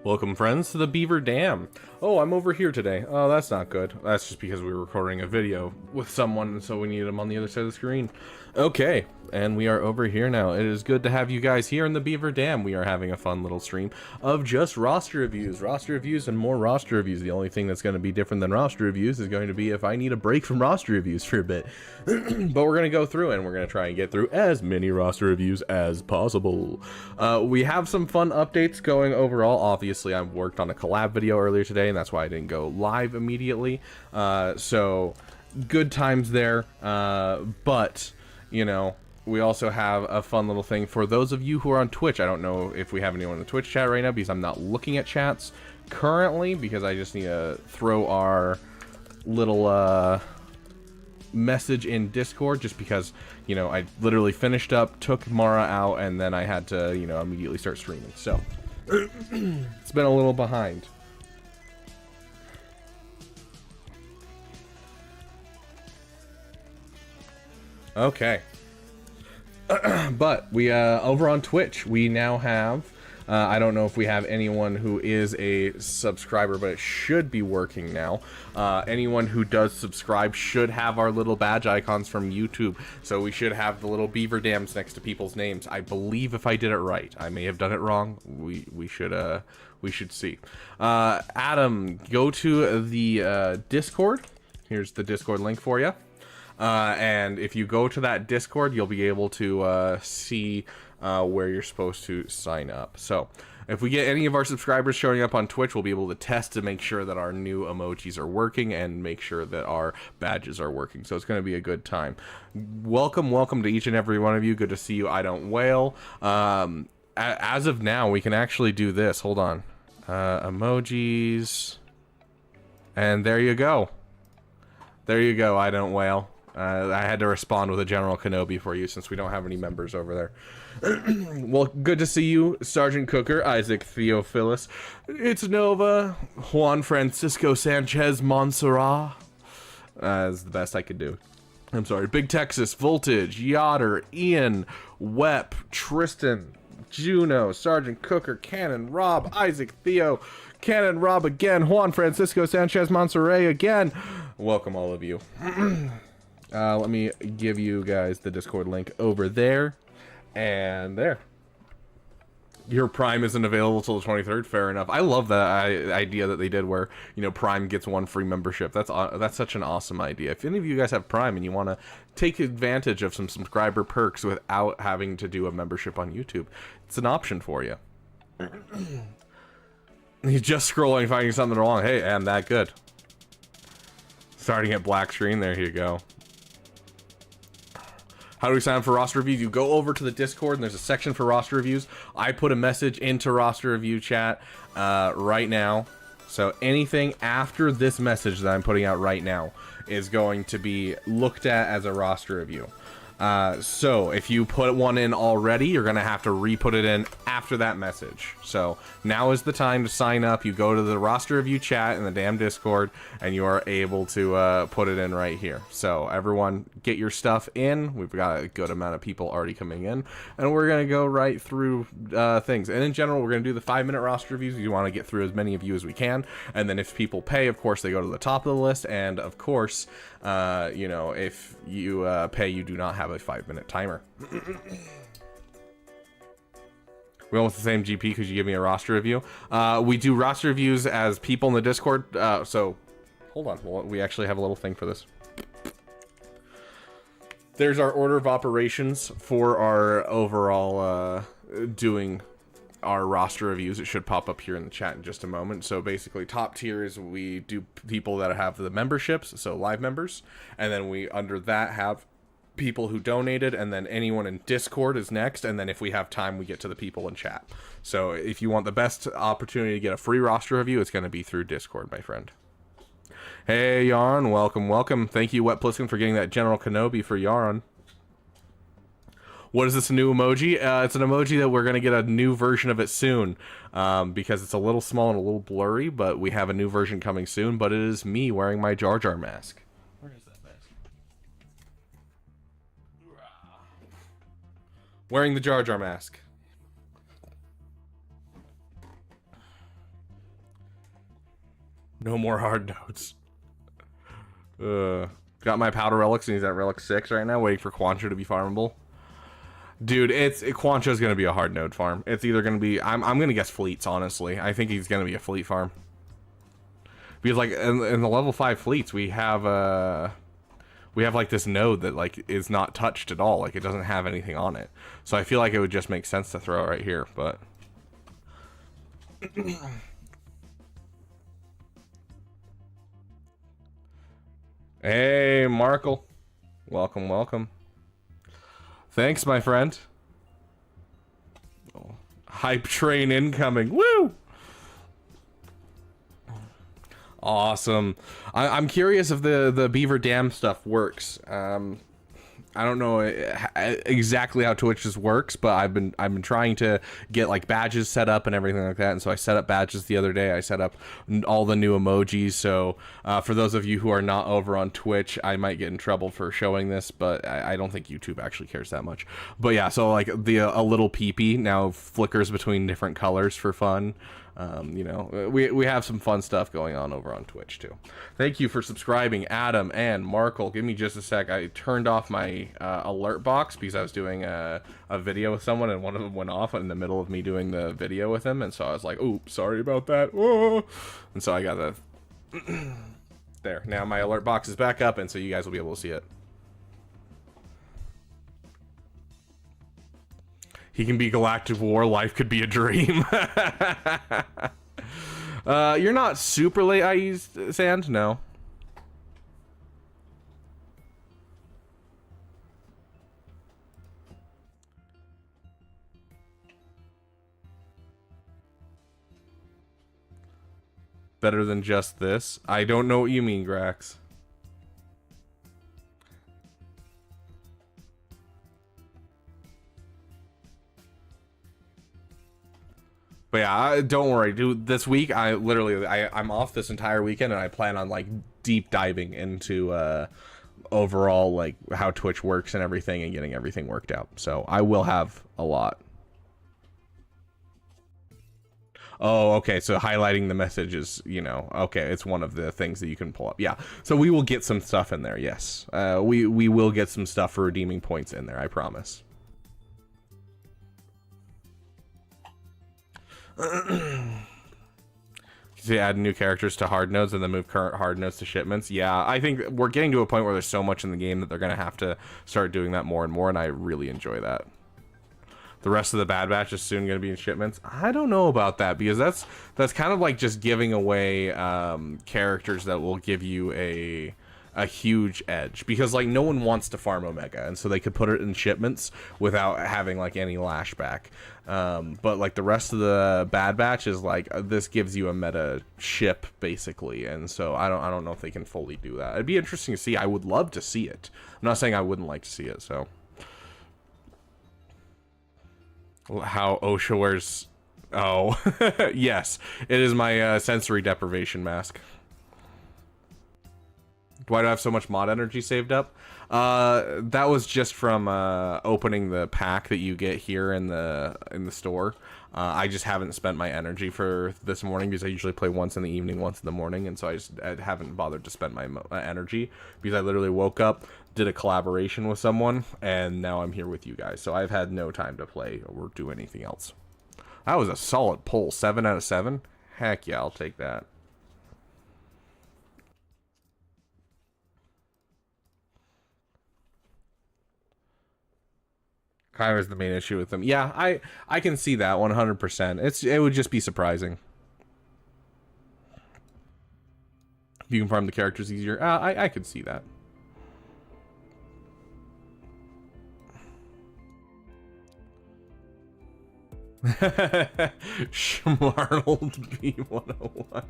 Welcome, friends, to the Beaver Dam. Oh, I'm over here today. Oh, that's not good. That's just because we were recording a video with someone, so we needed them on the other side of the screen. Okay, and we are over here now. It is good to have you guys here in the Beaver Dam. We are having a fun little stream of just roster reviews, and more roster reviews. The only thing that's going to be different than roster reviews is going to be if I need a break from roster reviews for a bit. But we're going to go through and we're going to try and get through as many roster reviews as possible. We have some fun updates going overall. Obviously, I worked on a collab video earlier today, and that's why I didn't go live immediately. So good times there. But you know, we also have a fun little thing for those of you who are on Twitch. I don't know if we have anyone in the Twitch chat right now because I'm not looking at chats currently, because I just need to throw our little message in Discord, just because, you know, I literally finished up, took Mara out, and then I had to, you know, immediately start streaming. So it's been a little behind. Okay. But we over on Twitch, we now have I don't know if we have anyone who is a subscriber, but it should be working now. Anyone who does subscribe should have our little badge icons from YouTube, so we should have the little beaver dams next to people's names. I believe, if I did it right. I may have done it wrong. We should see. Adam, go to the Discord. Here's the Discord link for you. And if you go to that Discord, you'll be able to see where you're supposed to sign up. So if we get any of our subscribers showing up on Twitch, we'll be able to test to make sure that our new emojis are working and make sure that our badges are working. So it's going to be a good time. Welcome to each and every one of you. Good to see you. I don't wail. As of now, we can actually do this. Hold on. Emojis. And there you go. There you go. I don't wail. I had to respond with a General Kenobi for you since we don't have any members over there. Well, good to see you, Sergeant Cooker, Isaac Theophilus. It's Nova, Juan Francisco Sanchez Montserrat. Is the best I could do. I'm sorry. Big Texas, Voltage, Yotter, Ian, Wep, Tristan, Juno, Sergeant Cooker, Cannon, Rob, Isaac Theo, Cannon, Rob again, Juan Francisco Sanchez Montserrat again. Welcome, all of you. Let me give you guys the Discord link over there and there. Your Prime isn't available till the 23rd. Fair enough. I love that idea that they did, where, you know, Prime gets one free membership. That's such an awesome idea. If any of you guys have Prime and you want to take advantage of some subscriber perks without having to do a membership on YouTube, it's an option for you. He's just scrolling, finding something wrong. Hey, I'm that good. Starting at black screen. There you go. How do we sign up for roster reviews? You go over to the Discord and there's a section for roster reviews. I put a message into roster review chat right now. So anything after this message that I'm putting out right now is going to be looked at as a roster review. So if you put one in already, you're going to have to re-put it in after that message. So now is the time to sign up. You go to the roster review chat in the damn Discord and you are able to put it in right here. So everyone get your stuff in. We've got a good amount of people already coming in, and we're going to go right through things. And in general, we're going to do the 5-minute roster reviews. We want to get through as many of you as we can. And then if people pay, of course, they go to the top of the list. And of course, you know, if you pay, you do not have a 5-minute timer. We went with the same GP because you give me a roster review. We do roster reviews as people in the Discord. So hold on, well, we actually have a little thing for this. There's our order of operations for our overall doing our roster reviews. It should pop up here in the chat in just a moment. So basically, top tier is we do people that have the memberships, so live members, and then we under that have people who donated, and then anyone in Discord is next, and then if we have time, we get to the people in chat. So if you want the best opportunity to get a free roster review, it's going to be through Discord, my friend. Hey Yarn, welcome. Thank you, Wet Pliskin, for getting that General Kenobi for Yarn. What is this new emoji? It's an emoji that we're going to get a new version of it soon, because it's a little small and a little blurry, but we have a new version coming soon. But it is me wearing my Jar Jar mask. Where is that mask? Wearing the Jar Jar mask. No more hard notes. Got my powder relics, and he's at relic 6 right now, waiting for Quancho to be farmable. Dude, Quancho's gonna be a hard node farm. It's either gonna be, I'm gonna guess fleets, honestly. I think he's gonna be a fleet farm. Because like in the level 5 fleets, we have like this node that like is not touched at all. Like it doesn't have anything on it. So I feel like it would just make sense to throw it right here, but hey, Markle. Welcome, welcome. Thanks, my friend. Oh, hype train incoming. Woo! Awesome. I'm curious if the Beaver Dam stuff works. I don't know exactly how Twitch's works, but I've been trying to get like badges set up and everything like that. And so I set up badges the other day. I set up all the new emojis. So for those of you who are not over on Twitch, I might get in trouble for showing this, but I don't think YouTube actually cares that much. But yeah, so like a little peepee now flickers between different colors for fun. You know, we have some fun stuff going on over on Twitch too. Thank you for subscribing, Adam and Markle. Give me just a sec. I turned off my alert box because I was doing a video with someone, and one of them went off in the middle of me doing the video with him, and so I was like, "Oops, sorry about that." Whoa. And so I got the there. Now my alert box is back up, and so you guys will be able to see it. He can be Galactic War. Life could be a dream. You're not super late, I used sand? No. Better than just this? I don't know what you mean, Grax. But yeah, don't worry, dude. This week, I'm off this entire weekend, and I plan on like deep diving into overall like how Twitch works and everything, and getting everything worked out. So I will have a lot. Oh, okay. So highlighting the message is, you know, okay. It's one of the things that you can pull up. Yeah. So we will get some stuff in there. Yes. We will get some stuff for redeeming points in there. I promise. To add new characters to hard nodes and then move current hard nodes to shipments. Yeah, I think we're getting to a point where there's so much in the game that they're going to have to start doing that more and more, and I really enjoy that. The rest of the Bad Batch is soon going to be in shipments. I don't know about that, because that's kind of like just giving away characters that will give you a huge edge, because like no one wants to farm Omega, and so they could put it in shipments without having like any lashback. But like the rest of the Bad Batch is like this gives you a meta ship basically, and so I don't know if they can fully do that. It'd be interesting to see. I would love to see it. I'm not saying I wouldn't like to see it. So how OSHA wears? Oh yes, it is my sensory deprivation mask. Why do I have so much mod energy saved up? That was just from opening the pack that you get here in the store. I just haven't spent my energy for this morning because I usually play once in the evening, once in the morning, and so I haven't bothered to spend my energy because I literally woke up, did a collaboration with someone, and now I'm here with you guys. So I've had no time to play or do anything else. That was a solid pull. 7 out of 7. Heck yeah, I'll take that. Kyra's the main issue with them. Yeah, I can see that 100%. It would just be surprising. You can farm the characters easier. I could see that. Schmarnold B101.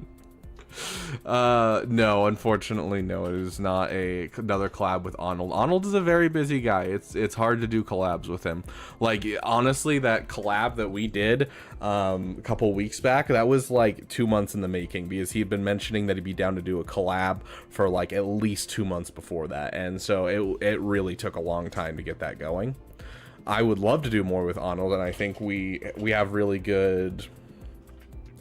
No, unfortunately, no. It is not another collab with Arnold. Arnold is a very busy guy. It's hard to do collabs with him. Like, honestly, that collab that we did a couple weeks back, that was like 2 months in the making, because he'd been mentioning that he'd be down to do a collab for like at least 2 months before that, and so it really took a long time to get that going. I would love to do more with Arnold, and I think we have really good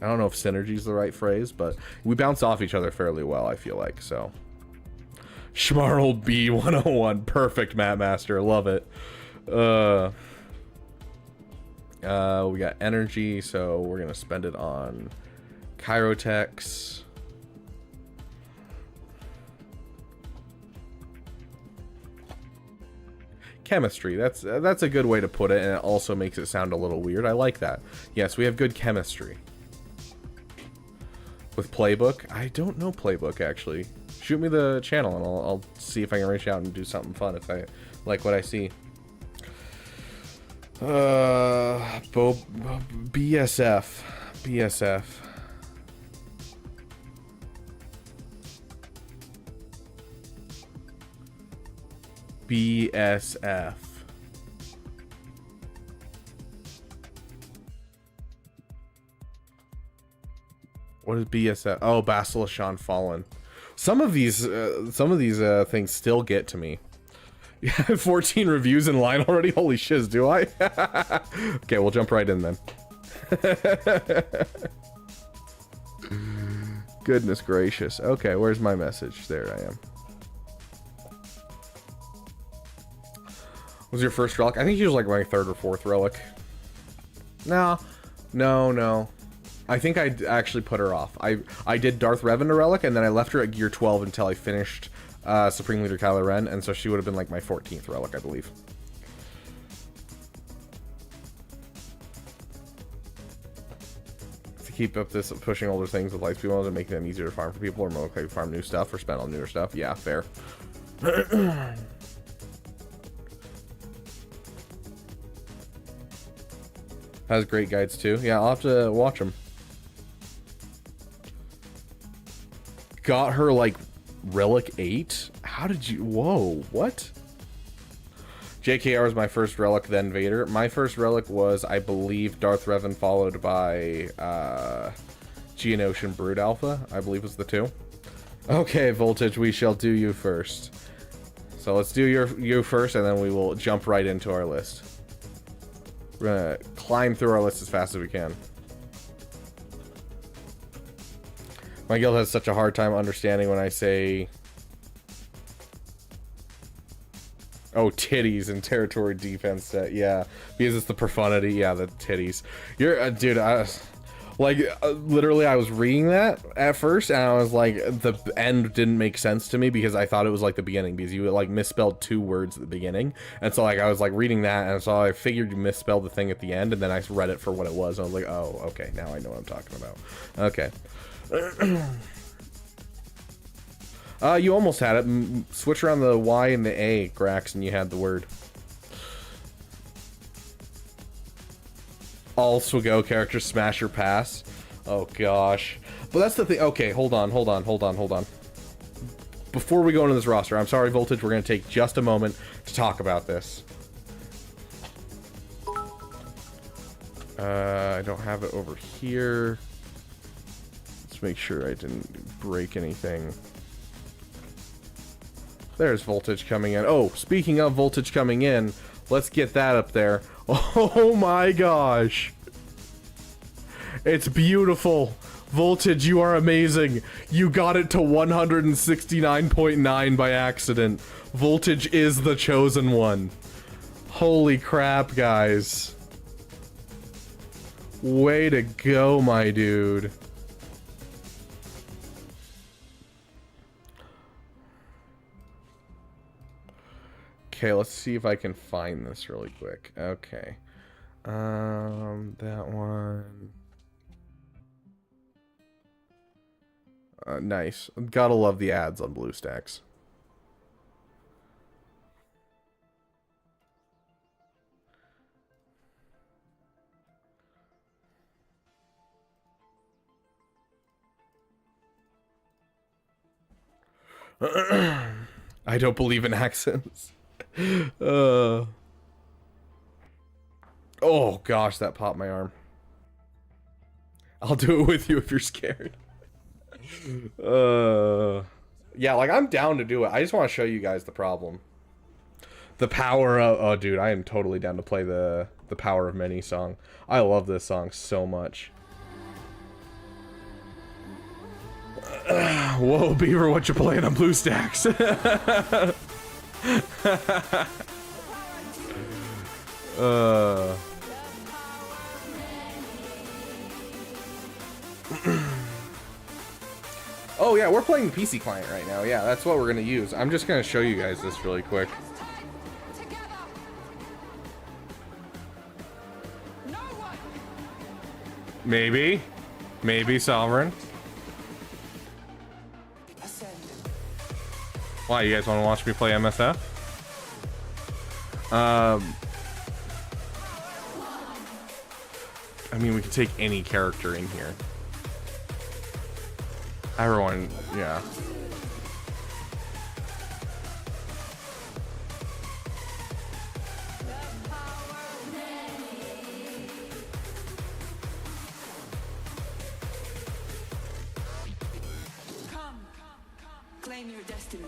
I don't know if synergy is the right phrase, but we bounce off each other fairly well, I feel like, so. Schmarl B101. Perfect, Map Master. Love it. We got energy, so we're going to spend it on Chirotex. Chemistry. That's a good way to put it, and it also makes it sound a little weird. I like that. Yes, we have good chemistry. With Playbook? I don't know Playbook, actually. Shoot me the channel, and I'll see if I can reach out and do something fun if I like what I see. BSF. BSF. BSF. What is BSF? Oh, Basilishan Fallen. Some of these things still get to me. Yeah, 14 reviews in line already. Holy shiz, do I? Okay, we'll jump right in then. Goodness gracious. Okay, where's my message? There I am. Was your first relic? I think she was like my third or fourth relic. No. I think I actually put her off. I did Darth Revan a relic, and then I left her at gear 12 until I finished Supreme Leader Kylo Ren, and so she would have been like my 14th relic, I believe. To keep up this pushing older things with Lightspeed ones and making them easier to farm for people, or more likely to farm new stuff or spend on newer stuff. Yeah, fair. Has great guides too. Yeah, I'll have to watch them. Got her like relic 8? How did you? Whoa, what? JKR was my first relic, then Vader. My first relic was, I believe, Darth Revan, followed by Geonosian Brood Alpha, I believe was the 2. Okay, Voltage, we shall do you first. So let's do you first, and then we will jump right into our list. We're gonna climb through our list as fast as we can. My guild has such a hard time understanding when I say, oh, titties and territory defense set. Yeah, because it's the profundity. Yeah, the titties. You're, dude, literally I was reading that at first, and I was like, the end didn't make sense to me because I thought it was like the beginning, because you like misspelled 2 words at the beginning, and so like I was like reading that, and so I figured you misspelled the thing at the end, and then I read it for what it was, and I was like, oh, okay, now I know what I'm talking about. Okay. You almost had it. Switch around the Y and the A, Grax, and you had the word. All Swago characters smash or pass. Oh gosh. But that's the thing. Okay, hold on. Before we go into this roster, I'm sorry, Voltage, we're going to take just a moment to talk about this. I don't have it over here. Let's make sure I didn't break anything. There's Voltage coming in. Oh, speaking of Voltage coming in, let's get that up there. Oh my gosh. It's beautiful. Voltage, you are amazing. You got it to 169.9 by accident. Voltage is the chosen one. Holy crap, guys. Way to go, my dude. Okay, let's see if I can find this really quick. Okay. That one. Nice. Gotta love the ads on BlueStacks. I don't believe in accents. Oh gosh, that popped my arm. I'll do it with you if you're scared. Yeah, like I'm down to do it. I just want to show you guys the problem. The power of, oh dude, I am totally down to play the Power of Many song. I love this song so much. Whoa, Beaver, what you playing on BlueStacks? Oh yeah, we're playing the PC client right now. Yeah, that's what we're gonna use. I'm just gonna show you guys this really quick. Maybe Sovereign. Why, you guys want to watch me play MSF? I mean, we could take any character in here. Everyone, yeah. Come, claim your destiny.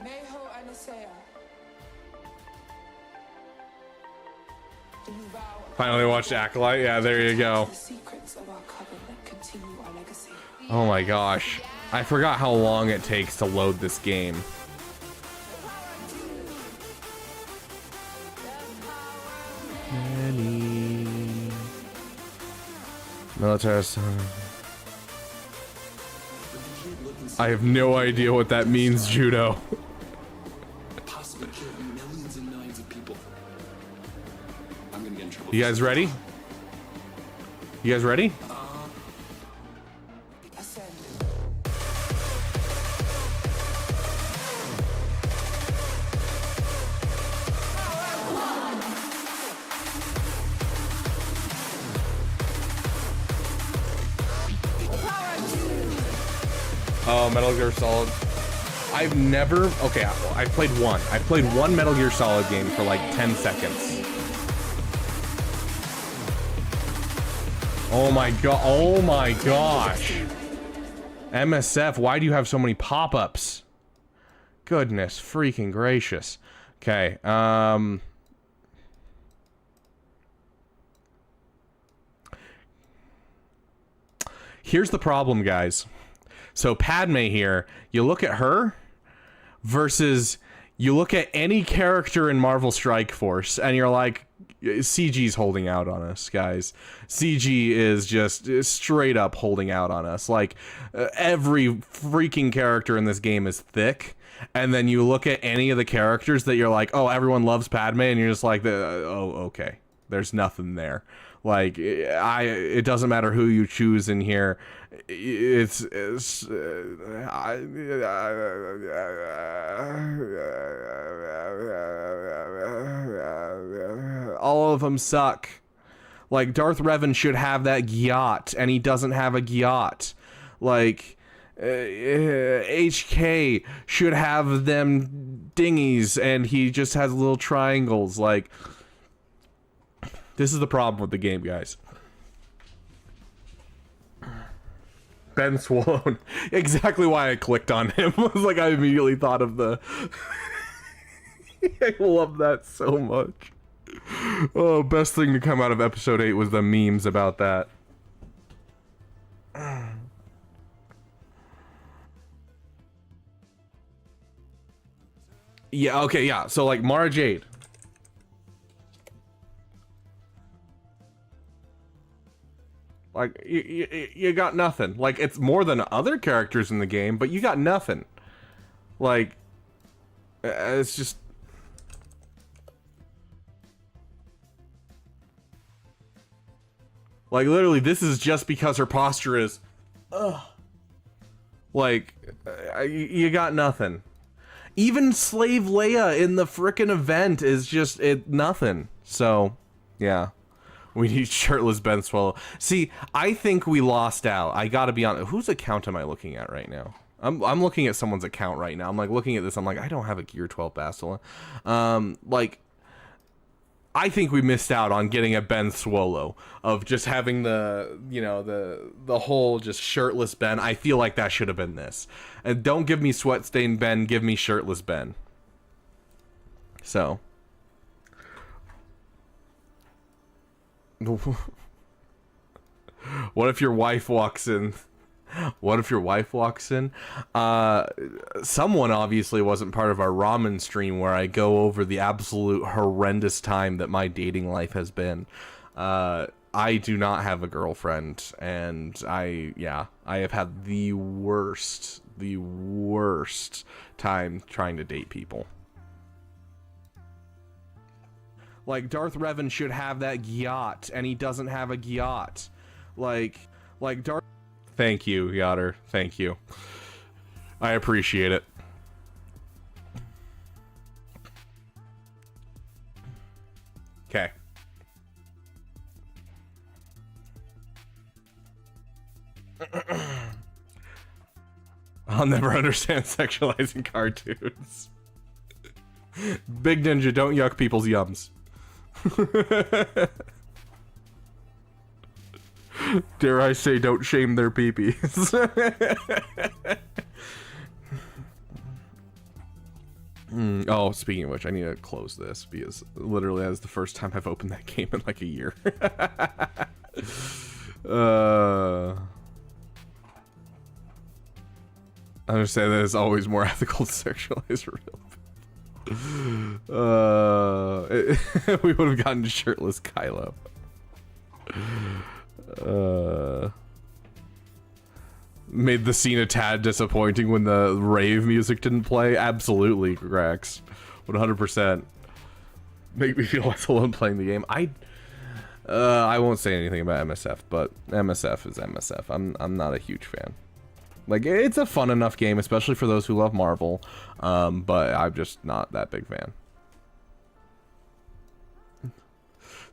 Mayho Anisea. Finally watched Acolyte. Yeah, there you go. The secrets of our covenant continue our legacy. Oh my gosh. I forgot how long it takes to load this game. Military. I have no idea what that means, Judo. Possibly killed millions and millions of people. I'm gonna get in trouble. You guys ready? You guys ready? Ascend. Oh, Metal Gear Solid. I've never... Okay, I've played one. I've played one Metal Gear Solid game for like 10 seconds. Oh my god. Oh my gosh. MSF, why do you have so many pop-ups? Goodness freaking gracious. Okay, here's the problem, guys. So Padme here, you look at her versus you look at any character in Marvel Strike Force and you're like, CG's holding out on us, guys. CG is just straight up holding out on us. Like, every freaking character in this game is thick. And then you look at any of the characters that you're like, oh, everyone loves Padme, and you're just like, oh, okay. There's nothing there. Like, it doesn't matter who you choose in here. All of them suck. Like, Darth Revan should have that Gyat, and he doesn't have a Gyat. Like, HK should have them dinghies, and he just has little triangles. Like, this is the problem with the game, guys. Ben Swallown. Exactly why I clicked on him. Was like, I immediately thought of the... I love that so much. Oh, best thing to come out of episode 8 was the memes about that. Yeah, okay, yeah. So, like, Mara Jade. Like, you got nothing. Like, it's more than other characters in the game, but you got nothing. Like, it's just... Like, literally, this is just because her posture is... Ugh. Like, you got nothing. Even Slave Leia in the frickin' event is just nothing. So, yeah. We need shirtless Ben Swallow. See, I think we lost out. I gotta be honest. Whose account am I looking at right now? I'm looking at someone's account right now. I'm like looking at this. I'm like, I don't have a Gear 12 Bastila. Like, I think we missed out on getting a Ben Swallow of just having the, you know, the whole just shirtless Ben. I feel like that should have been this. And don't give me sweat stained Ben. Give me shirtless Ben. So. What if your wife walks in What if your wife walks in? Someone obviously wasn't part of our ramen stream where I go over the absolute horrendous time that my dating life has been. I do not have a girlfriend, and I have had the worst time trying to date people. Like, Darth Revan should have that yacht, and he doesn't have a yacht. Like Darth... Thank you, Yotter. Thank you. I appreciate it. Okay. I'll never understand sexualizing cartoons. Big Ninja, don't yuck people's yums. Dare I say, don't shame their peepees. Oh, speaking of which, I need to close this because literally that is the first time I've opened that game in like a year. I understand that it's always more ethical to sexualize real. We would have gotten shirtless Kylo. Made the scene a tad disappointing when the rave music didn't play. Absolutely, Rex. 100%. Make me feel less alone playing the game. I won't say anything about MSF, but MSF is MSF. I'm not a huge fan. Like, it's a fun enough game, especially for those who love Marvel, but I'm just not that big fan.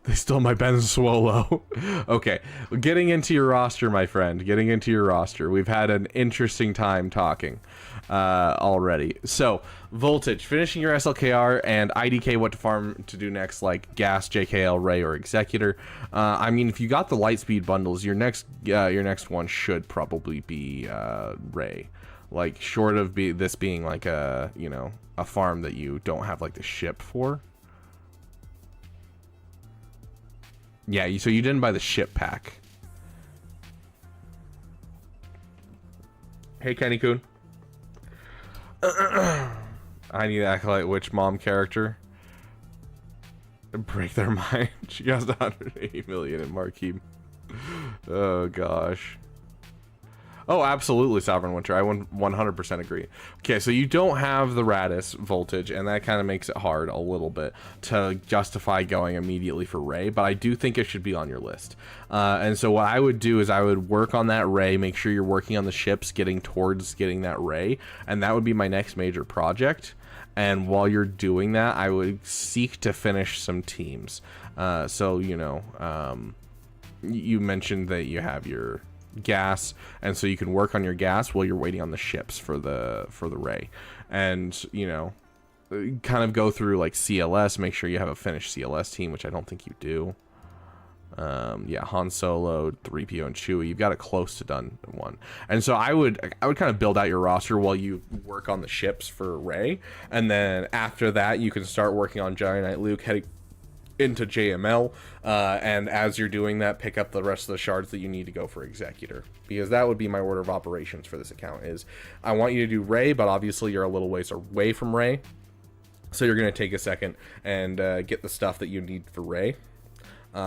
They stole my Ben Swolo. Okay, getting into your roster, my friend. Getting into your roster. We've had an interesting time talking already. So, Voltage, finishing your SLKR, and IDK, what to farm to do next, like Gas, JKL, Ray, or Executor. I mean, if you got the Lightspeed bundles, your next one should probably be Ray. Like, short of this being like a, you know, a farm that you don't have like the ship for. Yeah, so you didn't buy the ship pack. Hey, Kenny Kun. I need to act like which mom character. Break their mind. She has 180 million in Marquee. Oh, gosh. Oh, absolutely, Sovereign Winter. I 100% agree. Okay, so you don't have the Radis Voltage, and that kind of makes it hard a little bit to justify going immediately for Ray, but I do think it should be on your list. And so what I would do is I would work on that Ray, make sure you're working on the ships, getting towards getting that Ray, and that would be my next major project. And while you're doing that, I would seek to finish some teams. So, you know, you mentioned that you have your gas, and so you can work on your gas while you're waiting on the ships for the Ray, and you know, kind of go through like CLS, make sure you have a finished CLS team, which I don't think you do. Yeah, Han Solo, 3PO, and Chewie, you've got a close to done one, and so I would kind of build out your roster while you work on the ships for Ray, and then after that you can start working on Jedi Knight Luke, heading into JML, and as you're doing that, pick up the rest of the shards that you need to go for Executor, because that would be my order of operations for this account. Is I want you to do Ray, but obviously you're a little ways away from Ray, so you're going to take a second and get the stuff that you need for Ray.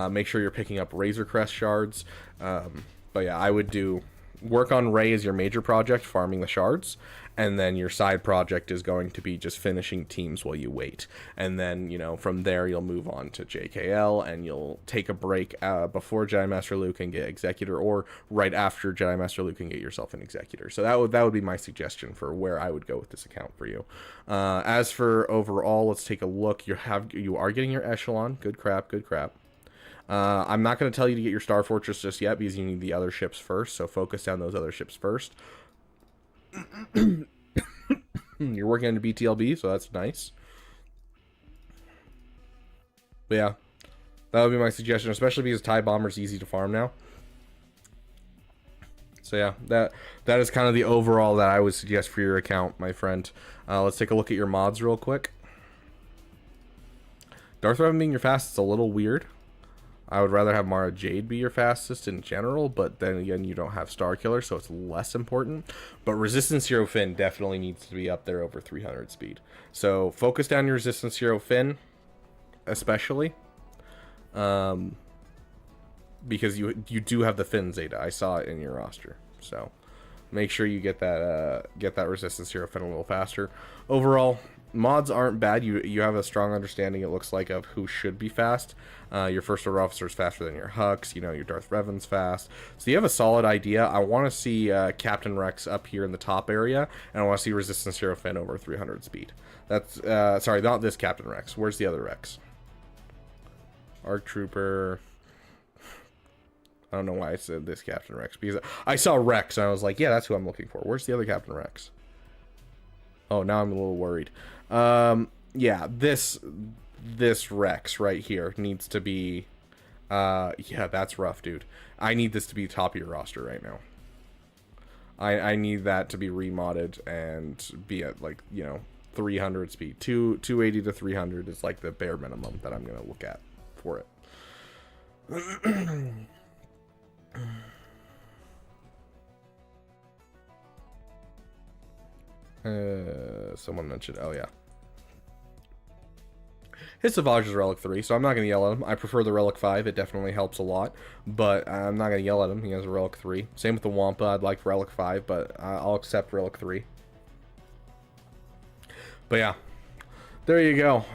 Make sure you're picking up Razor Crest shards, but yeah, I would do work on Ray as your major project, farming the shards, and then your side project is going to be just finishing teams while you wait. And then, you know, from there you'll move on to JKL, and you'll take a break before Jedi Master Luke and get Executor, or right after Jedi Master Luke and get yourself an Executor. So that would be my suggestion for where I would go with this account for you. As for overall, let's take a look. You are getting your Echelon. Good crap. I'm not going to tell you to get your Star Fortress just yet, because you need the other ships first, so focus down those other ships first. You're working on the BTLB, so that's nice. But yeah, that would be my suggestion, especially because TIE Bomber's easy to farm now. So yeah, that is kind of the overall that I would suggest for your account, my friend. Let's take a look at your mods real quick. Darth Revan being your fastest is a little weird. I would rather have Mara Jade be your fastest in general, but then again, you don't have Star Killer, so it's less important. But Resistance Hero Finn definitely needs to be up there over 300 speed. So focus down your Resistance Hero Finn, especially, because you do have the Finn Zeta. I saw it in your roster, so make sure you get that Resistance Hero Finn a little faster. Overall, mods aren't bad. You have a strong understanding, it looks like, of who should be fast. Your First Order Officer is faster than your Hux. You know, your Darth Revan's fast. So you have a solid idea. I want to see Captain Rex up here in the top area, and I want to see Resistance Hero Finn over 300 speed. That's, sorry, not this Captain Rex. Where's the other Rex? ARC Trooper. I don't know why I said this Captain Rex, because I saw Rex, and I was like, yeah, that's who I'm looking for. Where's the other Captain Rex? Oh, now I'm a little worried. Yeah, this Rex right here needs to be, yeah, that's rough, dude. I need this to be top of your roster right now. I need that to be remodded and be at, like, you know, 300 speed. 280 to 300 is like the bare minimum that I'm gonna look at for it. Someone mentioned, oh yeah, his Savage is Relic 3, so I'm not going to yell at him. I prefer the Relic 5, it definitely helps a lot, but I'm not going to yell at him. He has a Relic 3. Same with the Wampa, I'd like Relic 5, but I'll accept Relic 3. But yeah, there you go.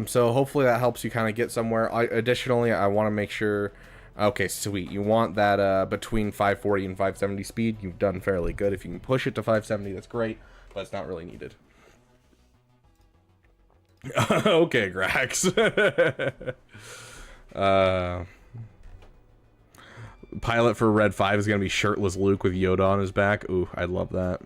So hopefully that helps you kind of get somewhere. Additionally, I want to make sure, okay, sweet, you want that between 540 and 570 speed. You've done fairly good. If you can push it to 570, that's great, but it's not really needed. Okay, Grax. Pilot for Red 5 is going to be shirtless Luke with Yoda on his back. Ooh, I love that.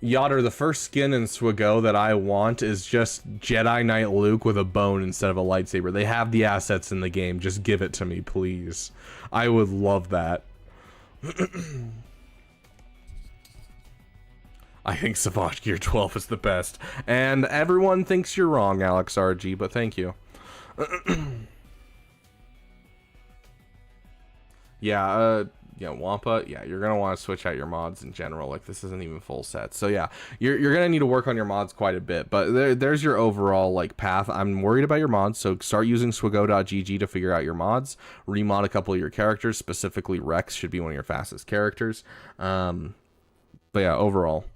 Yoder, the first skin in Swago that I want is just Jedi Knight Luke with a bone instead of a lightsaber. They have the assets in the game. Just give it to me, please. I would love that. I think Savage Gear 12 is the best. And everyone thinks you're wrong, Alex RG, but thank you. Yeah, yeah, Wampa, yeah, you're gonna want to switch out your mods in general. Like, this isn't even full set. So yeah, you're gonna need to work on your mods quite a bit, but there's your overall, like, path. I'm worried about your mods, so start using swago.gg to figure out your mods. Remod a couple of your characters, specifically Rex should be one of your fastest characters. But yeah, overall.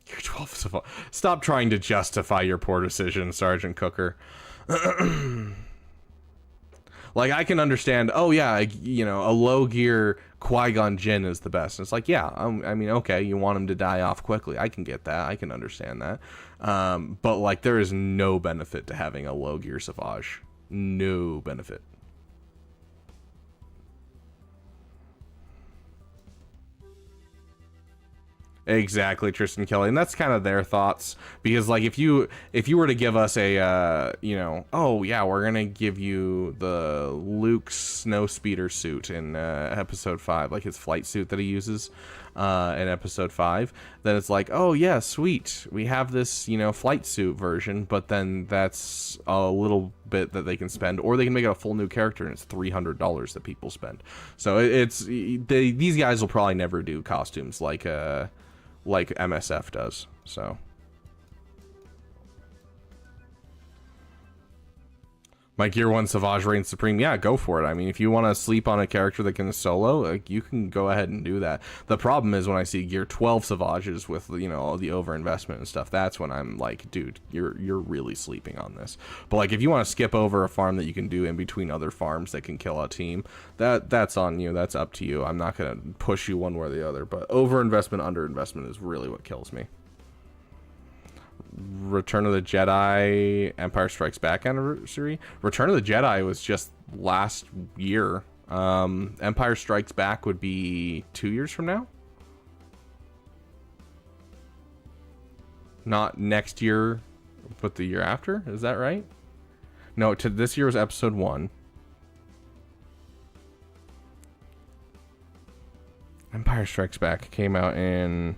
You're 12. Stop trying to justify your poor decision, Sergeant Cooker. Like, I can understand, oh yeah, you know, a low gear Qui-Gon Jinn is the best. And it's like, yeah, I mean, okay, you want him to die off quickly. I can get that. I can understand that. But, like, there is no benefit to having a low gear Savage. No benefit. Exactly, Tristan Kelly, and that's kind of their thoughts, because, like, if you were to give us a you know, oh yeah, we're gonna give you the Luke Snowspeeder suit in episode 5, like his flight suit that he uses in episode 5, then it's like, oh yeah, sweet, we have this, you know, flight suit version, but then that's a little bit that they can spend, or they can make it a full new character and it's $300 that people spend. So these guys will probably never do costumes like MSF does, so. My Gear 1 Savage reigns supreme. Yeah, go for it. I mean, if you want to sleep on a character that can solo, like, you can go ahead and do that. The problem is when I see Gear 12 Savages with, you know, all the overinvestment and stuff, that's when I'm like, dude, you're really sleeping on this. But, like, if you want to skip over a farm that you can do in between other farms that can kill a team, that's on you. That's up to you. I'm not going to push you one way or the other. But overinvestment, underinvestment is really what kills me. Return of the Jedi Empire Strikes Back anniversary. Return of the Jedi was just last year. Empire Strikes Back would be 2 years from now. Not next year, but the year after. Is that right? No, this year was episode 1. Empire Strikes Back came out in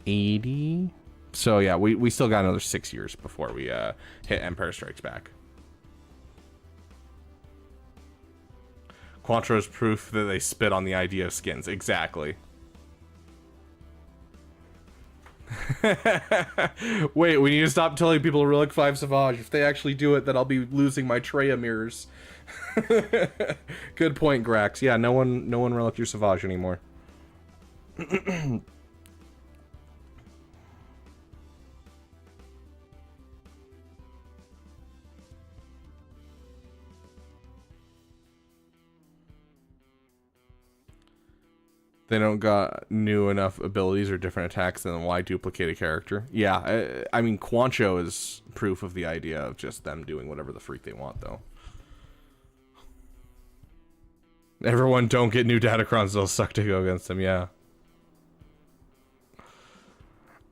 80. So yeah, we still got another 6 years before we hit Empire Strikes Back. Quantro's proof that they spit on the idea of skins. Exactly. Wait, we need to stop telling people Relic 5 Savage. If they actually do it, then I'll be losing my Treya mirrors. Good point, Grax. Yeah, no one Relic your Savage anymore. They don't got new enough abilities or different attacks, then why duplicate a character? Yeah, I mean, Quancho is proof of the idea of just them doing whatever the freak they want, though. Everyone don't get new Datacrons, they'll suck to go against them, yeah.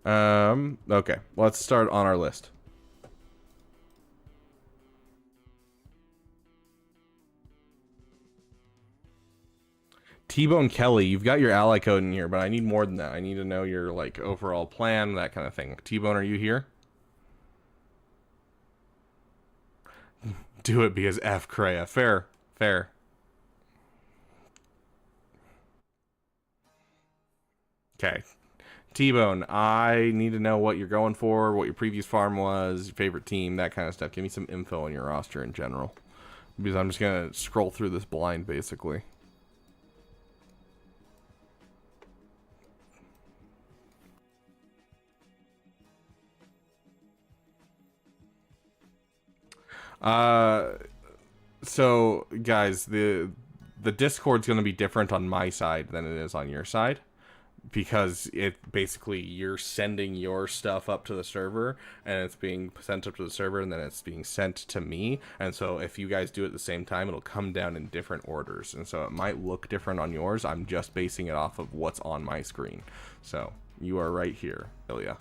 Okay, let's start on our list. T-Bone Kelly, you've got your ally code in here, but I need more than that. I need to know your, like, overall plan, that kind of thing. T-Bone, are you here? Do it because F Kreia. Fair. Fair. Okay. T-Bone, I need to know what you're going for, what your previous farm was, your favorite team, that kind of stuff. Give me some info on your roster in general. Because I'm just going to scroll through this blind, basically. So guys, the Discord's going to be different on my side than it is on your side, because it basically, you're sending your stuff up to the server and it's being sent up to the server and then it's being sent to me. And so if you guys do it at the same time, it'll come down in different orders. And so it might look different on yours. I'm just basing it off of what's on my screen. So you are right here, Ilya.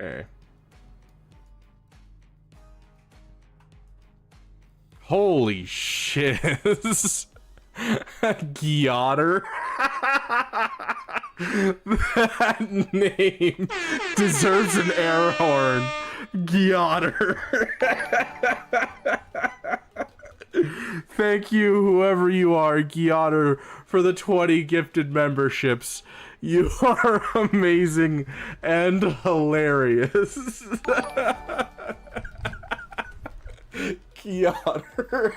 Okay. Holy shit. Gyotter. That name deserves an air horn. Gyotter. Thank you, whoever you are, Gyotter, for the 20 gifted memberships. You are amazing and hilarious. Gyotter.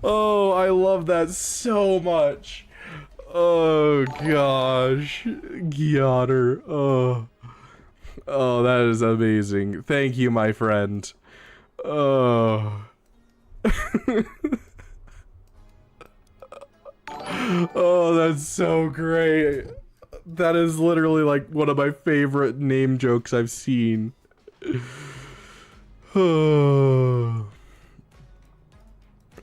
Oh, I love that so much. Oh gosh, Gyotter. Oh, that is amazing. Thank you, my friend. Oh. Oh, that's so great. That is literally like one of my favorite name jokes I've seen.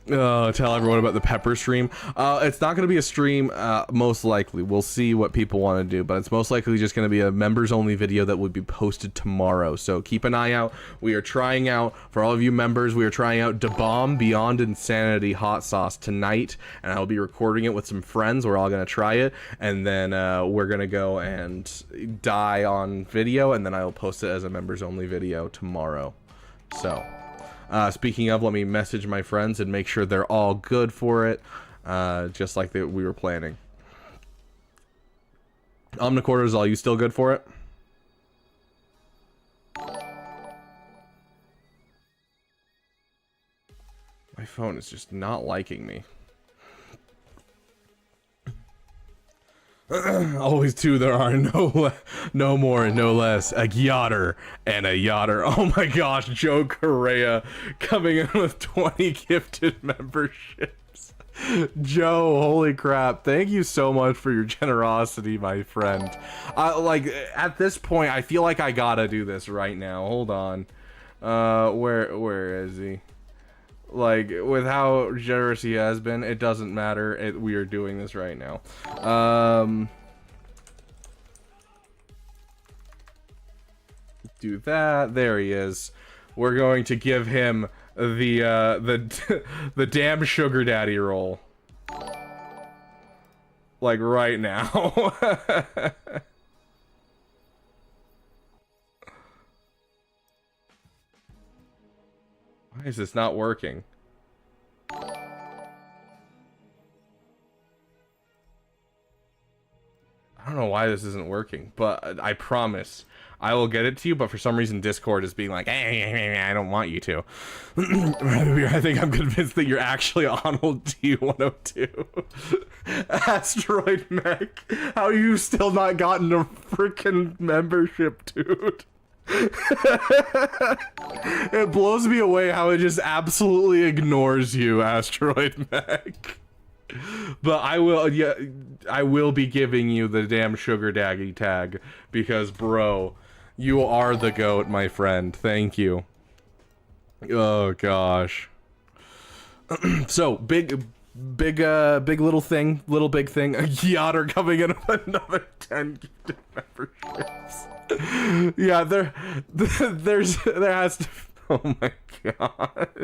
Tell everyone about the pepper stream. It's not going to be a stream, most likely. We'll see what people want to do, but it's most likely just going to be a members only video that will be posted tomorrow. So keep an eye out. We are trying out, for all of you members, we are trying out Da Bomb Beyond Insanity hot sauce tonight, and I'll be recording it with some friends. We're all going to try it, and then we're going to go and die on video, and then I'll post it as a members only video tomorrow. So speaking of, let me message my friends and make sure they're all good for it, just like we were planning. Omnicorters, are you still good for it? My phone is just not liking me. Always two there are, no more and no less. A Gyotter and a Yotter. Oh my gosh, Joe Correa coming in with 20 gifted memberships. Joe, holy crap. Thank you so much for your generosity, my friend. Like, at this point, I feel like I gotta do this right now. Hold on. Where is he? Like, with how generous he has been, it doesn't matter. We are doing this right now. Do that. There he is. We're going to give him the damn sugar daddy roll. Like, right now. Why is this not working? I don't know why this isn't working, but I promise I will get it to you, but for some reason Discord is being like, I don't want you to. I think I'm convinced that you're actually on T102. Asteroid Mech, how you still not gotten a freaking membership, dude? It blows me away how it just absolutely ignores you, Asteroid Mech. But I will, yeah, I will be giving you the damn sugar daddy tag because, bro, you are the GOAT, my friend. Thank you. Oh gosh. So big little thing, little big thing. Yotter coming in with another 10 gifted memberships. Yeah, there has to. Oh my god.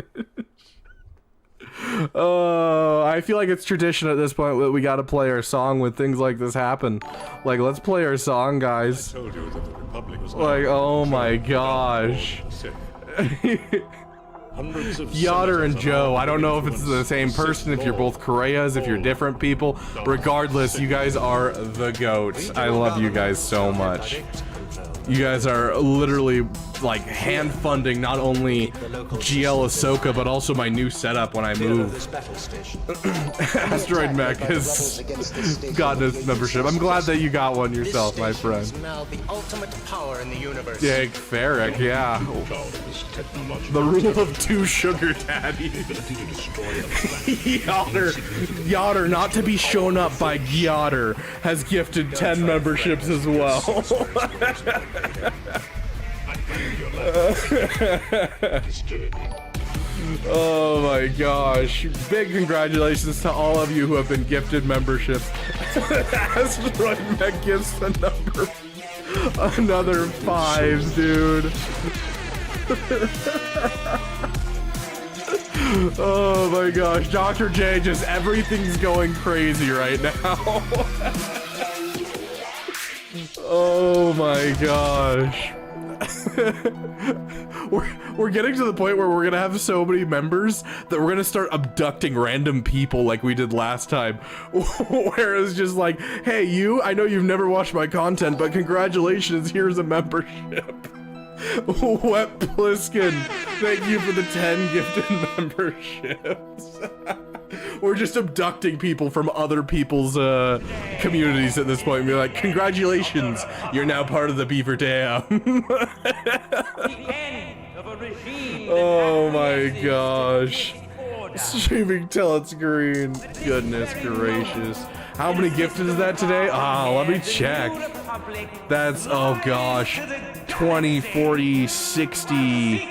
Oh, I feel like it's tradition at this point that we gotta play our song when things like this happen. Like, let's play our song, guys. Like, oh my gosh. Yotter and Joe, I don't know if it's the same person, if you're both Correas, if you're different people. Regardless, you guys are the GOAT. I love you guys so much. You guys are literally like hand funding not only GL Ahsoka but also my new setup when I move. Asteroid Mech has gotten his membership. I'm glad that you got one yourself, my friend. Yeah, Ferric, yeah. The rule of 2 sugar daddies. Yotter, not to be shown up by Yotter, has gifted 10 memberships as well. Oh my gosh. Big congratulations to all of you who have been gifted memberships. Asteroid Mech gives another 5, dude. Oh my gosh, Dr. J, just everything's going crazy right now. Oh my gosh. We're getting to the point where we're gonna have so many members that we're gonna start abducting random people like we did last time. Where it's just like, hey, I know you've never watched my content, but congratulations, here's a membership. Wep Pliskin, thank you for the 10 gifted memberships. We're just abducting people from other people's communities at this point and be like, congratulations, you're now part of the Beaver Dam. Oh my gosh. Streaming till it's green. Goodness gracious. How many gifted is that today? Let me check. That's, oh gosh, 20, 40, 60,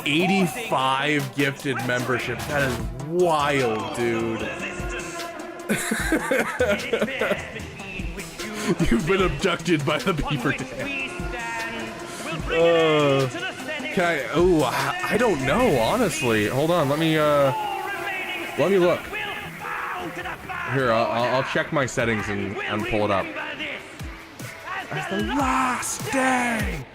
85 gifted memberships. That is wild, dude. You've been abducted by the Beaver Dam. I don't know, honestly. Hold on, let me look. Here, I'll check my settings and pull it up. That's the last day!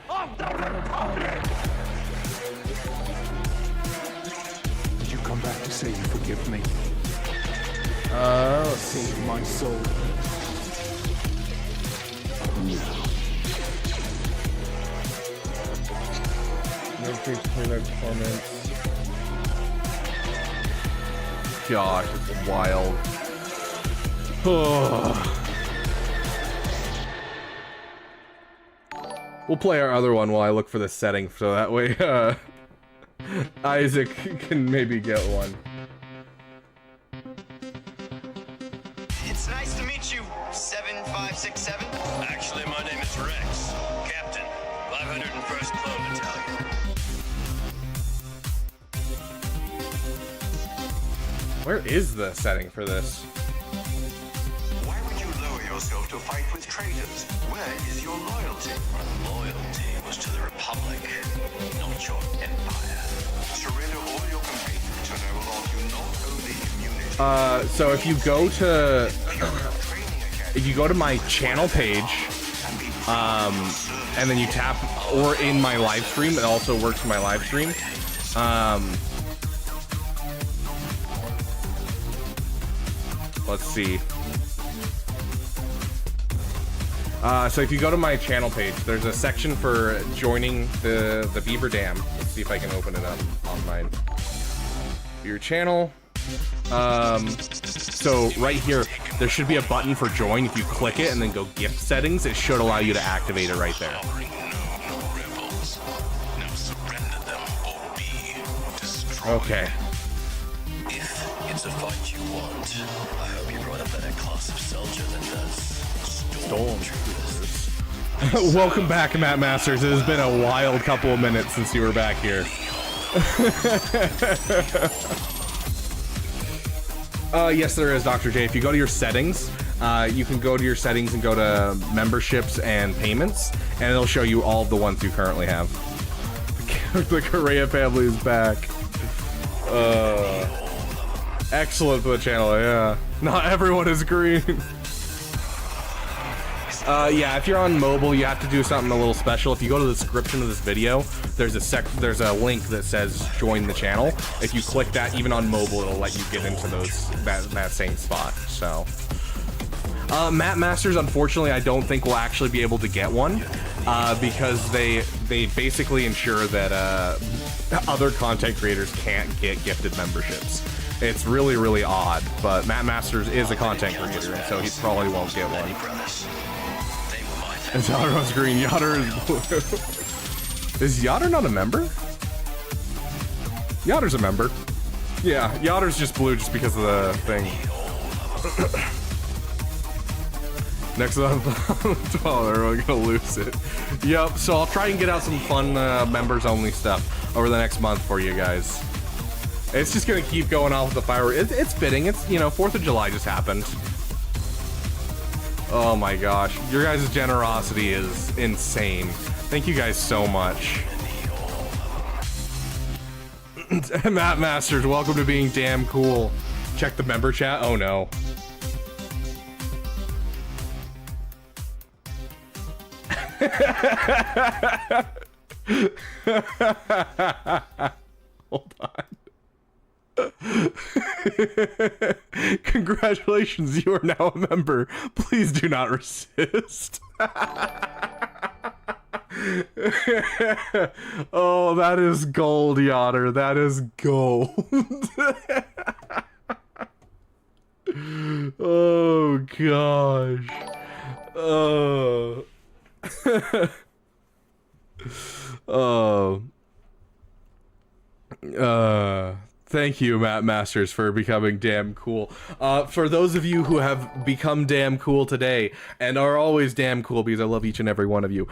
Did you come back to say you forgive me? Let's see. Save my soul. No free playback performance. Gosh, it's wild. We'll play our other one while I look for the setting, so that way Isaac can maybe get one. It's nice to meet you, 7567. Actually, my name is Rex, Captain, 501st Clone Battalion. Where is the setting for this? Why would you lower yourself to fight with traitors? Where is your loyalty? My loyalty was to the Republic, not your empire. Surrender all your companions and I will offer you not only immunity. So if you go to my channel page, and then you tap, or in my live stream, it also works in my live stream. Let's see. So if you go to my channel page, there's a section for joining the Beaver Dam. Let's see if I can open it up on my your channel. So right here, there should be a button for join. If you click it and then go gift settings, it should allow you to activate it right there. Okay. If it's a fight you want, I hope you brought a better class of soldier than does stormtroopers. Welcome back, Matt Masters. It has been a wild couple of minutes since you were back here. Yes, there is, Dr. J. If you go to your settings, you can go to your settings and go to memberships and payments, and it'll show you all of the ones you currently have. The Correa family is back. Excellent for the channel, yeah. Not everyone is green. Yeah, if you're on mobile, you have to do something a little special. If you go to the description of this video, there's a link that says join the channel. If you click that, even on mobile, it'll let you get into that same spot. So, Matt Masters, unfortunately, I don't think we'll actually be able to get one because they basically ensure that other content creators can't get gifted memberships. It's really, really odd, but Matt Masters is a content creator, and so he probably won't get one. And Yoder was green. Yoder is blue. Is Yoder not a member? Yoder's a member. Yeah, Yoder's just blue just because of the thing. Next up, oh, we're gonna lose it. Yep, so I'll try and get out some fun members only stuff over the next month for you guys. It's just gonna keep going off with the fireworks. It's fitting. It's, you know, 4th of July just happened. Oh my gosh, your guys' generosity is insane. Thank you guys so much. Matt Masters, welcome to being damn cool. Check the member chat. Oh no. Hold on. Congratulations, you are now a member. Please do not resist. Oh, that is gold, Yoder. That is gold. Oh gosh. Oh. Thank you, Matt Masters, for becoming damn cool. For those of you who have become damn cool today and are always damn cool, because I love each and every one of you,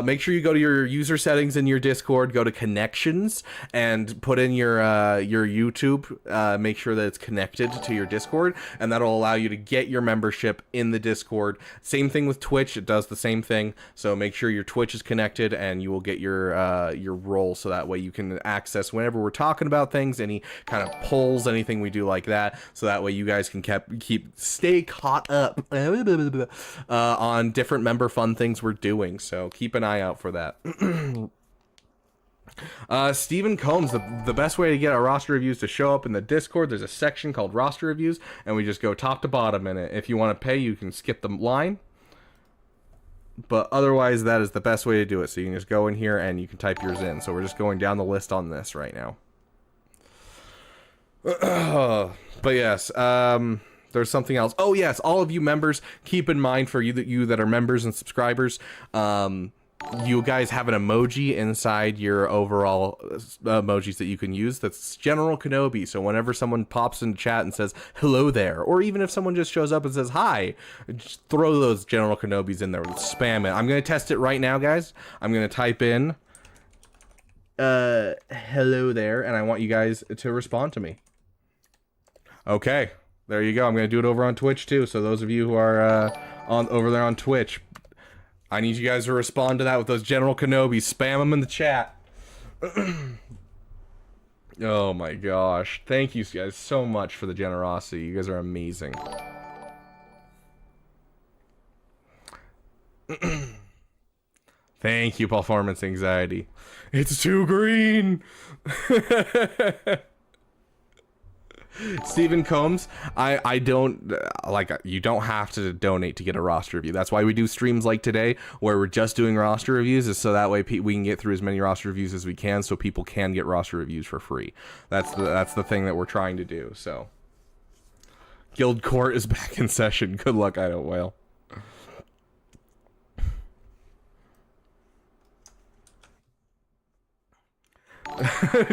make sure you go to your user settings in your Discord, go to connections, and put in your YouTube. Make sure that it's connected to your Discord, and that'll allow you to get your membership in the Discord. Same thing with Twitch; it does the same thing. So make sure your Twitch is connected, and you will get your role, so that way you can access whenever we're talking about things, any kind of polls, anything we do like that, so that way you guys can stay caught up on different member fun things we're doing. So keep an eye out for that. Stephen Combs, the best way to get our roster reviews to show up in the Discord, there's a section called roster reviews, and we just go top to bottom in it. If you want to pay, you can skip the line, but otherwise that is the best way to do it. So you can just go in here and you can type yours in. So we're just going down the list on this right now. But yes, there's something else. Oh yes, all of you members, keep in mind, for you that are members and subscribers, you guys have an emoji inside your overall emojis that you can use that's General Kenobi. So whenever someone pops in chat and says hello there, or even if someone just shows up and says hi, just throw those General Kenobis in there, spam it. I'm gonna test it right now, guys. I'm gonna type in hello there, and I want you guys to respond to me. Okay, there you go. I'm gonna do it over on Twitch too, so those of you who are over there on Twitch, I need you guys to respond to that with those General Kenobi. Spam them in the chat. Oh my gosh. Thank you guys so much for the generosity. You guys are amazing. Thank you, performance anxiety. It's too green. Stephen Combs, I don't like, you don't have to donate to get a roster review. That's why we do streams like today where we're just doing roster reviews, is so that way we can get through as many roster reviews as we can, so people can get roster reviews for free. That's the thing that we're trying to do. So Guild Court is back in session. Good luck, I don't whale.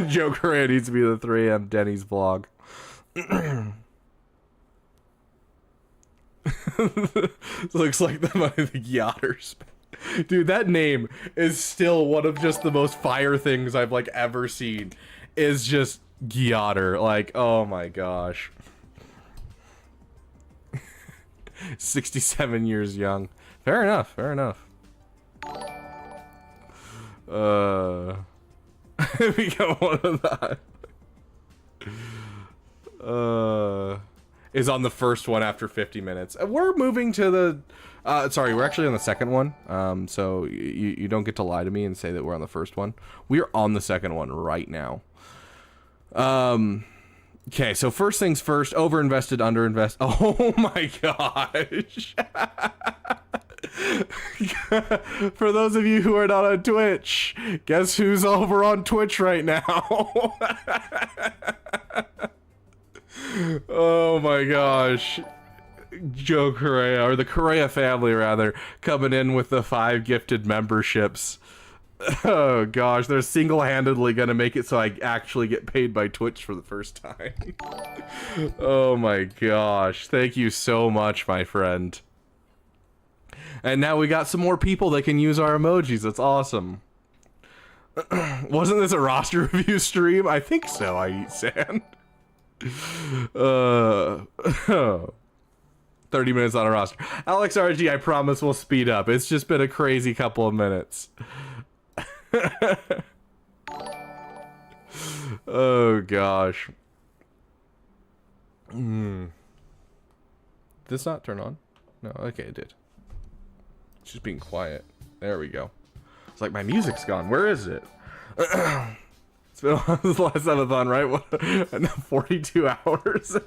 Joe Correa needs to be the 3M Denny's vlog. Looks like the money the Yachters. Dude, that name is still one of just the most fire things I've like ever seen. Is just Gyatter. Like, oh my gosh. 67 years young. Fair enough, fair enough. We got one of that. Is on the first one after 50 minutes. We're moving to the sorry, we're actually on the second one. So you don't get to lie to me and say that we're on the first one. We're on the second one right now. Okay, so first things first, overinvested, underinvested. Oh my gosh. For those of you who are not on Twitch, guess who's over on Twitch right now? Oh my gosh. Joe Correa, or the Correa family rather, coming in with the 5 gifted memberships. Oh gosh, they're single-handedly gonna make it so I actually get paid by Twitch for the first time. Oh my gosh, thank you so much, my friend. And now we got some more people that can use our emojis. That's awesome. Wasn't this a roster review stream? I think so, I eat sand. 30 minutes on a roster. Alex RG, I promise we'll speed up. It's just been a crazy couple of minutes. Oh gosh. Did this not turn on? No, okay, it did. It's just being quiet. There we go. It's like my music's gone. Where is it? It's been on this last subathon, right? What? 42 hours.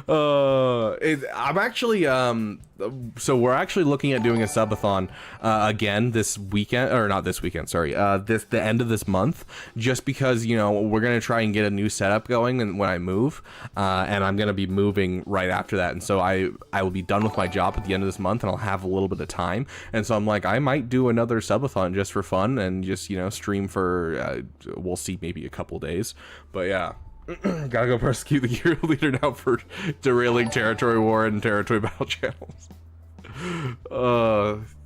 I'm actually so we're actually looking at doing a subathon again this weekend, or not this weekend, sorry, the end of this month, just because, you know, we're gonna try and get a new setup going and when I move, and I'm gonna be moving right after that, and so I will be done with my job at the end of this month and I'll have a little bit of time, and so I'm like, I might do another subathon just for fun and just, you know, stream for we'll see, maybe a couple days, but yeah. Gotta go prosecute the hero leader now for derailing territory war and territory battle channels.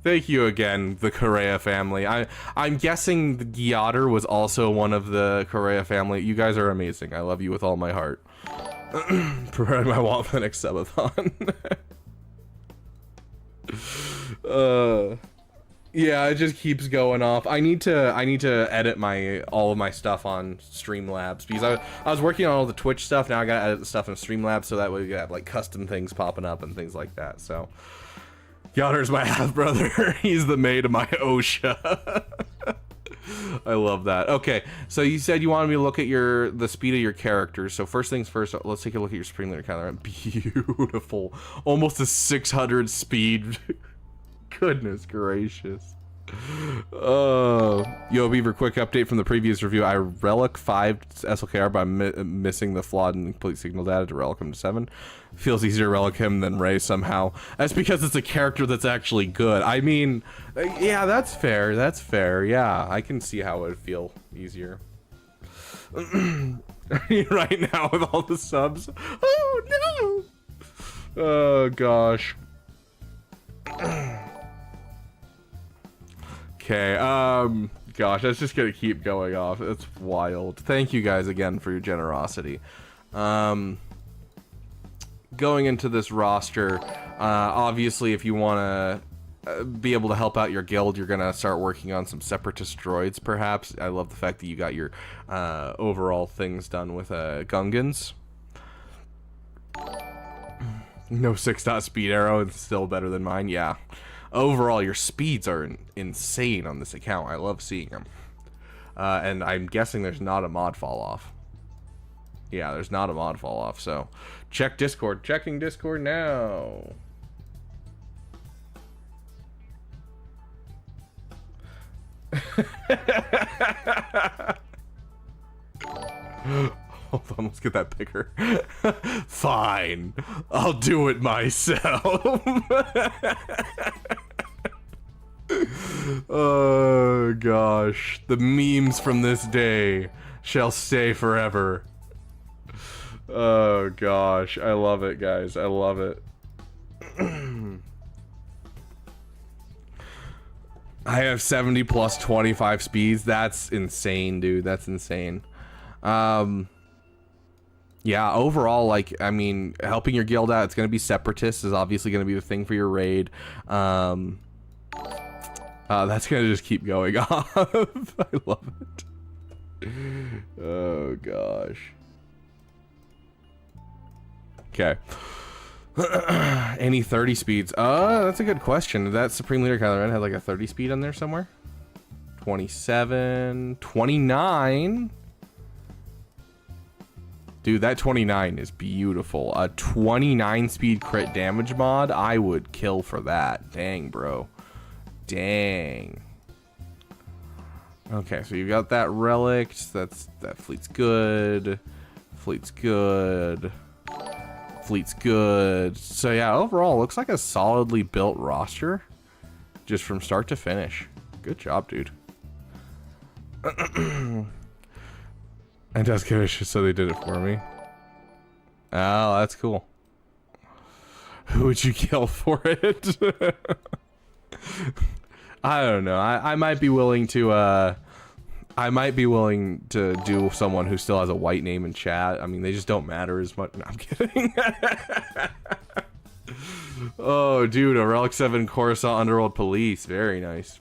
Thank you again, the Correa family. I'm guessing the Gyatter was also one of the Correa family. You guys are amazing. I love you with all my heart. Preparing my wallet for the next subathon. Yeah, it just keeps going off. I need to edit all of my stuff on Streamlabs because I was working on all the Twitch stuff. Now I gotta edit the stuff in Streamlabs so that way we have like custom things popping up and things like that. So Yatter's my half brother. He's the maid of my OSHA. I love that. Okay, so you said you wanted me to look at the speed of your characters. So first things first, let's take a look at your Supreme Leader counter. Beautiful, almost a 600 speed. Goodness gracious. Yo, Beaver, quick update from the previous review. I relic 5 SLKR by missing the flawed and complete signal data to relic him to 7. Feels easier to relic him than Ray somehow. That's because it's a character that's actually good. I mean, yeah, that's fair. That's fair. Yeah, I can see how it would feel easier. Right now with all the subs. Oh, no! Oh, gosh. Okay, gosh, that's just gonna keep going off. It's wild. Thank you guys again for your generosity. Going into this roster, obviously if you want to be able to help out your guild, you're gonna start working on some separatist droids, perhaps. I love the fact that you got your overall things done with Gungans. No 6-dot speed arrow, it's still better than mine, yeah. Overall, your speeds are insane on this account. I love seeing them. And I'm guessing there's not a mod fall off. Yeah, there's not a mod fall off, so check Discord. Checking Discord now. Hold on, let's get that bigger. Fine, I'll do it myself. Oh gosh, the memes from this day shall stay forever. Oh gosh, I love it, guys. I love it. I have 70 plus 25 speeds. That's insane, dude. That's insane. Yeah, overall, like, I mean, helping your guild out, it's going to be separatists is obviously going to be the thing for your raid. That's going to just keep going off. I love it. Oh, gosh. Okay. Any 30 speeds? That's a good question. That Supreme Leader Kylo Ren had like a 30 speed on there somewhere? 27, 29. Dude, that 29 is beautiful. A 29 speed crit damage mod, I would kill for that. Dang, bro. Dang. Okay, so you got that relic. That fleet's good. Fleet's good. Fleet's good. So yeah, overall, looks like a solidly built roster, just from start to finish. Good job, dude. And just so they did it for me. Oh, that's cool. Who would you kill for it? I don't know. I might be willing to do someone who still has a white name in chat. I mean, they just don't matter as much. No, I'm kidding. Oh, dude, a Relic 7 Coruscant Underworld Police. Very nice.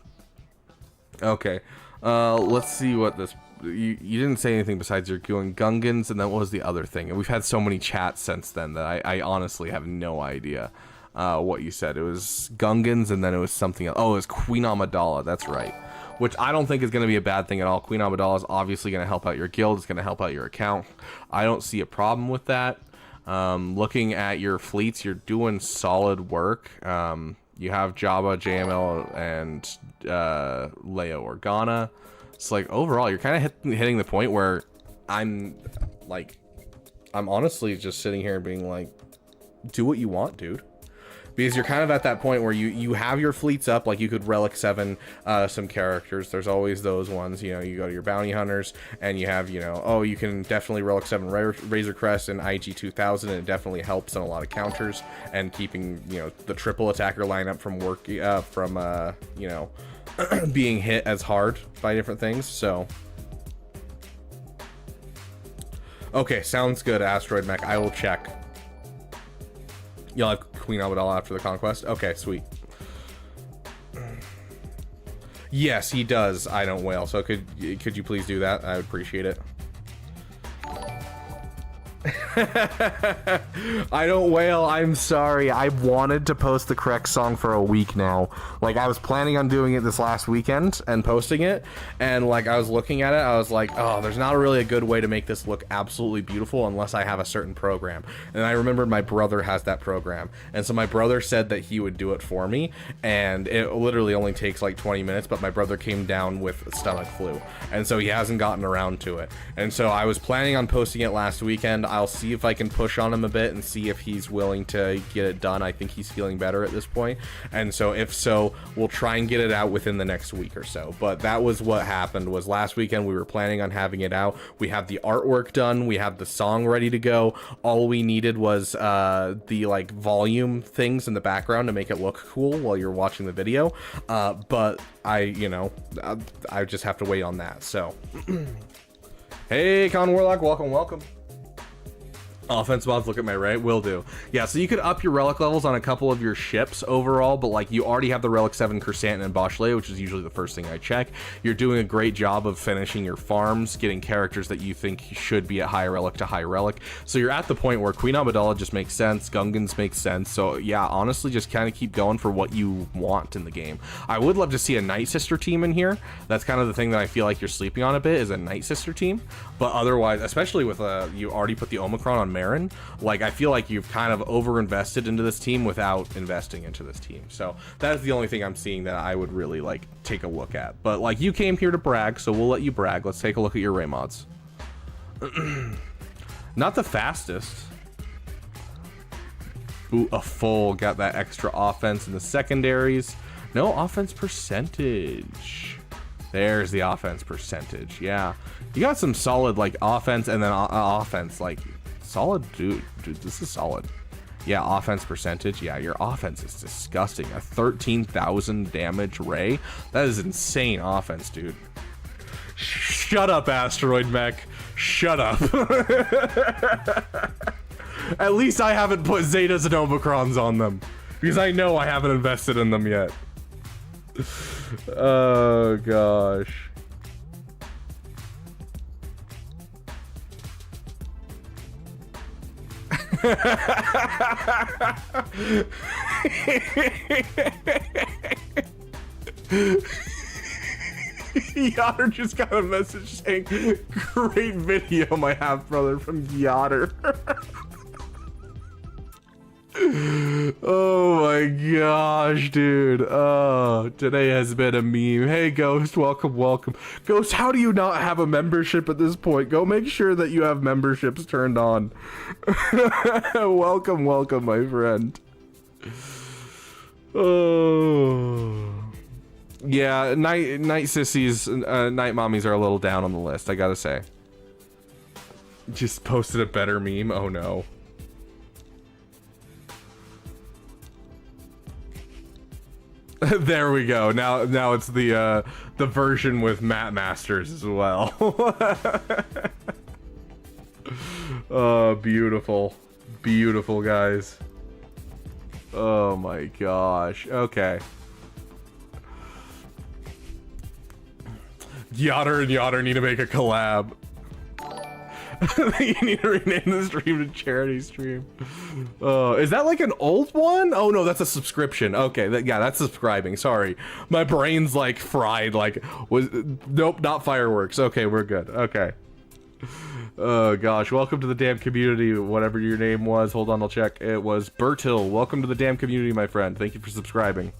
Okay. Let's see what this... You didn't say anything besides you're doing Gungans, and then what was the other thing? And we've had so many chats since then that I honestly have no idea what you said. It was Gungans, and then it was something else. Oh, it was Queen Amidala. That's right. Which I don't think is going to be a bad thing at all. Queen Amidala is obviously going to help out your guild. It's going to help out your account. I don't see a problem with that. Looking at your fleets, you're doing solid work. You have Jabba, JML, and Leia Organa. It's like overall, you're kind of hitting the point where I'm honestly just sitting here being like, do what you want, dude. Because you're kind of at that point where you have your fleets up. Like, you could Relic 7 some characters. There's always those ones, you know. You go to your bounty hunters and you have, you know, oh, you can definitely Relic 7 Razor Crest and IG 2000, and it definitely helps in a lot of counters and keeping, you know, the triple attacker lineup from you know, being hit as hard by different things. So okay, sounds good, Asteroid Mech. I will check. You'll have Queen Amidala after the conquest? Okay, sweet. Yes, he does. I don't whale. So could you please do that? I would appreciate it. I don't wail. I'm sorry. I wanted to post the correct song for a week now. Like, I was planning on doing it this last weekend and posting it. And, like, I was looking at it. I was like, oh, there's not really a good way to make this look absolutely beautiful unless I have a certain program. And I remembered my brother has that program. And so my brother said that he would do it for me. And it literally only takes like 20 minutes. But my brother came down with stomach flu. And so he hasn't gotten around to it. And so I was planning on posting it last weekend. I'll see if I can push on him a bit and see if he's willing to get it done. I think he's feeling better at this point. And so if so, we'll try and get it out within the next week or so. But that was what happened. Was last weekend we were planning on having it out. We have the artwork done. We have the song ready to go. All we needed was the like volume things in the background to make it look cool while you're watching the video. But I just have to wait on that. So hey, Con Warlock, welcome. Offense mods, look at my right, will do. Yeah, so you could up your relic levels on a couple of your ships overall, but like you already have the relic 7 Chrysanthemum and Bachelet, which is usually the first thing I check. You're doing a great job of finishing your farms, getting characters that you think should be at high relic to high relic. So you're at the point where Queen Amidala just makes sense, Gungans makes sense. So yeah, honestly, just kind of keep going for what you want in the game. I would love to see a Night Sister team in here. That's kind of the thing that I feel like you're sleeping on a bit, is a Night Sister team. But otherwise, especially with you already put the Omicron on Marin, like I feel like you've kind of over invested into this team without investing into this team. So that is the only thing I'm seeing that I would really like take a look at. But like, you came here to brag, so we'll let you brag. Let's take a look at your Ray mods. Not the fastest. Ooh, a full, got that extra offense in the secondaries. No offense percentage. There's the offense percentage. Yeah, you got some solid like offense, and then offense, like solid. Dude, this is solid. Yeah, offense percentage. Yeah, your offense is disgusting. A 13,000 damage Ray. That is insane offense, dude. Shut up, Asteroid Mech. Shut up. At least I haven't put Zetas and Omicrons on them, because I know I haven't invested in them yet. Oh gosh. Yotter just got a message saying, great video, my half brother, from Yotter. Oh my gosh, dude. Oh, today has been a meme. Hey Ghost, welcome. Ghost, how do you not have a membership at this point? Go make sure that you have memberships turned on. Welcome, my friend. Oh yeah, night sissies, night mommies are a little down on the list, I gotta say. Just posted a better meme. Oh no. There we go. Now it's the version with Matt Masters as well. Oh, beautiful, guys. Oh my gosh. Okay. Yotter and Yotter need to make a collab. You need to rename the stream to charity stream. Is that like an old one? Oh no, that's a subscription. Okay, yeah, that's subscribing. Sorry, my brain's like fried. Like, nope, not fireworks. Okay, we're good. Okay. Oh gosh, welcome to the damn community. Whatever your name was, hold on, I'll check. It was Bertil. Welcome to the damn community, my friend. Thank you for subscribing.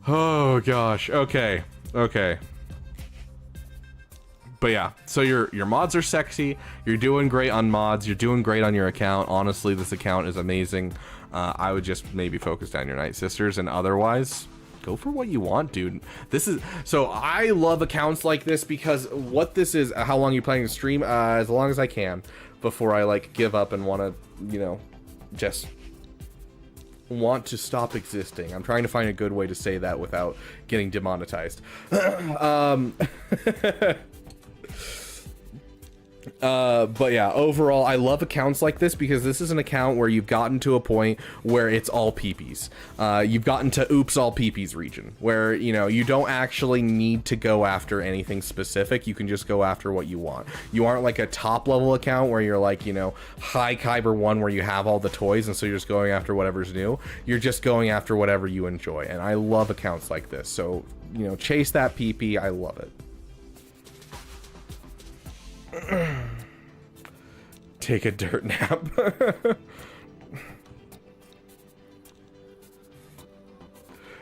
Oh gosh. Okay. But yeah, so your mods are sexy, you're doing great on mods, you're doing great on your account. Honestly, this account is amazing. I would just maybe focus down your Night Sisters, and otherwise, go for what you want, dude. This is, so I love accounts like this, because what this is, how long you planning to stream? As long as I can, before I like give up and want to, you know, just want to stop existing. I'm trying to find a good way to say that without getting demonetized. But yeah, overall, I love accounts like this because this is an account where you've gotten to a point where it's all peepees. You've gotten to oops all peepees region where, you know, you don't actually need to go after anything specific. You can just go after what you want. You aren't like a top level account where you're like, you know, high Kyber 1 where you have all the toys and so you're just going after whatever's new. You're just going after whatever you enjoy. And I love accounts like this. So, you know, chase that PP. I love it. Take a dirt nap.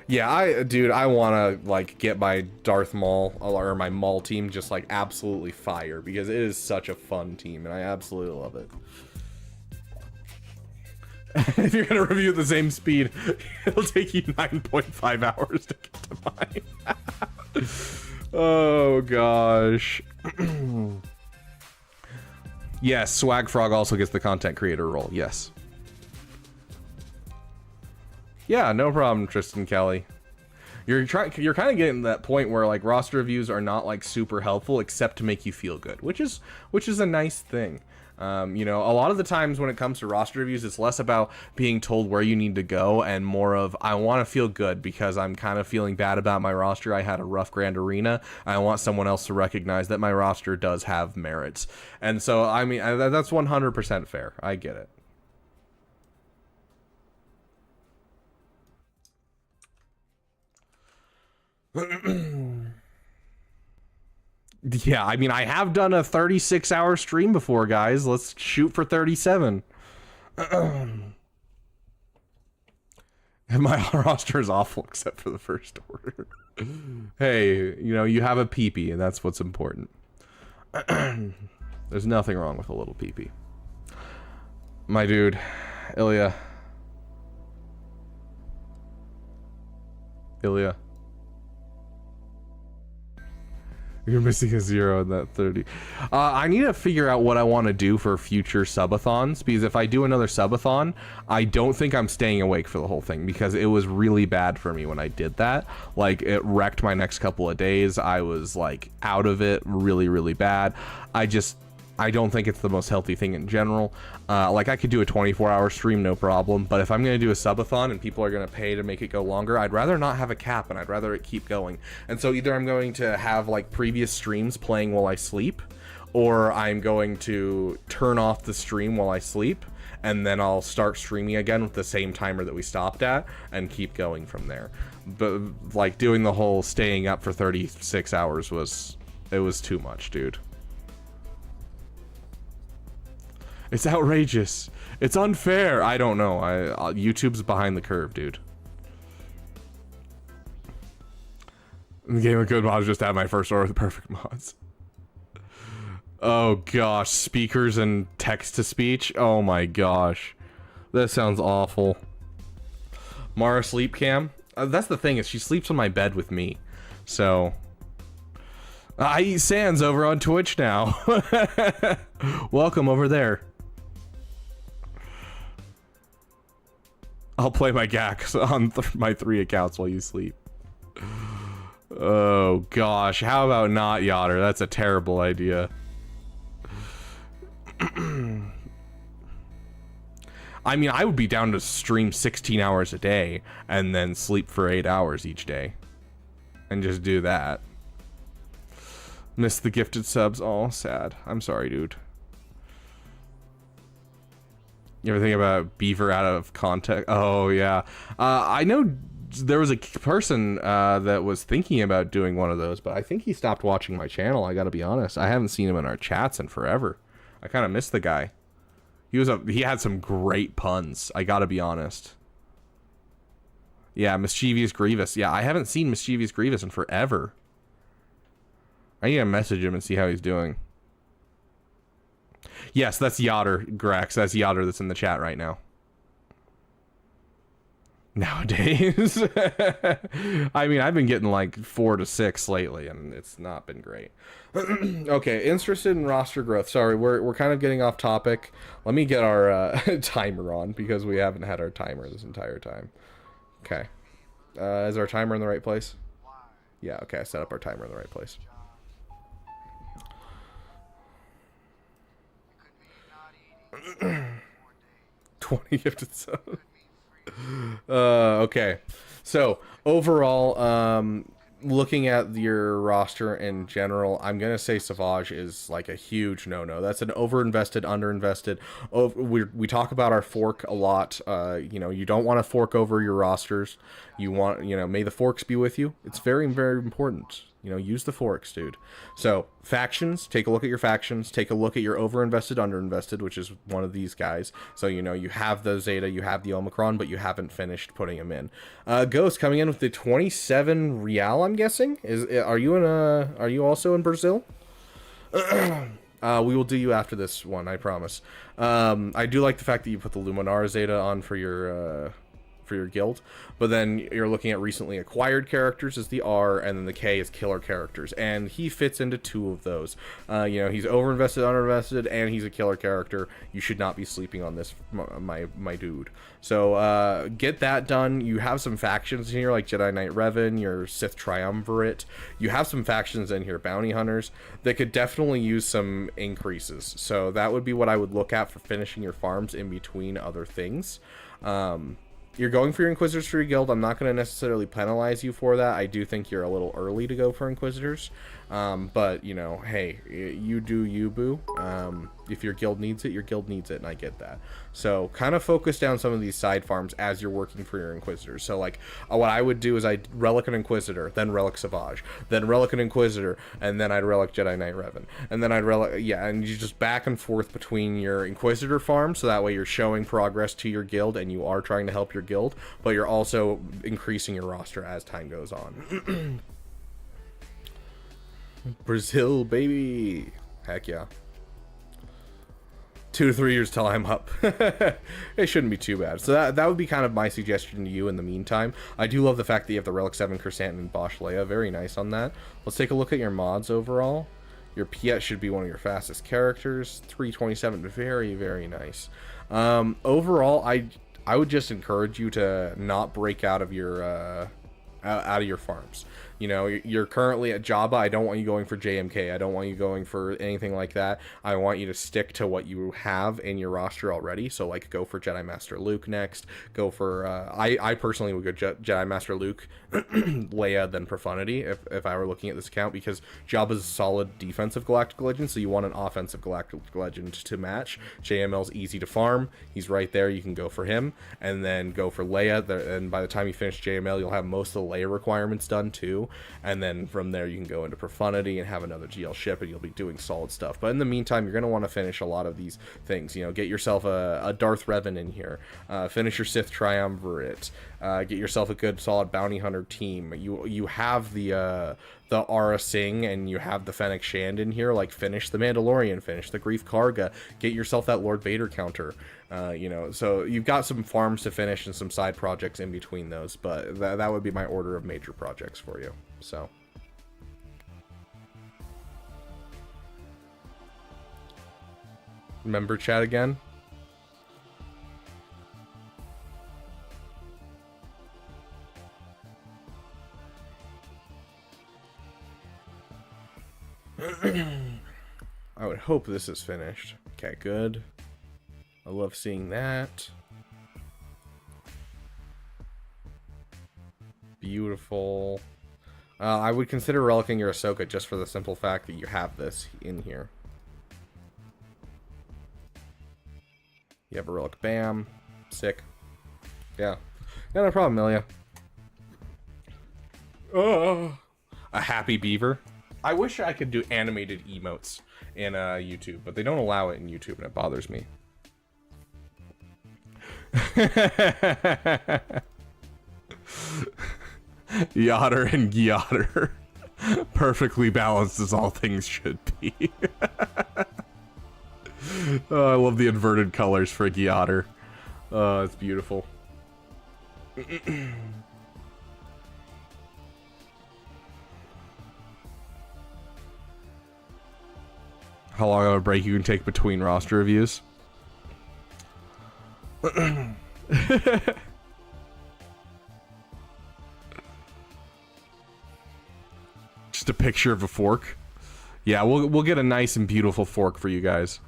Yeah, dude, I want to like get my Darth Maul or my Maul team just like absolutely fire because it is such a fun team and I absolutely love it. If you're gonna review at the same speed, it'll take you 9.5 hours to get to mine. Oh gosh. Yes, Swag Frog also gets the content creator role. Yes. Yeah, no problem, Tristan Kelly. You're kind of getting to that point where like roster reviews are not like super helpful except to make you feel good, which is a nice thing. You know, a lot of the times when it comes to roster reviews, it's less about being told where you need to go and more of, I want to feel good because I'm kind of feeling bad about my roster. I had a rough Grand Arena. I want someone else to recognize that my roster does have merits. And so, I mean, that's 100% fair. I get it. Yeah, I mean, I have done a 36-hour stream before, guys. Let's shoot for 37. My roster is awful except for the first order. Hey, you know, you have a peepee, and that's what's important. There's nothing wrong with a little peepee. My dude, Ilya. You're missing a 0 in that 30. I need to figure out what I want to do for future subathons, because if I do another subathon, I don't think I'm staying awake for the whole thing, because it was really bad for me when I did that. Like, it wrecked my next couple of days. I was, like, out of it really, really bad. I don't think it's the most healthy thing in general. Like, I could do a 24-hour stream, no problem, but if I'm going to do a subathon and people are going to pay to make it go longer, I'd rather not have a cap, and I'd rather it keep going. And so either I'm going to have, like, previous streams playing while I sleep, or I'm going to turn off the stream while I sleep, and then I'll start streaming again with the same timer that we stopped at, and keep going from there. But, like, doing the whole staying up for 36 hours was too much, dude. It's outrageous. It's unfair. I don't know. YouTube's behind the curve, dude. The game of good mods just had my first order with the perfect mods. Oh gosh, speakers and text to speech. Oh my gosh, that sounds awful. Mara sleep cam. That's the thing, is she sleeps on my bed with me, so. I eat Sans over on Twitch now. Welcome over there. I'll play my gax on my 3 accounts while you sleep. Oh gosh, how about not, Yotter? That's a terrible idea. I mean, I would be down to stream 16 hours a day and then sleep for 8 hours each day. And just do that. Miss the gifted subs. Oh, sad. I'm sorry, dude. You ever think about Beaver out of context? Oh, yeah. I know there was a person that was thinking about doing one of those, but I think he stopped watching my channel, I gotta be honest. I haven't seen him in our chats in forever. I kind of miss the guy. He had some great puns, I gotta be honest. Yeah, Mischievous Grievous. Yeah, I haven't seen Mischievous Grievous in forever. I need to message him and see how he's doing. Yes, that's Yotter, Grax. That's Yotter that's in the chat right now. Nowadays. I mean, I've been getting like 4 to 6 lately, and it's not been great. Okay, interested in roster growth. Sorry, we're kind of getting off topic. Let me get our timer on, because we haven't had our timer this entire time. Okay. Is our timer in the right place? Yeah, okay, I set up our timer in the right place. 20 gifted subs. Okay. So, overall, looking at your roster in general, I'm going to say Savage is like a huge no-no. That's an overinvested, underinvested. We talk about our fork a lot. You know, you don't want to fork over your rosters. You want, you know, may the forks be with you. It's very, very important. You know, use the forks, dude. So, factions, take a look at your factions. Take a look at your overinvested, underinvested, which is one of these guys. So, you know, you have the Zeta, you have the Omicron, but you haven't finished putting them in. Ghost coming in with the 27 Real, I'm guessing. Are you also in Brazil? We will do you after this one, I promise. I do like the fact that you put the Luminar Zeta on for your guild, but then you're looking at recently acquired characters as the R, and then the K is killer characters, and he fits into two of those. You know, he's overinvested, underinvested, and he's a killer character. You should not be sleeping on this, my dude. So get that done. You have some factions in here like Jedi Knight Revan, your Sith Triumvirate. You have some factions in here, Bounty Hunters, that could definitely use some increases. So that would be what I would look at for finishing your farms in between other things. You're going for your Inquisitors for your guild. I'm not going to necessarily penalize you for that. I do think you're a little early to go for Inquisitors. But, you know, hey, you do you, boo. If your guild needs it, your guild needs it, and I get that. So, kind of focus down some of these side farms as you're working for your Inquisitors. So, like, what I would do is I'd Relic an Inquisitor, then Relic Savage, then Relic an Inquisitor, and then I'd Relic Jedi Knight Revan. And then I'd Relic, yeah, and you just back and forth between your Inquisitor farms, so that way you're showing progress to your guild, and you are trying to help your guild, but you're also increasing your roster as time goes on. Brazil, baby. Heck yeah. 2 to 3 years till I'm up. It shouldn't be too bad. So that would be kind of my suggestion to you in the meantime. I do love the fact that you have the Relic 7 Chrysanthemum and Bosch Leia. Very nice on that. Let's take a look at your mods overall. Your Piet should be one of your fastest characters. 327, very, very nice. Overall, I would just encourage you to not break out of your farms. You know, you're currently at Jabba. I don't want you going for JMK. I don't want you going for anything like that. I want you to stick to what you have in your roster already. So, like, go for Jedi Master Luke next. Go for, I personally would go Jedi Master Luke, Leia, then Profundity, if I were looking at this account, because Jabba's a solid defensive Galactic Legend, so you want an offensive Galactic Legend to match. JML's easy to farm. He's right there. You can go for him. And then go for Leia. And by the time you finish JML, you'll have most of the Leia requirements done, too. And then from there you can go into Profundity and have another GL ship, and you'll be doing solid stuff. But in the meantime, you're going to want to finish a lot of these things. You know, get yourself a Darth Revan in here. Finish your Sith Triumvirate. Get yourself a good solid Bounty Hunter team. You have the Aura Singh and you have the Fennec Shand in here. Like, finish the Mandalorian, finish the Grief Karga, get yourself that Lord Vader counter. You know, so you've got some farms to finish and some side projects in between those, but that would be my order of major projects for you. So remember chat again. I would hope this is finished. Okay, good. I love seeing that. Beautiful. I would consider relicking your Ahsoka just for the simple fact that you have this in here. You have a relic. Bam. Sick. Yeah. Yeah, no problem, Milia. Oh. A happy beaver. I wish I could do animated emotes in YouTube, but they don't allow it in YouTube, and it bothers me. Yoder and Gyoder. Perfectly balanced as all things should be. Oh, I love the inverted colors for Gyoder. Oh, it's beautiful. How long of a break you can take between roster reviews? Just a picture of a fork. Yeah, we'll get a nice and beautiful fork for you guys.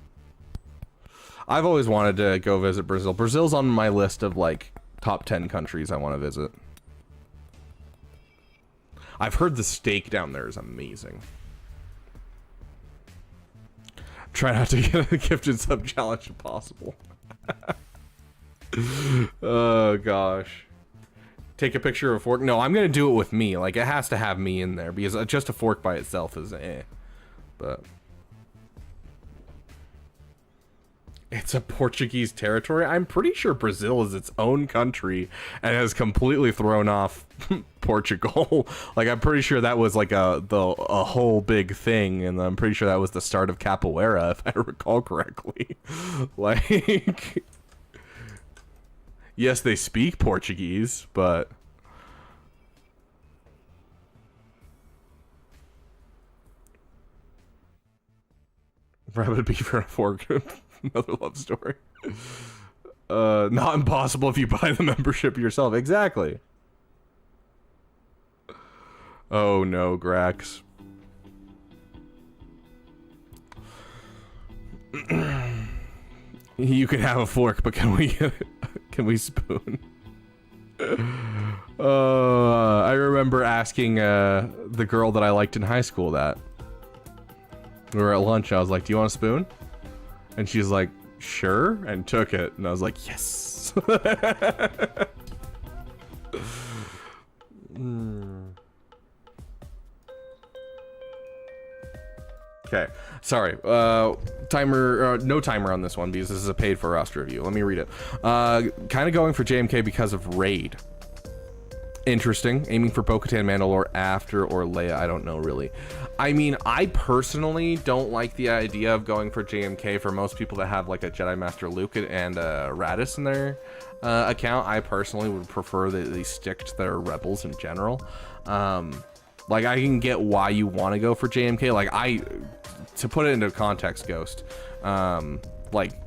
I've always wanted to go visit Brazil. Brazil's on my list of like top 10 countries I want to visit. I've heard the steak down there is amazing. Try not to get a gifted sub challenge if possible. Oh gosh. Take a picture of a fork. No, I'm gonna do it with me. Like, it has to have me in there because just a fork by itself is but it's a Portuguese territory. I'm pretty sure Brazil is its own country and has completely thrown off Portugal. Like, I'm pretty sure that was like a whole big thing, and I'm pretty sure that was the start of capoeira, if I recall correctly. Like, yes, they speak Portuguese, but Rabbit, Beaver, and a fork. Another love story. Not impossible if you buy the membership yourself. Exactly. Oh no, Grax. You can have a fork, but can we spoon? I remember asking the girl that I liked in high school that. We were at lunch, I was like, do you want a spoon? And she's like, sure, and took it. And I was like, yes. Okay, sorry. Timer, no timer on this one because this is a paid for roster review. Let me read it. Kind of going for JMK because of Raid. Interesting. Aiming for Bo-Katan, Mandalore after or Leia. I don't know really. I mean, I personally don't like the idea of going for JMK. For most people that have like a Jedi Master Luke and Radis in their account, I personally would prefer that they stick to their rebels in general. Like, I can get why you want to go for JMK. Like, to put it into context, Ghost, like,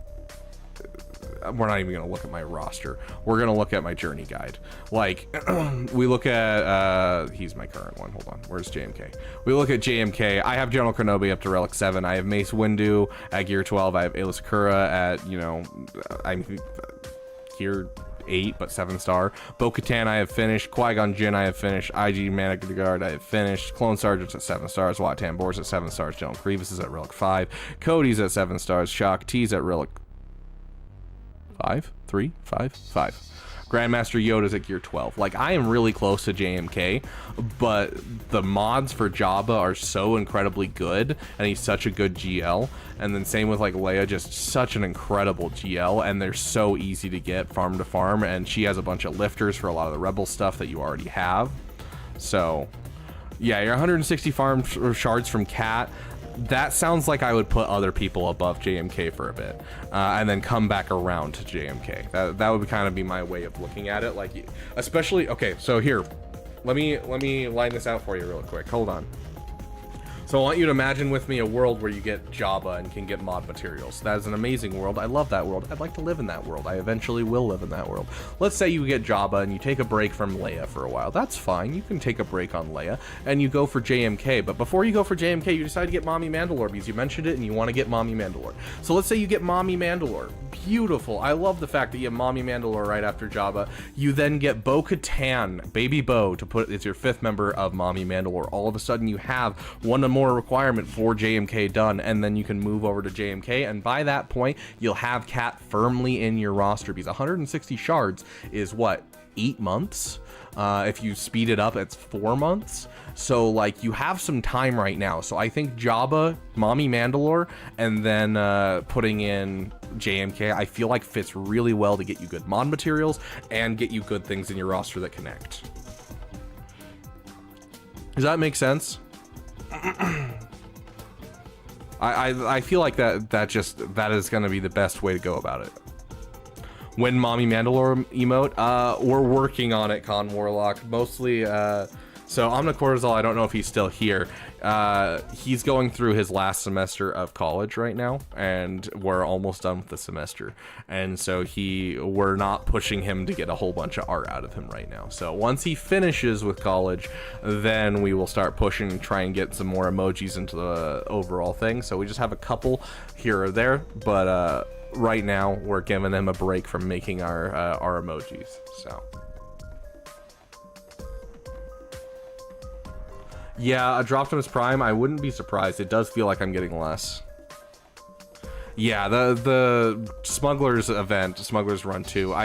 we're not even going to look at my roster. We're going to look at my journey guide. Like, we look at, he's my current one. Hold on. Where's JMK? We look at JMK. I have General Kenobi up to Relic 7. I have Mace Windu at Gear 12. I have Aayla Secura at, you know, I'm Gear 8, but 7-star. Bo-Katan I have finished. Qui-Gon Jinn I have finished. IG Managard I have finished. Clone Sergeants at 7 stars. Wat Tambor's at 7 stars. General Grievous is at Relic 5. Cody's at 7 stars. Shock T's at Relic 5? 3? 5? 5. Grandmaster Yoda's at Gear 12. Like, I am really close to JMK, but the mods for Jabba are so incredibly good, and he's such a good GL. And then same with like Leia, just such an incredible GL, and they're so easy to get farm to farm, and she has a bunch of lifters for a lot of the Rebel stuff that you already have. So yeah, your 160 farm shards from Cat, that sounds like I would put other people above JMK for a bit, and then come back around to JMK. That would kind of be my way of looking at it. Like, especially, okay, so here, let me line this out for you real quick. Hold on. So I want you to imagine with me a world where you get Jabba and can get mod materials. That is an amazing world. I love that world. I'd like to live in that world. I eventually will live in that world. Let's say you get Jabba and you take a break from Leia for a while. That's fine. You can take a break on Leia and you go for JMK. But before you go for JMK, you decide to get Mommy Mandalore because you mentioned it and you want to get Mommy Mandalore. So let's say you get Mommy Mandalore. Beautiful. I love the fact that you have Mommy Mandalore right after Jabba. You then get Bo-Katan, Baby Bo, to put it's your 5th member of Mommy Mandalore. All of a sudden you have one more requirement for JMK done, and then you can move over to JMK, and by that point you'll have Cat firmly in your roster because 160 shards is what, 8 months? If you speed it up, it's 4 months. So like, you have some time right now. So I think Jabba, Mommy Mandalore, and then putting in JMK, I feel like fits really well to get you good mod materials and get you good things in your roster that connect. Does that make sense? I feel like that is going to be the best way to go about it. When Mommy Mandalore emote, we're working on it, Con Warlock. Mostly, so Omnicortisol, I don't know if he's still here. He's going through his last semester of college right now, and we're almost done with the semester. And so we're not pushing him to get a whole bunch of art out of him right now. So once he finishes with college, then we will start pushing and try and get some more emojis into the overall thing. So we just have a couple here or there, but right now we're giving them a break from making our emojis. So yeah, a Droptimus Prime, I wouldn't be surprised. It does feel like I'm getting less. Yeah, the Smugglers event, Smugglers Run 2,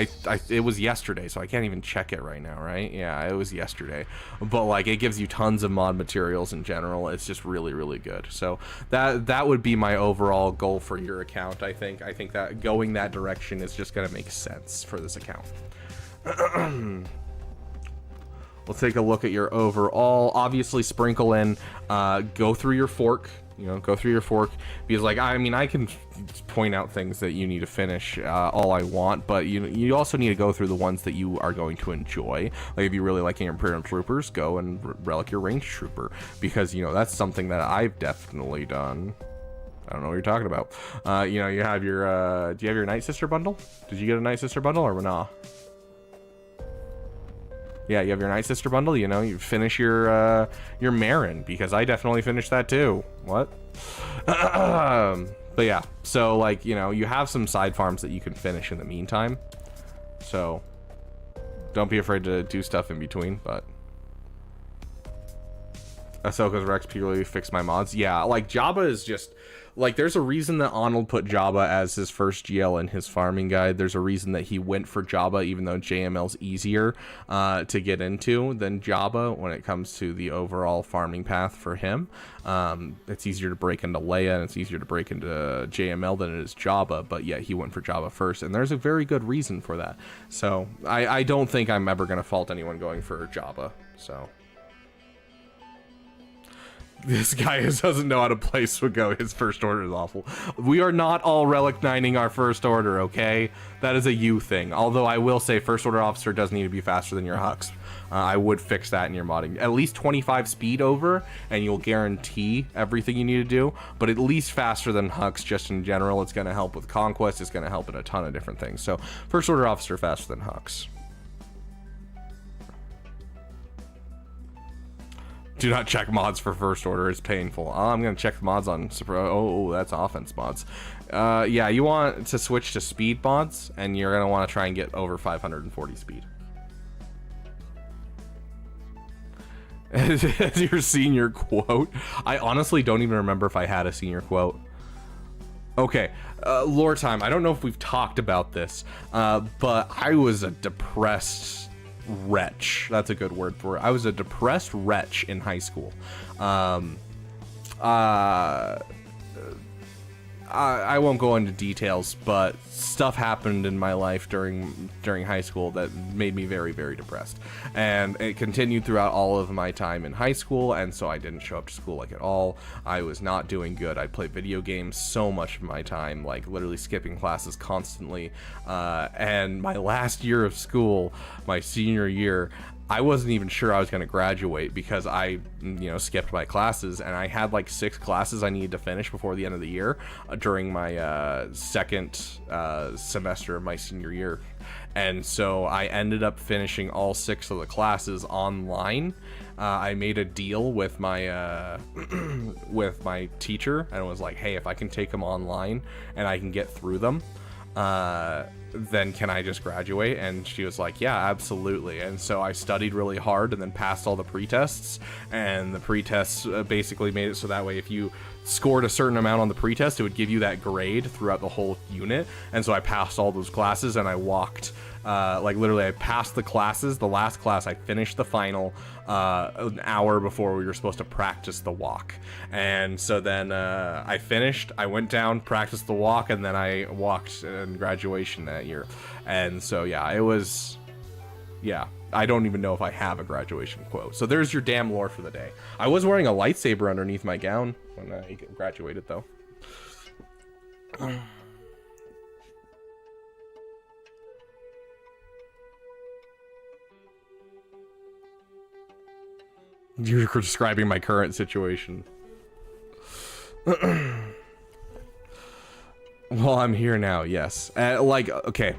it was yesterday, so I can't even check it right now, right? Yeah, it was yesterday. But like, it gives you tons of mod materials in general. It's just really, really good. So that would be my overall goal for your account, I think. I think that going that direction is just gonna make sense for this account. We'll take a look at your overall. Obviously, sprinkle in, go through your fork. You know, go through your fork, because like, I mean, I can point out things that you need to finish all I want, but you also need to go through the ones that you are going to enjoy. Like, if you really like your Imperial Troopers, go and relic your Range Trooper, because, you know, that's something that I've definitely done. I don't know what you're talking about. You know, you have your, do you have your Night Sister bundle? Did you get a Night Sister bundle or nah? Yeah, you have your Night Sister bundle, you know, you finish your Marin, because I definitely finished that too. What? But yeah, so like, you know, you have some side farms that you can finish in the meantime. So don't be afraid to do stuff in between, but Ahsoka's Rex purely fixed my mods. Yeah, like Jabba is just like, there's a reason that Arnold put Jabba as his first GL in his farming guide. There's a reason that he went for Jabba, even though JML's easier to get into than Jabba when it comes to the overall farming path for him. It's easier to break into Leia and it's easier to break into JML than it is Jabba, but yeah, he went for Jabba first, and there's a very good reason for that. So I don't think I'm ever going to fault anyone going for Jabba, so... This guy doesn't know how to play Swago. His first order is awful. We are not all Relic 9ing our first order, okay? That is a you thing. Although I will say first order officer does need to be faster than your Hux. I would fix that in your modding. At least 25 speed over, and you'll guarantee everything you need to do. But at least faster than Hux, just in general. It's going to help with Conquest. It's going to help in a ton of different things. So first order officer faster than Hux. Do not check mods for first order. It's painful. I'm going to check the mods on... Oh, that's offense mods. Yeah, you want to switch to speed mods, and you're going to want to try and get over 540 speed. As your senior quote. I honestly don't even remember if I had a senior quote. Okay, lore time. I don't know if we've talked about this, but I was a depressed... wretch. That's a good word for it. I was a depressed wretch in high school. I won't go into details, but stuff happened in my life during high school that made me very, very depressed. And it continued throughout all of my time in high school, and so I didn't show up to school like at all. I was not doing good. I played video games so much of my time, like literally skipping classes constantly. And my last year of school, my senior year, I wasn't even sure I was going to graduate because I, skipped my classes, and I had like 6 classes I needed to finish before the end of the year during my second semester of my senior year. And so I ended up finishing all 6 of the classes online. I made a deal with my with my teacher, and was like, hey, if I can take them online and I can get through them, then can I just graduate? And she was like, yeah, absolutely. And so I studied really hard and then passed all the pretests, and the pretests basically made it so that way if you scored a certain amount on the pretest, it would give you that grade throughout the whole unit. And so I passed all those classes, and I walked literally I passed the classes. The last class I finished the final an hour before we were supposed to practice the walk. And so then I finished, I went down, practiced the walk, and then I walked in graduation that year. And so yeah, it was, yeah, I don't even know if I have a graduation quote. So there's your damn lore for the day. I was wearing a lightsaber underneath my gown when I graduated, though. You're describing my current situation. Well, I'm here now, yes. Okay,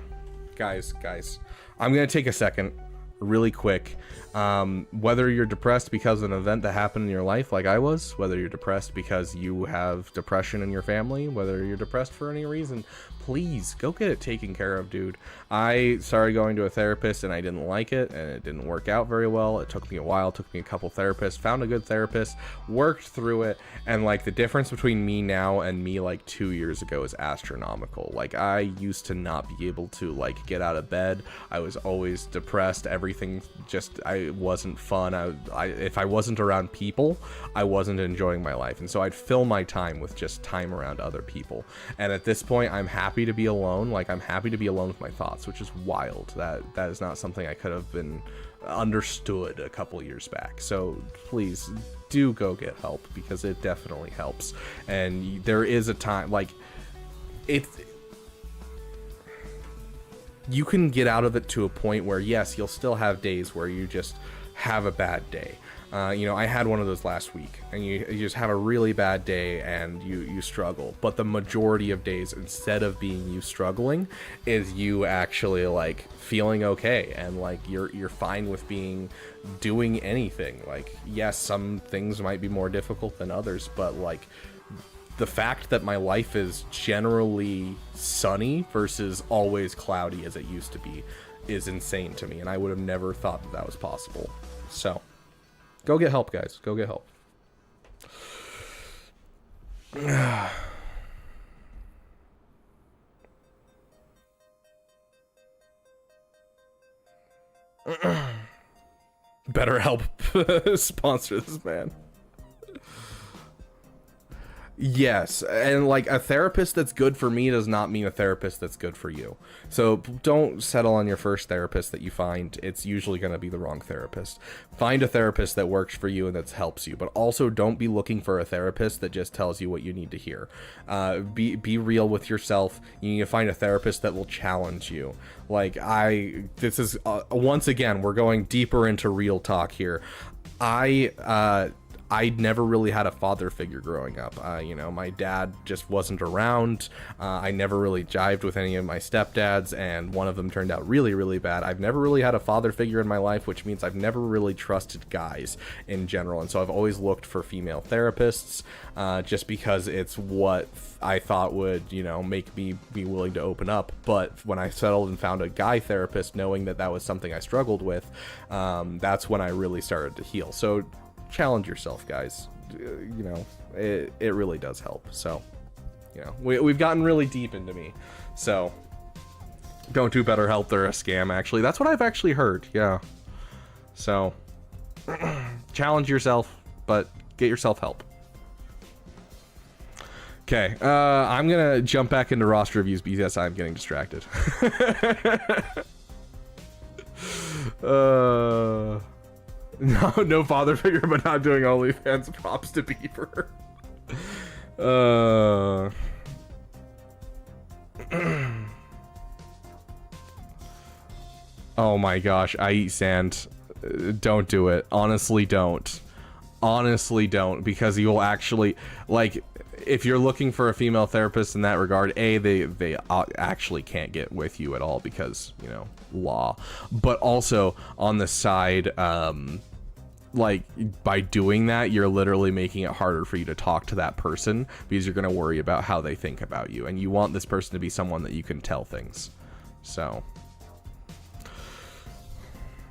guys, I'm gonna take a second, really quick. Whether you're depressed because of an event that happened in your life like I was, whether you're depressed because you have depression in your family, whether you're depressed for any reason, please go get it taken care of, dude. I started going to a therapist and I didn't like it, and it didn't work out very well. It took me a while, took me a couple therapists, found a good therapist, worked through it, and like the difference between me now and me like 2 years ago is astronomical. Like I used to not be able to like get out of bed. I was always depressed. Everything just, I wasn't fun. If I wasn't around people, I wasn't enjoying my life, and so I'd fill my time with just time around other people. And at this point, I'm happy to be alone. Like I'm happy to be alone with my thoughts, which is wild. That is not something I could have been understood a couple years back. So please do go get help, because it definitely helps. And there is a time, like you can get out of it to a point where yes, you'll still have days where you just have a bad day. You know, I had one of those last week, and you just have a really bad day and you struggle. But the majority of days, instead of being you struggling, is you actually like feeling okay, and like you're fine with doing anything. Like yes, some things might be more difficult than others, but like the fact that my life is generally sunny versus always cloudy as it used to be is insane to me, and I would have never thought that was possible. So go get help, guys. Go get help. Better help sponsor this man. Yes, and like a therapist that's good for me does not mean a therapist that's good for you. So don't settle on your first therapist that you find. It's usually going to be the wrong therapist. Find a therapist that works for you and that helps you, but also don't be looking for a therapist that just tells you what you need to hear. Be real with yourself. You need to find a therapist that will challenge you. Like this is once again, we're going deeper into real talk here. I never really had a father figure growing up. You know, my dad just wasn't around. I never really jived with any of my stepdads, and one of them turned out really, really bad. I've never really had a father figure in my life, which means I've never really trusted guys in general. And so I've always looked for female therapists, just because it's what I thought would, you know, make me be willing to open up. But when I settled and found a guy therapist, knowing that that was something I struggled with, that's when I really started to heal. So challenge yourself, guys. You know, it really does help. So, you know, we've gotten really deep into me. So don't do BetterHelp. They're a scam, actually. That's what I've actually heard. Yeah. So challenge yourself, but get yourself help. Okay, I'm gonna jump back into roster reviews because I'm getting distracted. No father figure, but not doing OnlyFans. Props to Beaver. Oh my gosh, I eat sand. Don't do it. Honestly, don't. Honestly, don't, because you will actually, like, if you're looking for a female therapist in that regard, they actually can't get with you at all because, you know, law. But also on the side, like, by doing that, you're literally making it harder for you to talk to that person because you're going to worry about how they think about you, and you want this person to be someone that you can tell things. So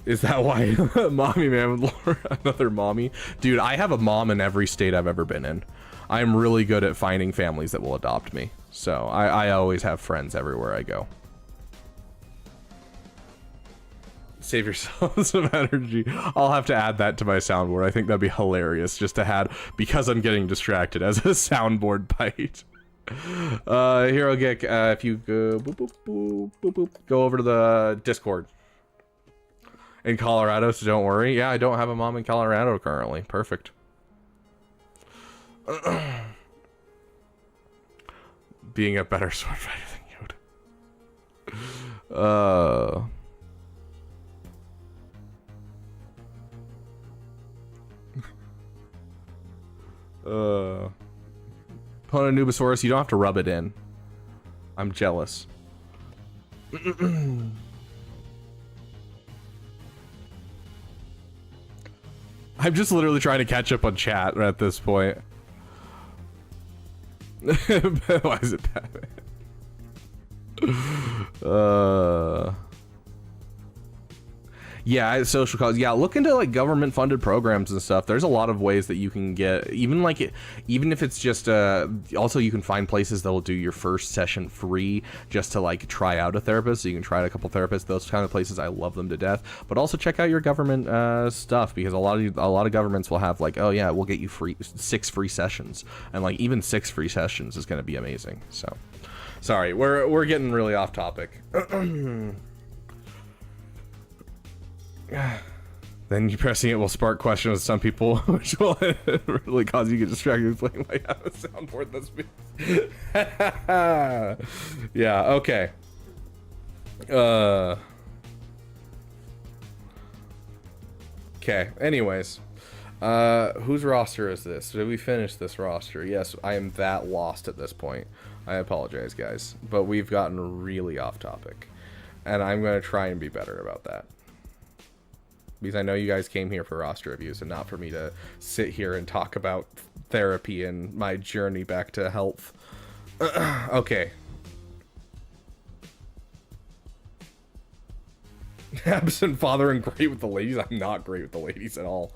is that why mommy man with Laura, another mommy? Dude, I have a mom in every state I've ever been in. I'm really good at finding families that will adopt me. So I always have friends everywhere I go. Save yourself some energy. I'll have to add that to my soundboard. I think that'd be hilarious just to add, because I'm getting distracted, as a soundboard bite. Hero Geek, if you go, go over to the Discord. In Colorado, so don't worry. Yeah, I don't have a mom in Colorado currently. Perfect. Being a better sword fighter than Yoda. Pononubosaurus, you don't have to rub it in. I'm jealous. I'm just literally trying to catch up on chat at this point. Why is it Batman? Yeah, social cause. Yeah, look into like government funded programs and stuff. There's a lot of ways that you can get, even if it's just also you can find places that will do your first session free just to like try out a therapist. So you can try out a couple therapists. Those kind of places, I love them to death. But also check out your government stuff, because a lot of governments will have like, oh yeah, we'll get you 6 free sessions, and like even 6 free sessions is going to be amazing. So sorry, we're getting really off topic. Then you pressing it will spark questions with some people, which will really cause you to get distracted playing like a soundboard that's me. Yeah, okay. Okay, anyways. Whose roster is this? Did we finish this roster? Yes, I am that lost at this point. I apologize, guys. But we've gotten really off topic. And I'm going to try and be better about that. Because I know you guys came here for roster reviews and not for me to sit here and talk about therapy and my journey back to health. Okay. Absent father and great with the ladies. I'm not great with the ladies at all.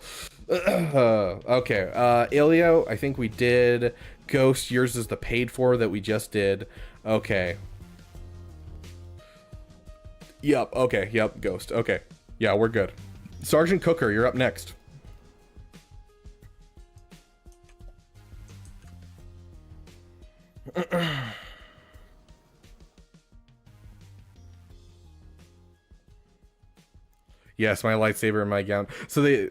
Okay. Ilio, I think we did. Ghost, yours is the paid for that we just did. Okay. Yep. Okay. Yep. Ghost. Okay. Yeah, we're good. Sergeant Cooker, you're up next. Yes, my lightsaber and my gown. So they...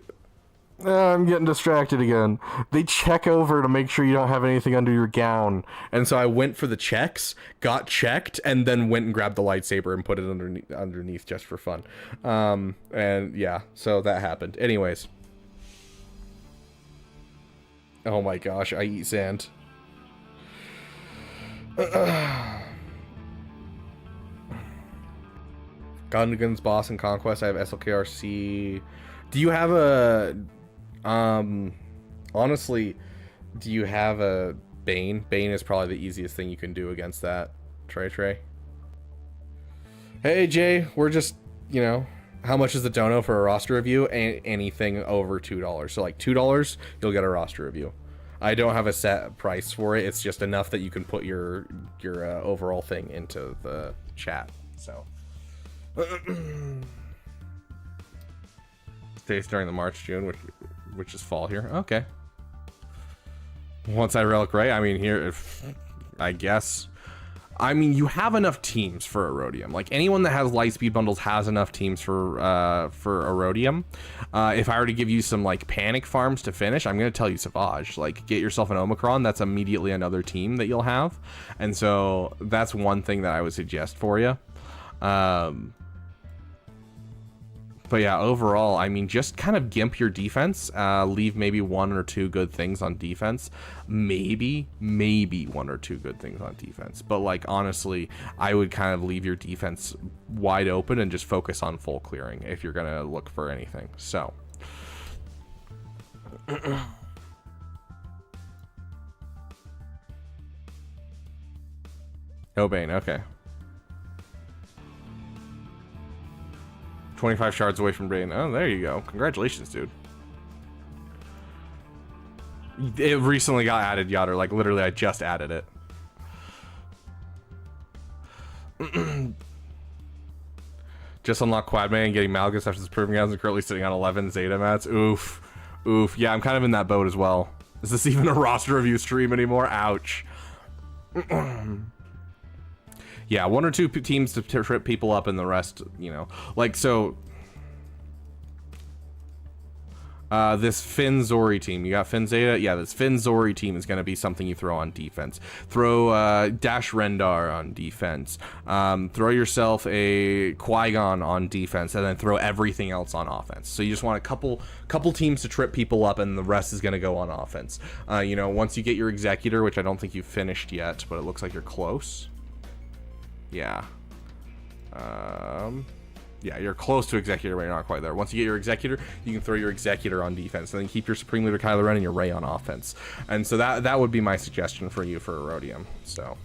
I'm getting distracted again. They check over to make sure you don't have anything under your gown. And so I went for the checks, got checked, and then went and grabbed the lightsaber and put it underneath just for fun. And yeah, so that happened. Anyways. Oh my gosh, I eat sand. Gundam's boss and Conquest, I have SLKRC. Do you have a... honestly, do you have a Bane? Bane is probably the easiest thing you can do against that. Trey. Hey, Jay, we're just, you know, how much is the dono for a roster review? Anything over $2. So, like, $2, you'll get a roster review. I don't have a set price for it. It's just enough that you can put your overall thing into the chat. So... Stays during the March-June, which is fall here. Okay. Once I relic right, I mean here, I guess. I mean, you have enough teams for Erodium. Like anyone that has light speed bundles has enough teams for Erodium. If I were to give you some like panic farms to finish, I'm gonna tell you Savage. Like get yourself an Omicron. That's immediately another team that you'll have, and so that's one thing that I would suggest for you. But yeah, overall, I mean, just kind of gimp your defense, leave maybe 1 or 2 good things on defense, maybe 1 or 2 good things on defense. But like, honestly, I would kind of leave your defense wide open and just focus on full clearing if you're going to look for anything. So. Oh, Bane, okay. 25 shards away from Bane. Oh, there you go. Congratulations, dude. It recently got added, Yotter. Like, literally, I just added it. Just unlocked Quadman, getting Malgus after his proving grounds and currently sitting on 11 Zeta mats. Oof. Oof. Yeah, I'm kind of in that boat as well. Is this even a roster review stream anymore? Ouch. Yeah, 1 or 2 teams to trip people up and the rest, you know. Like, so... this Finn Zori team. You got Finn Zeta? Yeah, this Finn Zori team is going to be something you throw on defense. Throw Dash Rendar on defense. Throw yourself a Qui-Gon on defense, and then throw everything else on offense. So you just want a couple teams to trip people up, and the rest is going to go on offense. You know, once you get your Executor, which I don't think you've finished yet, but it looks like you're close. Yeah. Yeah, you're close to Executor, but you're not quite there. Once you get your Executor, you can throw your Executor on defense, and then keep your Supreme Leader Kylo Ren and your Rey on offense. And so that would be my suggestion for you for Erodium. So.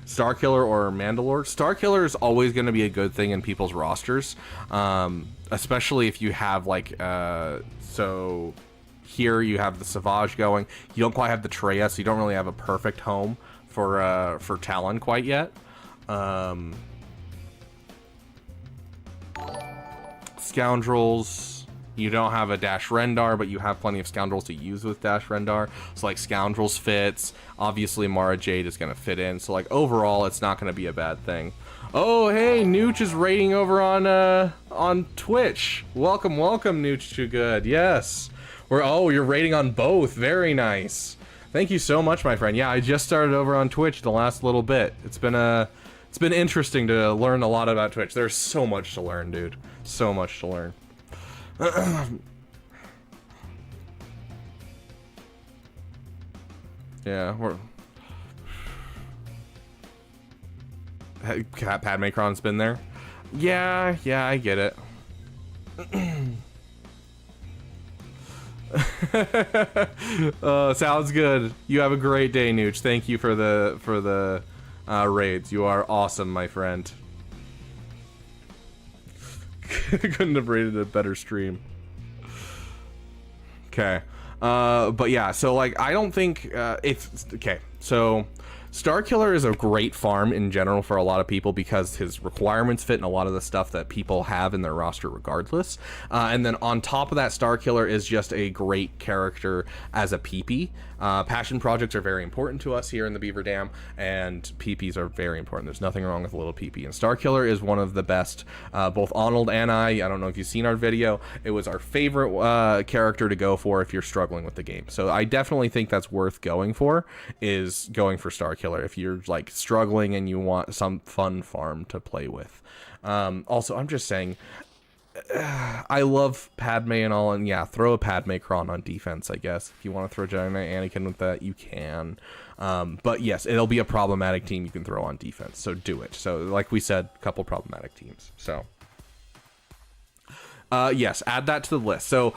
Starkiller or Mandalore. Starkiller is always going to be a good thing in people's rosters, especially if you have like so here you have the Savage going. You don't quite have the Traya, so you don't really have a perfect home for Talon quite yet. Scoundrels. You don't have a Dash Rendar, but you have plenty of Scoundrels to use with Dash Rendar. So like Scoundrels fits. Obviously Mara Jade is going to fit in. So like overall, it's not going to be a bad thing. Oh, hey, Nooch is raiding over on Twitch. Welcome, welcome, Nooch Too Good. Yes. You're raiding on both. Very nice. Thank you so much, my friend. Yeah, I just started over on Twitch the last little bit. It's been interesting to learn a lot about Twitch. There's so much to learn, dude. So much to learn. Yeah, Padmecron's been there. Yeah, I get it. Sounds good. You have a great day, Nooch. Thank you for the raids. You are awesome, my friend. Couldn't have rated a better stream. Okay. But yeah, so like I don't think it's okay. So Starkiller is a great farm in general for a lot of people because his requirements fit in a lot of the stuff that people have in their roster regardless. And then on top of that, Starkiller is just a great character as a PP. Passion projects are very important to us here in the Beaver Dam, and PPs are very important. There's nothing wrong with a little PP. And Starkiller is one of the best. Both Arnold and I don't know if you've seen our video, it was our favorite character to go for if you're struggling with the game. So I definitely think that's worth going for, is going for Starkiller if you're like struggling and you want some fun farm to play with. Also, I'm just saying, I love Padme and all, and yeah, throw a Padmecron on defense, I guess. If you want to throw Jedi Knight Anakin with that, you can. But yes, it'll be a problematic team you can throw on defense, so do it. So like we said, a couple problematic teams. So yes, add that to the list. So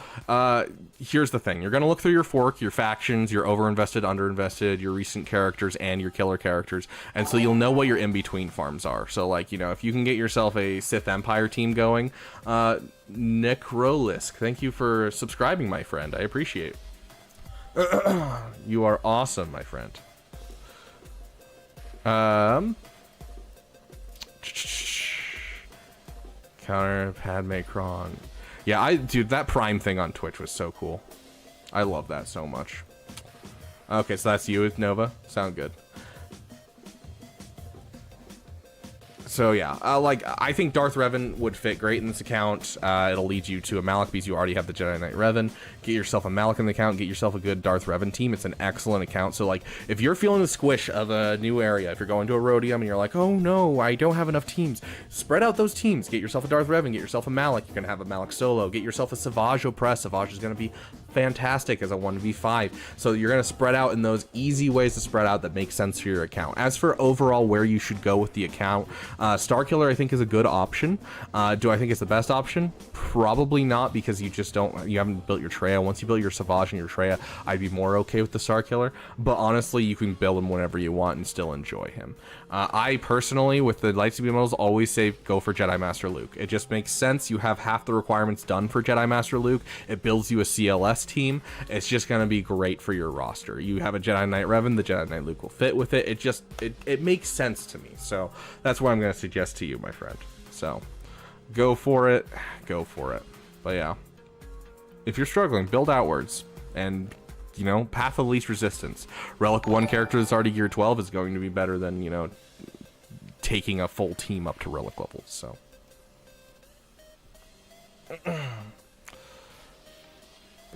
here's the thing. You're going to look through your fork, your factions, your overinvested, underinvested, your recent characters, and your killer characters. And so you'll know what your in-between farms are. So like, you know, if you can get yourself a Sith Empire team going, Necrolisk, thank you for subscribing, my friend. I appreciate it. You are awesome, my friend. Counter Padmecron. Yeah, dude, that Prime thing on Twitch was so cool. I love that so much. Okay, so that's you with Nova. Sound good. So yeah, like I think Darth Revan would fit great in this account. It'll lead you to a Malak because you already have the Jedi Knight Revan. Get yourself a Malak in the account. Get yourself a good Darth Revan team. It's an excellent account. So like, if you're feeling the squish of a new area, if you're going to a Rhodium and you're like, oh no, I don't have enough teams, spread out those teams. Get yourself a Darth Revan. Get yourself a Malak. You're gonna have a Malak solo. Get yourself a Savage Opress. Savage is gonna be fantastic as a 1v5. So you're gonna spread out in those easy ways to spread out that make sense for your account. As for overall where you should go with the account, Starkiller I think is a good option. Do I think it's the best option? Probably not, because you haven't built your Traya. Once you build your Savage and your Traya, I'd be more okay with the Starkiller. But honestly, you can build him whenever you want and still enjoy him. I personally, with the Lightspeed models, always say go for Jedi Master Luke. It just makes sense. You have half the requirements done for Jedi Master Luke. It builds you a CLS team. It's just going to be great for your roster. You have a Jedi Knight Revan, the Jedi Knight Luke will fit with it. It makes sense to me. So that's what I'm going to suggest to you, my friend. So go for it. Go for it. But yeah, if you're struggling, build outwards and, you know, path of least resistance. Relic 1 character that's already gear 12 is going to be better than, you know, taking a full team up to relic levels. So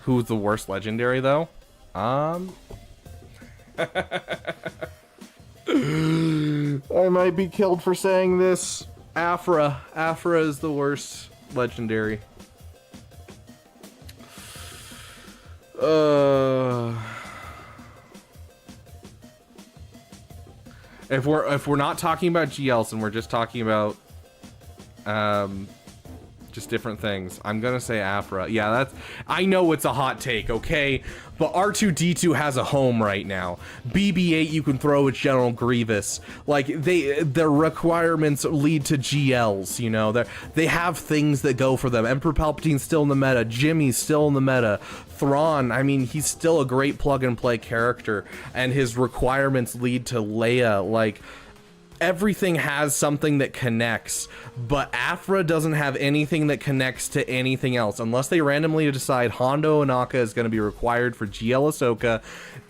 who's the worst legendary though? I might be killed for saying this. Afra is the worst legendary. If we're not talking about GLs and we're just talking about just different things, I'm gonna say Afra. Yeah, that's, I know it's a hot take, okay, but R2-D2 has a home right now. BB-8 you can throw at General Grievous. Like, their requirements lead to GLs, you know. They have things that go for them. Emperor Palpatine's still in the meta. Jimmy's still in the meta. Thrawn, I mean, he's still a great plug-and-play character, and his requirements lead to Leia. Like, everything has something that connects, but Afra doesn't have anything that connects to anything else. Unless they randomly decide Hondo Ohnaka is going to be required for GL Ahsoka,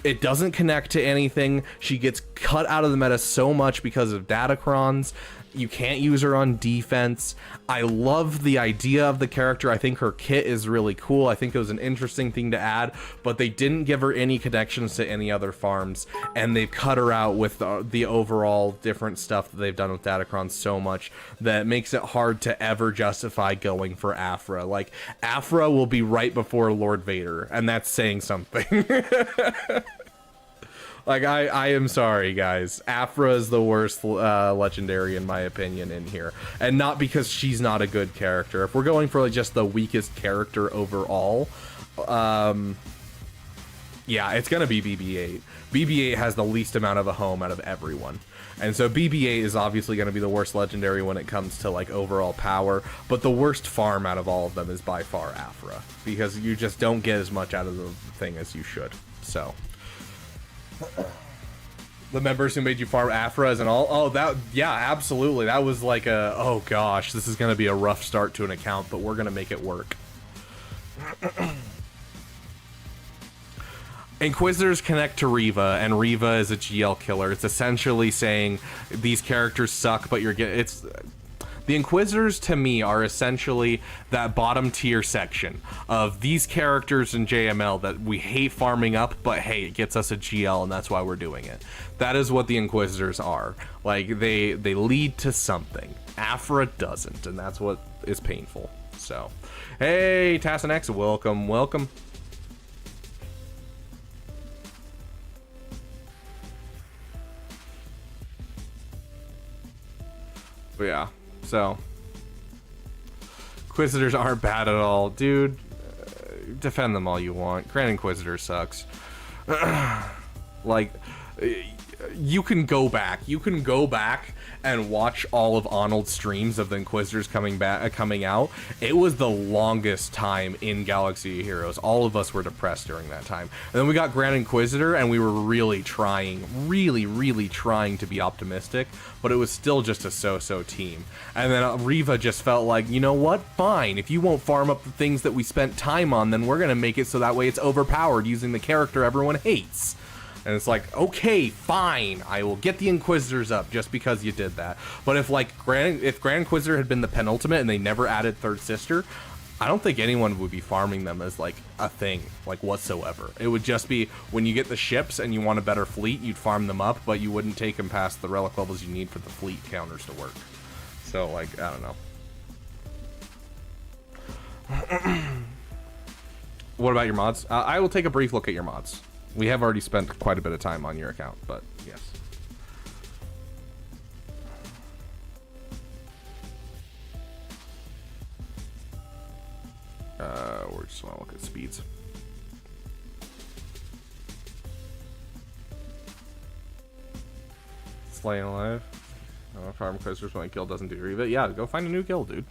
it doesn't connect to anything. She gets cut out of the meta so much because of datacrons. You can't use her on defense. I love the idea of the character. I think her kit is really cool. I think it was an interesting thing to add, but they didn't give her any connections to any other farms, and they've cut her out with the overall different stuff that they've done with datacrons so much that it makes it hard to ever justify going for Afra. Like, Afra will be right before Lord Vader, and that's saying something. Like, I am sorry, guys. Afra is the worst legendary, in my opinion, in here. And not because she's not a good character. If we're going for, like, just the weakest character overall, yeah, it's gonna be BB-8. BB-8 has the least amount of a home out of everyone. And so BB-8 is obviously going to be the worst legendary when it comes to, like, overall power, but the worst farm out of all of them is by far Afra, because you just don't get as much out of the thing as you should. So the members who made you farm Afras and all, oh, that, yeah, absolutely, that was like a, oh gosh, this is going to be a rough start to an account, but we're going to make it work. Inquisitors connect to Reva, and Reva is a GL killer. It's essentially saying these characters suck, but you're getting, it's, the Inquisitors to me are essentially that bottom tier section of these characters in JML that we hate farming up, but hey, it gets us a GL and that's why we're doing it. That is what the Inquisitors are. Like, they lead to something. Afra doesn't, and that's what is painful. So, hey, Tassanex, welcome, welcome. But yeah, so Inquisitors aren't bad at all, dude. Defend them all you want. Grand Inquisitor sucks. Like, you can go back and watch all of Arnold's streams of the Inquisitors coming out. It was the longest time in Galaxy of Heroes. All of us were depressed during that time. And then we got Grand Inquisitor, and we were really trying to be optimistic, but it was still just a so-so team. And then Reva just felt like, you know what? Fine. If you won't farm up the things that we spent time on, then we're going to make it so that way it's overpowered using the character everyone hates. And it's like, okay, fine, I will get the Inquisitors up just because you did that. But if, like, Grand Inquisitor had been the penultimate and they never added Third Sister, I don't think anyone would be farming them as, like, a thing, like, whatsoever. It would just be, when you get the ships and you want a better fleet, you'd farm them up, but you wouldn't take them past the relic levels you need for the fleet counters to work. So, like, I don't know. What about your mods? I will take a brief look at your mods. We have already spent quite a bit of time on your account, but yes. We just want to look at speeds. Slaying alive. Farm Inquisitors when my guild doesn't do Reva. Yeah, go find a new guild, dude.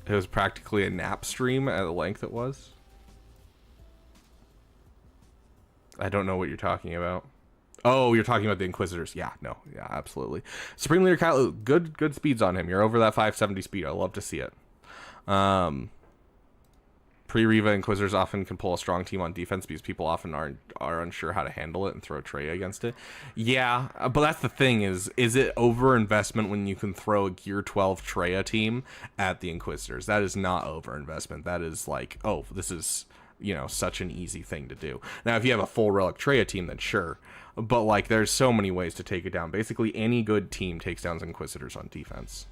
It was practically a nap stream at the length it was. I don't know what you're talking about. Oh, you're talking about the Inquisitors. Yeah, no, yeah, absolutely. Supreme Leader Kylo, good speeds on him. You're over that 570 speed. I love to see it. Pre-Reva Inquisitors often can pull a strong team on defense because people often are unsure how to handle it and throw Trey against it. Yeah, but that's the thing is it over-investment when you can throw a Gear 12 Treya team at the Inquisitors? That is not over-investment. That is like, oh, this is, you know, such an easy thing to do. Now, if you have a full Relic Treya team, then sure. But, like, there's so many ways to take it down. Basically, any good team takes down Inquisitors on defense.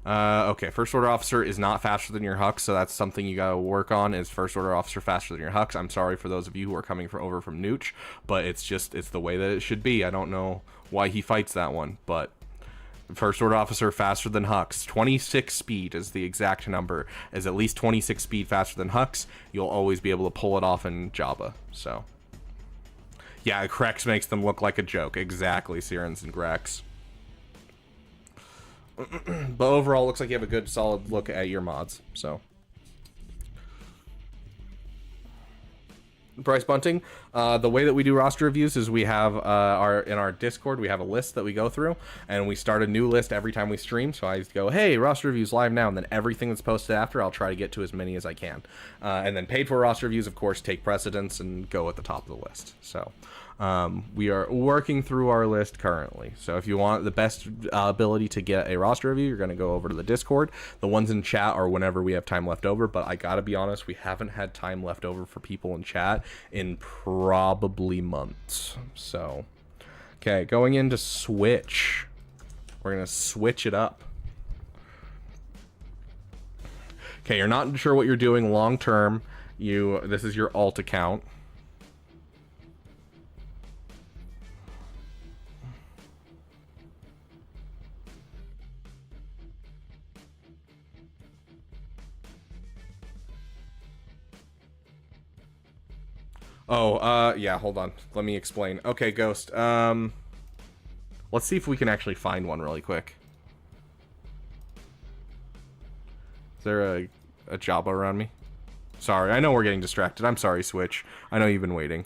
Okay, First Order Officer is not faster than your Hux, so that's something you gotta work on, is First Order Officer faster than your Hux. I'm sorry for those of you who are coming over from Nooch, but it's the way that it should be. I don't know why he fights that one, but First Order Officer faster than Hux. 26 speed is the exact number. Is at least 26 speed faster than Hux. You'll always be able to pull it off in Jabba, so. Yeah, Krex makes them look like a joke. Exactly, Sirens and Grex. But overall, looks like you have a good, solid look at your mods, so. Bryce Bunting, the way that we do roster reviews is we have in our Discord, we have a list that we go through, and we start a new list every time we stream. So I go, hey, roster reviews live now, and then everything that's posted after, I'll try to get to as many as I can. And then paid for roster reviews, of course, take precedence and go at the top of the list. So we are working through our list currently. So if you want the best ability to get a roster review, you're going to go over to the Discord. The ones in chat are whenever we have time left over, but I gotta be honest, we haven't had time left over for people in chat in probably months. So okay, going into Switch, we're gonna switch it up. Okay, you're not sure what you're doing long term. This is your alt account. Oh, yeah, hold on. Let me explain. Okay, Ghost. Let's see if we can actually find one really quick. Is there a Jabba around me? Sorry, I know we're getting distracted. I'm sorry, Switch. I know you've been waiting.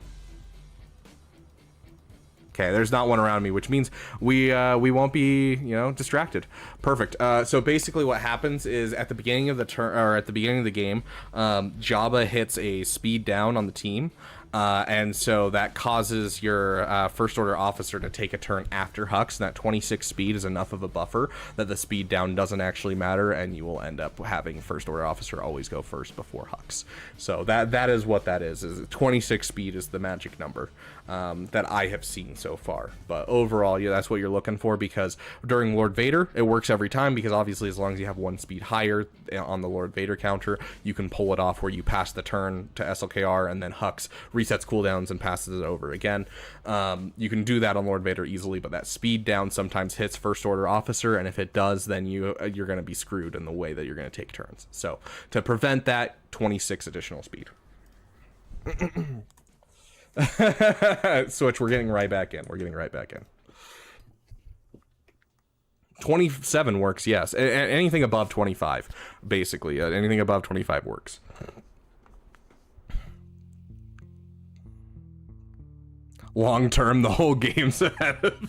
Okay, there's not one around me, which means we won't be, distracted. Perfect. So basically what happens is at the beginning of the turn, or at the beginning of the game, Jabba hits a speed down on the team. And so that causes your First Order Officer to take a turn after Hux, and that 26 speed is enough of a buffer that the speed down doesn't actually matter, and you will end up having First Order Officer always go first before Hux. So that is what that is 26 speed is the magic number that I have seen so far. But overall, yeah, that's what you're looking for, because during Lord Vader, it works every time, because obviously as long as you have one speed higher on the Lord Vader counter, you can pull it off where you pass the turn to SLKR, and then Hux resets cooldowns and passes it over again. You can do that on Lord Vader easily, but that speed down sometimes hits First Order Officer, and if it does, then you're going to be screwed in the way that you're going to take turns. So to prevent that, 26 additional speed. Switch, we're getting right back in. 27 works, yes. Anything above 25, basically. Anything above 25 works. Long term, the whole game's ahead of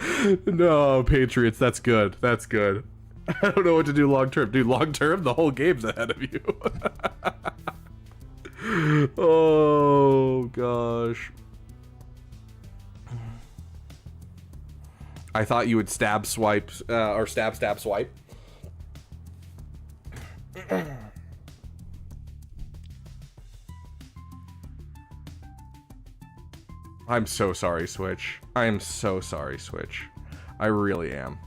him. No, Patriots, that's good. That's good. I don't know what to do long term. Dude, long term, the whole game's ahead of you. Oh, gosh. I thought you would stab swipe, or stab swipe. I'm so sorry, Switch. I am so sorry, Switch. I really am.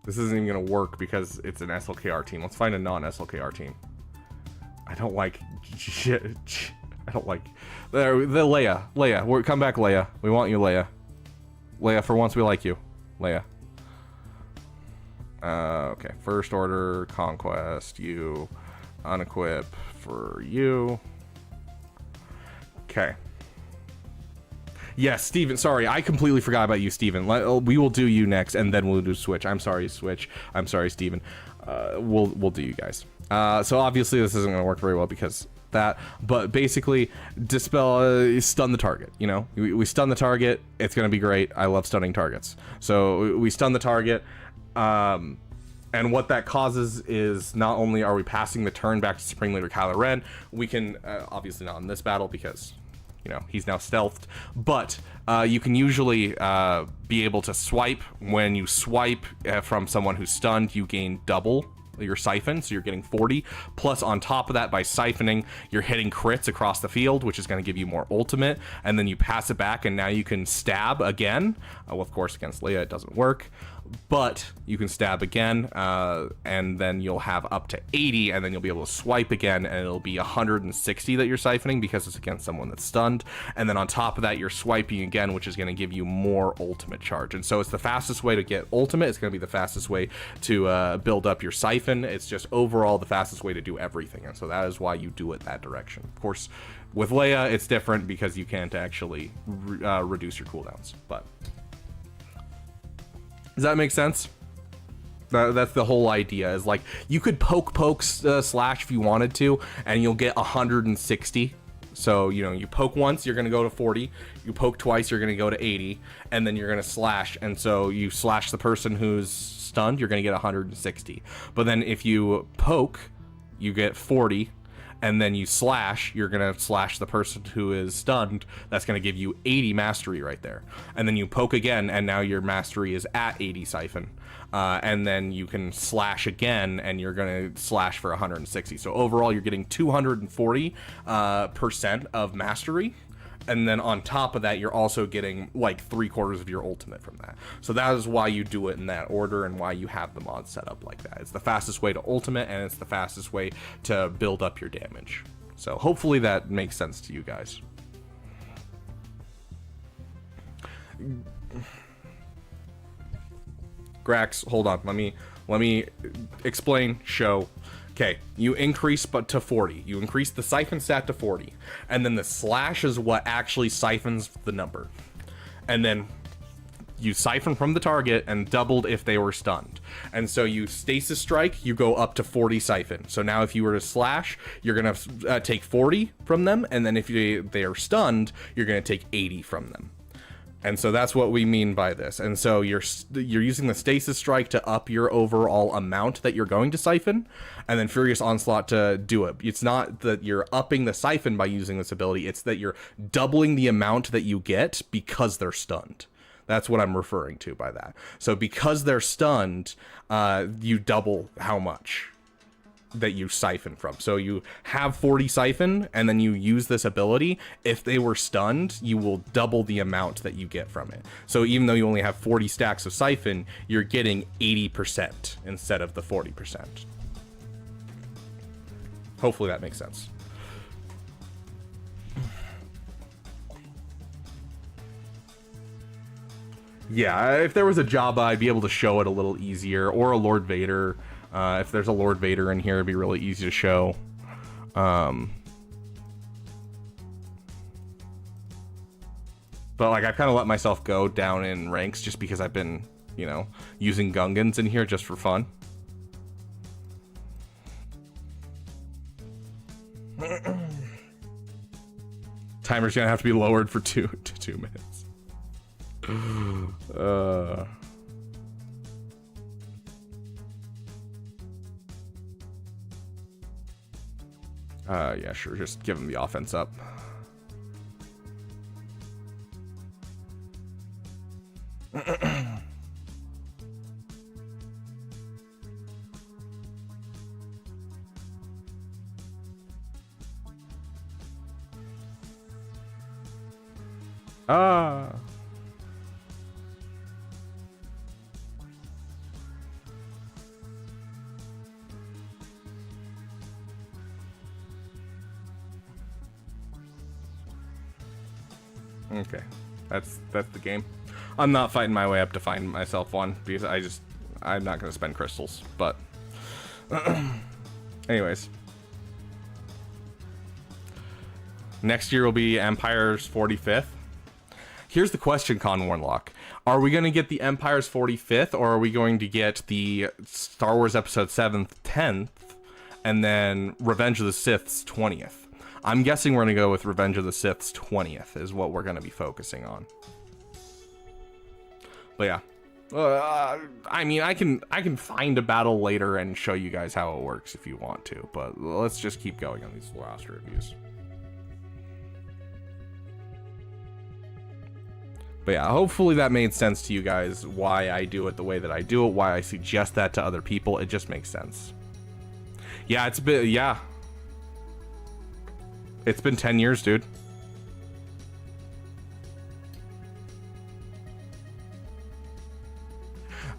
This isn't even going to work because it's an SLKR team. Let's find a non-SLKR team. I don't like... I don't like... The Leia. Leia. Come back, Leia. We want you, Leia. Leia, for once we like you. Leia. Okay. First Order, Conquest, you. Unequip for you. Okay. Yes, Steven. Sorry, I completely forgot about you, Steven. We will do you next, and then we'll do Switch. I'm sorry, Switch. I'm sorry, Steven. We'll do you guys. So obviously this isn't going to work very well because that, but basically dispel, stun the target. You know, we stun the target. It's going to be great. I love stunning targets. So we stun the target. And what that causes is not only are we passing the turn back to Supreme Leader Kylo Ren, we can, obviously not in this battle because, you know, he's now stealthed, but you can usually be able to swipe. When you swipe from someone who's stunned, you gain double your siphon, so you're getting 40. Plus, on top of that, by siphoning, you're hitting crits across the field, which is going to give you more ultimate. And then you pass it back, and now you can stab again. Well, of course, against Leia, it doesn't work. But you can stab again, and then you'll have up to 80, and then you'll be able to swipe again, and it'll be 160 that you're siphoning because it's against someone that's stunned. And then on top of that, you're swiping again, which is going to give you more ultimate charge. And so it's the fastest way to get ultimate. It's going to be the fastest way to build up your siphon. It's just overall the fastest way to do everything. And so that is why you do it that direction. Of course, with Leia, it's different because you can't actually reduce your cooldowns. But does that make sense? That's the whole idea, is like you could poke slash if you wanted to, and you'll get 160. So, you know, you poke once, you're going to go to 40. You poke twice, you're going to go to 80. And then you're going to slash. And so you slash the person who's stunned, you're going to get 160. But then if you poke, you get 40. And then you slash, you're going to slash the person who is stunned. That's going to give you 80 mastery right there. And then you poke again, and now your mastery is at 80 siphon. And then you can slash again, and you're going to slash for 160. So overall, you're getting 240% of mastery. And then on top of that, you're also getting like 3/4 of your ultimate from that. So that is why you do it in that order, and why you have the mod set up like that. It's the fastest way to ultimate, and it's the fastest way to build up your damage. So hopefully that makes sense to you guys. Grax, hold on. Let me explain. Show. Okay, you increase but to 40. You increase the siphon stat to 40. And then the slash is what actually siphons the number. And then you siphon from the target and doubled if they were stunned. And so you stasis strike, you go up to 40 siphon. So now if you were to slash, you're going to take 40 from them. And then if they are stunned, you're going to take 80 from them. And so that's what we mean by this. And so you're using the stasis strike to up your overall amount that you're going to siphon, and then Furious Onslaught to do it. It's not that you're upping the siphon by using this ability, it's that you're doubling the amount that you get because they're stunned. That's what I'm referring to by that. So because they're stunned, you double how much that you siphon from. So you have 40 siphon, and then you use this ability. If they were stunned, you will double the amount that you get from it. So even though you only have 40 stacks of siphon, you're getting 80% instead of the 40%. Hopefully that makes sense. Yeah, if there was a Jabba, I'd be able to show it a little easier, or a Lord Vader. If there's a Lord Vader in here, it'd be really easy to show. But like, I've kind of let myself go down in ranks just because I've been, you know, using Gungans in here just for fun. Timer's gonna have to be lowered for 2 minutes. Yeah, sure. Just give him the offense up. Okay, that's the game. I'm not fighting my way up to find myself one because I'm not gonna spend crystals. But anyways, next year will be Empire's 45th. Here's the question, Con Warlock. Are we going to get the Empire's 45th, or are we going to get the Star Wars Episode 7th 10th, and then Revenge of the Sith's 20th? I'm guessing we're going to go with Revenge of the Sith's 20th is what we're going to be focusing on. But yeah. I mean, I can find a battle later and show you guys how it works if you want to, but let's just keep going on these last reviews. But yeah, hopefully that made sense to you guys, why I do it the way that I do it, why I suggest that to other people. It just makes sense. Yeah, it's been, yeah. It's been 10 years, dude.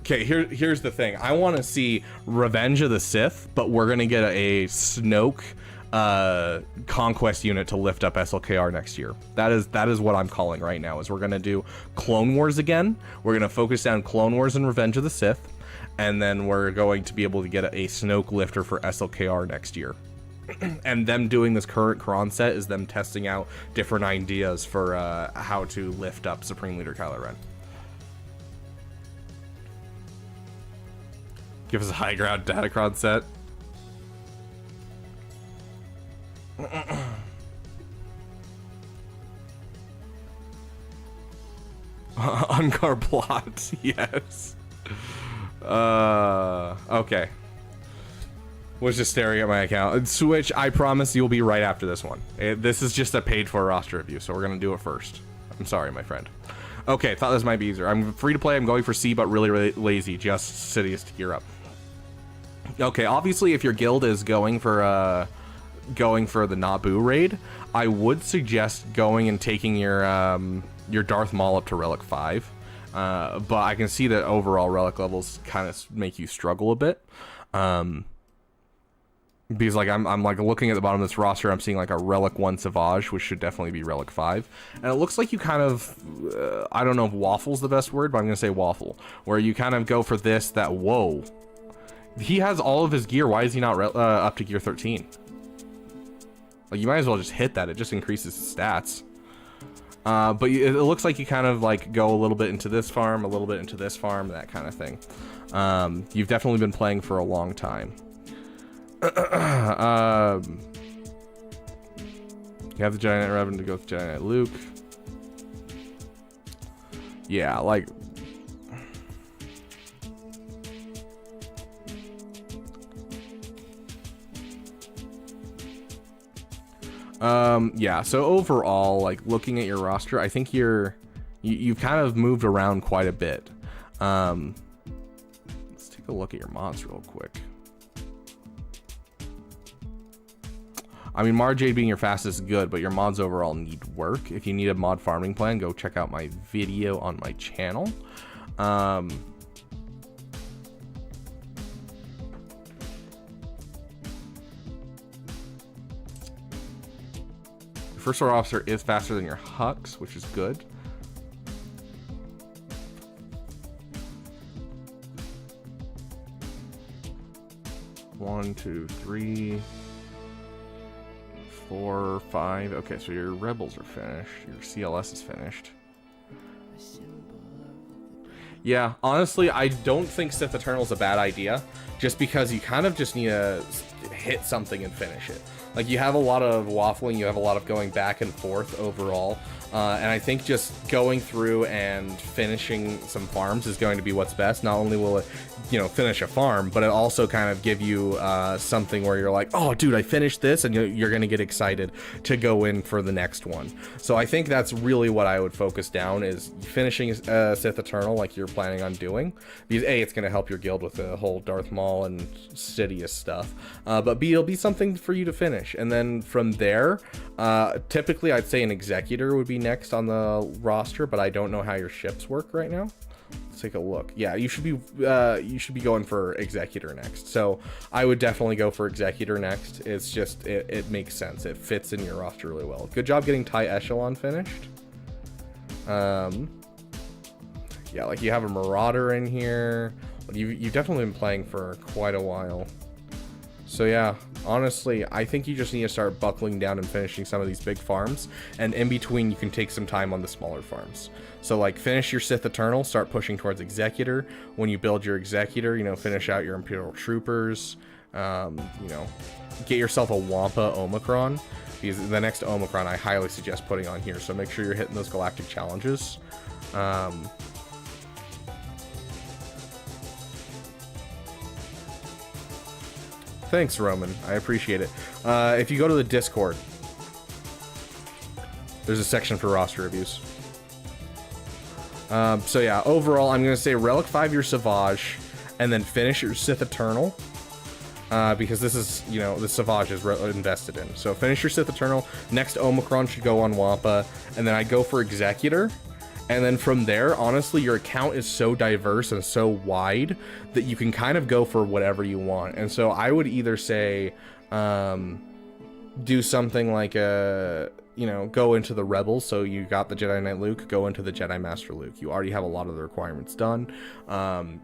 Okay, here's the thing. I want to see Revenge of the Sith, but we're gonna get a Snoke conquest unit to lift up SLKR next year. That is what I'm calling right now. Is we're gonna do Clone Wars again. We're gonna focus down Clone Wars and Revenge of the Sith, and then we're going to be able to get a Snoke lifter for SLKR next year. And them doing this current Kron set is them testing out different ideas for how to lift up Supreme Leader Kylo Ren. Give us a high ground Datacron set. Uncar plot, yes. Okay. Was just staring at my account. Switch, I promise you'll be right after this one. This is just a paid for roster review, so we're gonna do it first. I'm sorry, my friend. Okay, thought this might be easier. I'm free to play, I'm going for C, but really lazy. Just Sidious to gear up. Okay, obviously if your guild is going for the Naboo raid, I would suggest going and taking your Darth Maul up to Relic 5. But I can see that overall Relic levels kind of make you struggle a bit. Because like I'm like looking at the bottom of this roster, I'm seeing like a Relic 1 Savage, which should definitely be Relic 5. And it looks like you kind of, I don't know if waffle's the best word, but I'm going to say waffle. Where you kind of go for this, whoa. He has all of his gear. Why is he not up to gear 13? Like, you might as well just hit that. It just increases his stats. But it looks like you kind of like go a little bit into this farm, a little bit into this farm, that kind of thing. You've definitely been playing for a long time. You have the Giant Knight Revan to go with Giant Knight Luke. Yeah, like... yeah, so overall, like, looking at your roster, I think you've kind of moved around quite a bit. Let's take a look at your mods real quick. I mean, Marjade being your fastest is good, but your mods overall need work. If you need a mod farming plan, go check out my video on my channel. First Order Officer is faster than your Hux, which is good. One, two, three, 4, 5. Okay, so your Rebels are finished. Your CLS is finished. Yeah, honestly, I don't think Sith Eternal is a bad idea, just because you kind of just need to hit something and finish it. Like, you have a lot of waffling, you have a lot of going back and forth overall, and I think just going through and finishing some farms is going to be what's best. Not only will it, you know, finish a farm, but it also kind of give you something where you're like, oh, dude, I finished this, and you're going to get excited to go in for the next one. So I think that's really what I would focus down, is finishing Sith Eternal like you're planning on doing, because A, it's going to help your guild with the whole Darth Maul and Sidious stuff, but B, it'll be something for you to finish. And then from there, typically I'd say an Executor would be next on the roster, but I don't know how your ships work right now. Let's take a look. Yeah, you should be going for Executor next. So I would definitely go for Executor next. It's just it makes sense. It fits in your roster really well. Good job getting TIE Echelon finished. Yeah, like you have a Marauder in here. You've definitely been playing for quite a while. So yeah, honestly, I think you just need to start buckling down and finishing some of these big farms, and in between you can take some time on the smaller farms. So like, finish your Sith Eternal, start pushing towards Executor. When you build your Executor, you know, finish out your Imperial Troopers, you know, get yourself a Wampa Omicron, because the next Omicron I highly suggest putting on here, so make sure you're hitting those galactic challenges. Thanks, Roman. I appreciate it. If you go to the Discord, there's a section for roster reviews. So yeah, overall, I'm going to say Relic 5 your Savage, and then finish your Sith Eternal. because this is, you know, the Savage is invested in. So finish your Sith Eternal. Next Omicron should go on Wappa, and then I go for Executor. And then from there, honestly, your account is so diverse and so wide that you can kind of go for whatever you want. And so I would either say, do something like you know, go into the Rebels. So you got the Jedi Knight Luke, go into the Jedi Master Luke. You already have a lot of the requirements done.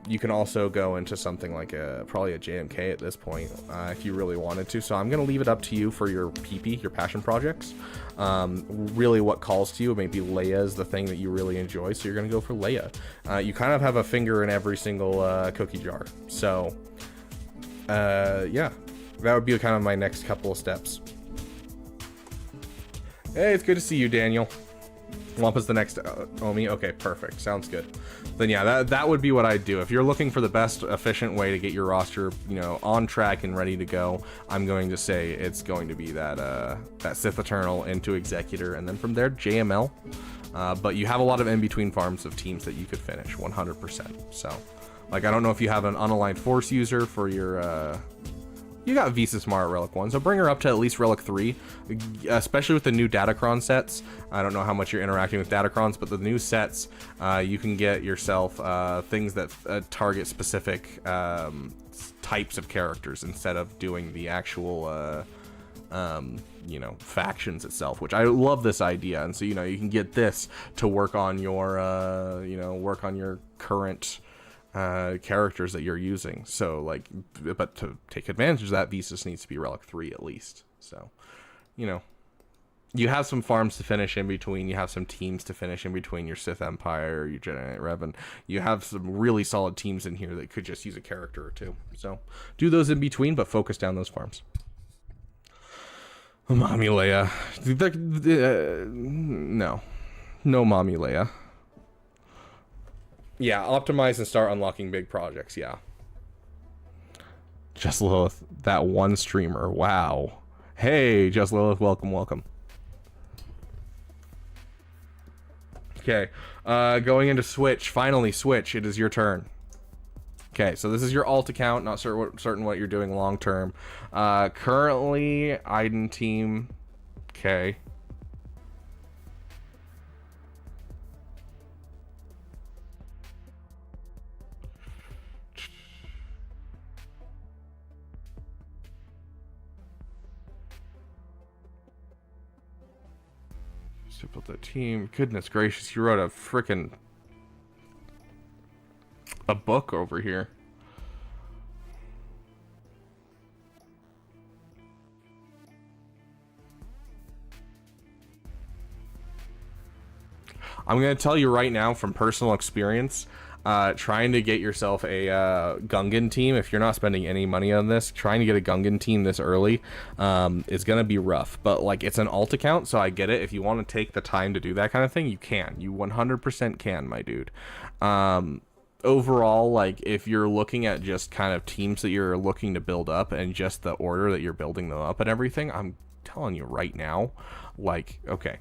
You can also go into something like probably a JMK at this point, if you really wanted to. So I'm going to leave it up to you for your PP, your passion projects. Really what calls to you, maybe Leia is the thing that you really enjoy. So you're going to go for Leia. You kind of have a finger in every single cookie jar. So yeah, that would be kind of my next couple of steps. Hey, it's good to see you, Daniel. Wampa's the next Omi. Okay, perfect. Sounds good. Then yeah, that would be what I'd do. If you're looking for the best efficient way to get your roster, you know, on track and ready to go, I'm going to say it's going to be that Sith Eternal into Executor, and then from there JML. But you have a lot of in-between farms of teams that you could finish 100%. So, like, I don't know if you have an unaligned Force user for your you got Visa Smart Relic 1, so bring her up to at least Relic 3, especially with the new Datacron sets. I don't know how much you're interacting with Datacrons, but the new sets, you can get yourself things that target specific types of characters instead of doing the actual, you know, factions itself, which I love this idea. And so, you know, you can get this to work on your, you know, work on your current characters that you're using. So like, but to take advantage of that, Visas needs to be Relic 3 at least. So, you know, you have some farms to finish in between, you have some teams to finish in between your Sith Empire, your Jedi Knight Revan. You have some really solid teams in here that could just use a character or two. So do those in between, but focus down those farms. Mommy Leia. No Mommy Leia. Yeah, optimize and start unlocking big projects, yeah. Just Lilith, that one streamer, wow. Hey, Just Lilith, welcome. Okay, going into Switch, finally Switch, it is your turn. Okay, so this is your alt account, not certain what you're doing long term. Currently, Aiden team, okay. To build that team. Goodness gracious, you wrote a book over here. I'm gonna tell you right now from personal experience, trying to get yourself a Gungan team, if you're not spending any money on this, trying to get a Gungan team this early is gonna be rough. But like, it's an alt account, so I get it. If you want to take the time to do that kind of thing, you can. You 100% can, my dude. Overall, like, if you're looking at just kind of teams that you're looking to build up and just the order that you're building them up and everything, I'm telling you right now, like, okay,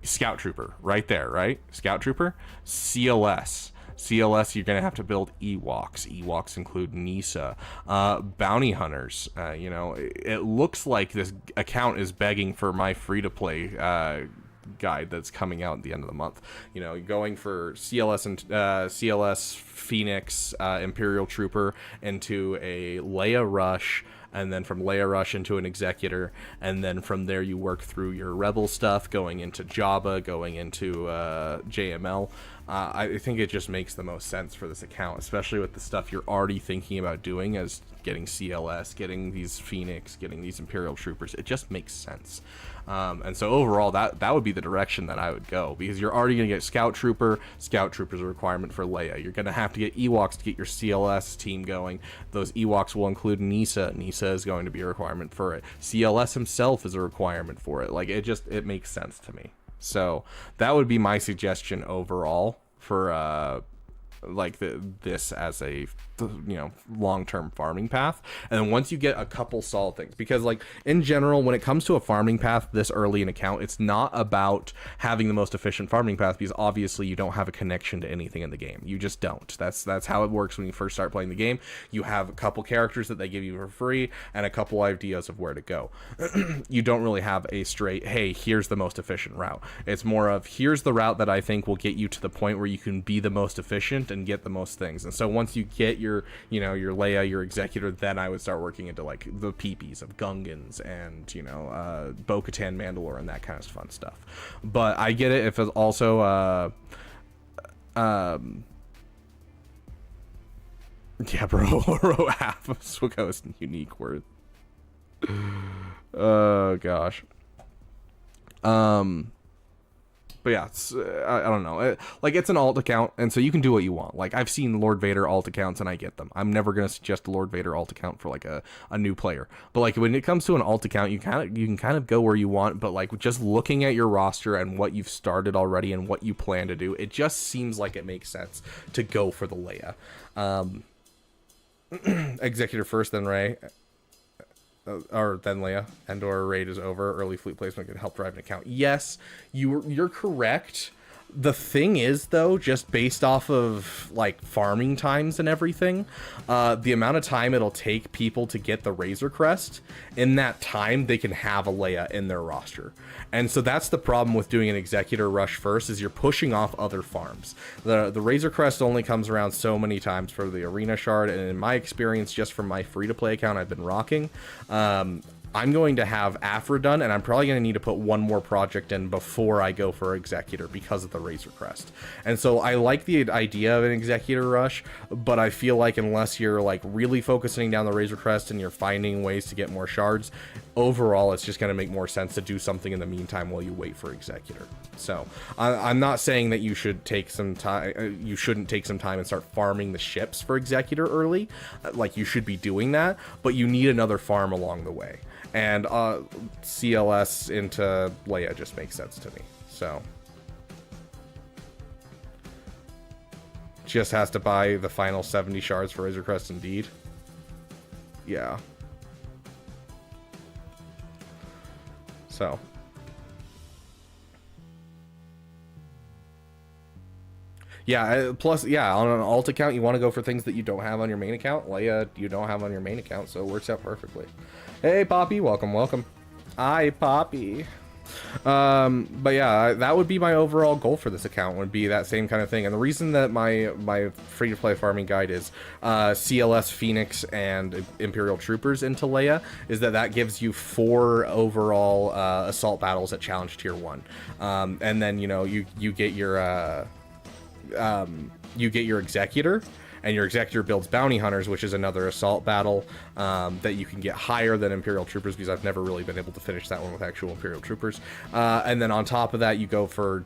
Scout Trooper right there, right? Scout Trooper. CLS, you're gonna have to build Ewoks include Nisa. Bounty Hunters, you know, it looks like this account is begging for my free-to-play guide that's coming out at the end of the month. You know, going for CLS and CLS Phoenix, Imperial Trooper into a Leia Rush, and then from Leia Rush into an Executor, and then from there you work through your Rebel stuff, going into Jabba, going into JML. I think it just makes the most sense for this account, especially with the stuff you're already thinking about doing, as getting CLS, getting these Phoenix, getting these Imperial Troopers. It just makes sense. And so overall, that would be the direction that I would go, because you're already going to get Scout Trooper. Scout Trooper is a requirement for Leia. You're going to have to get Ewoks to get your CLS team going. Those Ewoks will include Nisa. Nisa is going to be a requirement for it. CLS himself is a requirement for it. Like, it makes sense to me. So that would be my suggestion overall for like this as a long-term farming path. And then once you get a couple solid things, because like in general, when it comes to a farming path this early in account, it's not about having the most efficient farming path, because obviously you don't have a connection to anything in the game. You just don't. That's how it works when you first start playing the game. You have a couple characters that they give you for free and a couple ideas of where to go. You don't really have a straight, hey, here's the most efficient route. It's more of, here's the route that I think will get you to the point where you can be the most efficient and get the most things. And so once you get your Leia, your Executor, then I would start working into like the peepees of Gungans and Bo-Katan, Mandalore, and that kind of fun stuff. But I get it if it's also yeah, bro, half of Swiko's unique word. Oh gosh. But yeah, it's, I don't know. It's an alt account, and so you can do what you want. Like, I've seen Lord Vader alt accounts, and I get them. I'm never gonna suggest a Lord Vader alt account for like a new player. But like when it comes to an alt account, you can kind of go where you want. But like just looking at your roster and what you've started already and what you plan to do, it just seems like it makes sense to go for the Leia. Executor first, then Rey. Or then Leia, and/or raid is over. Early fleet placement can help drive an account. Yes, you're correct. The thing is, though, just based off of like farming times and everything, the amount of time it'll take people to get the Razor Crest, in that time they can have a Leia in their roster. And so that's the problem with doing an Executor rush first, is you're pushing off other farms. The Razor Crest only comes around so many times for the Arena Shard, and in my experience, just from my free-to-play account I've been rocking, I'm going to have Afra done, and I'm probably going to need to put one more project in before I go for Executor because of the Razor Crest. And so I like the idea of an Executor rush, but I feel like unless you're like really focusing down the Razor Crest and you're finding ways to get more shards, overall it's just going to make more sense to do something in the meantime while you wait for Executor. So I'm not saying that you should take some time, you shouldn't take some time and start farming the ships for Executor early. Like, you should be doing that, but you need another farm along the way. And CLS into Leia just makes sense to me. So just has to buy the final 70 shards for Razor Crest indeed. Yeah. So yeah, plus, yeah, on an alt account, you want to go for things that you don't have on your main account. Leia, you don't have on your main account, so it works out perfectly. Hey, Poppy, welcome. Hi, Poppy. But yeah, that would be my overall goal for this account, would be that same kind of thing. And the reason that my free-to-play farming guide is CLS, Phoenix, and Imperial Troopers into Leia is that gives you 4 overall assault battles at Challenge Tier 1. And then, you get your Executor, and your Executor builds Bounty Hunters, which is another assault battle that you can get higher than Imperial Troopers, because I've never really been able to finish that one with actual Imperial Troopers. And then on top of that, you go for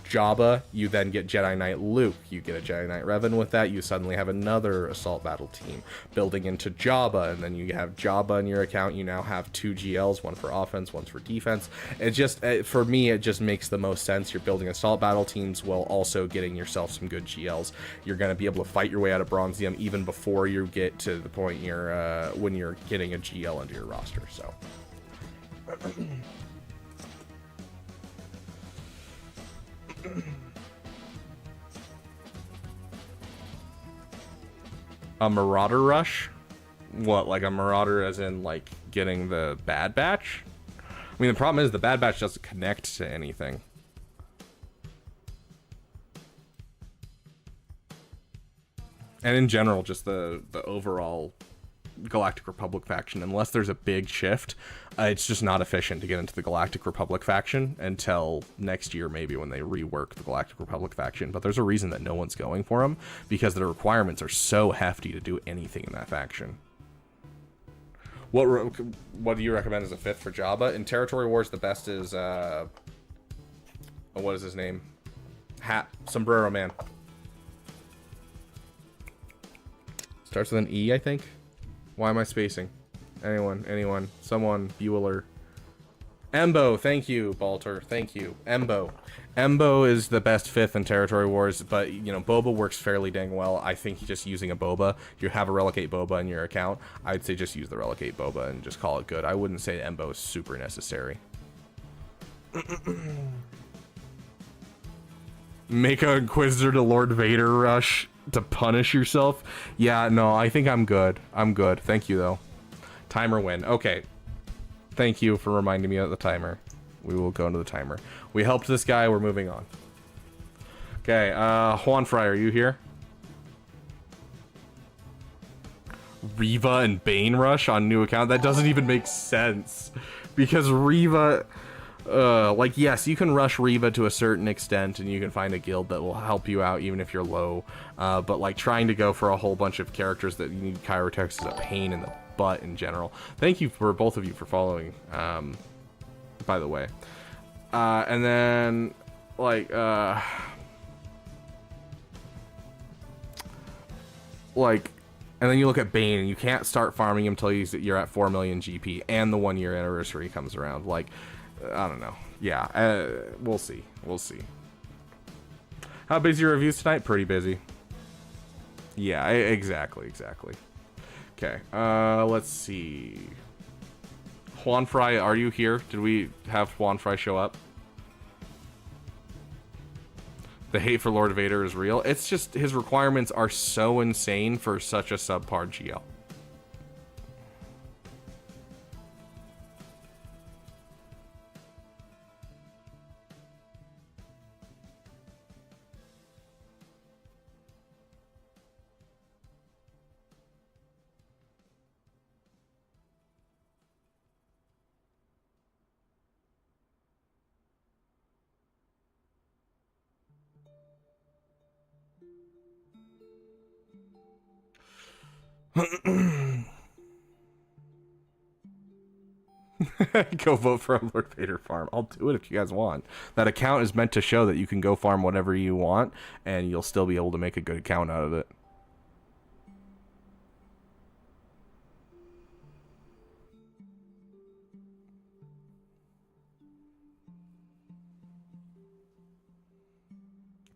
Jabba, you then get Jedi Knight Luke, you get a Jedi Knight Revan with that, you suddenly have another assault battle team building into Jabba, and then you have Jabba in your account, you now have 2 GLs, one for offense, one for defense. It just, for me, it just makes the most sense. You're building assault battle teams while also getting yourself some good GLs. You're going to be able to fight your way out of Bronzium even before you get to the point when you're getting a GL into your roster, so... A Marauder rush? What, like a Marauder as in like getting the Bad Batch? I mean, the problem is the Bad Batch doesn't connect to anything. And in general, just the overall Galactic Republic faction, unless there's a big shift, it's just not efficient to get into the Galactic Republic faction until next year, maybe, when they rework the Galactic Republic faction. But there's a reason that no one's going for them, because the requirements are so hefty to do anything in that faction. What do you recommend as a 5th for Jabba? In Territory Wars, the best is what is his name? Sombrero Man. Starts with an E, I think. Why am I spacing? Anyone, someone, Bueller. Embo, thank you, Balter, thank you. Embo. Embo is the best 5th in Territory Wars, but, you know, Boba works fairly dang well. I think just using a Boba, you have a Relic 8 Boba in your account, I'd say just use the Relic 8 Boba and just call it good. I wouldn't say Embo is super necessary. Make a Inquisitor to Lord Vader rush to punish yourself? Yeah, no, I think I'm good. I'm good. Thank you, though. Timer win. Okay. Thank you for reminding me of the timer. We will go into the timer. We helped this guy. We're moving on. Okay, Juan Fry, are you here? Riva and Bane rush on new account? That doesn't even make sense. Because Riva... like, yes, you can rush Riva to a certain extent, and you can find a guild that will help you out even if you're low. But, like, trying to go for a whole bunch of characters that you need Chirotex is a pain in the butt in general. Thank you for both of you for following, by the way. And then, like, and then you look at Bane, and you can't start farming him until you're at 4 million GP, and the 1-year anniversary comes around. Like, I don't know. Yeah, we'll see. We'll see. How busy are reviews tonight? Pretty busy. Yeah, exactly. Okay, let's see. Juan Fry, are you here? Did we have Juan Fry show up? The hate for Lord Vader is real. It's just his requirements are so insane for such a subpar GL. Go vote for a Lord Vader farm. I'll do it if you guys want. That account is meant to show that you can go farm whatever you want, and you'll still be able to make a good account out of it.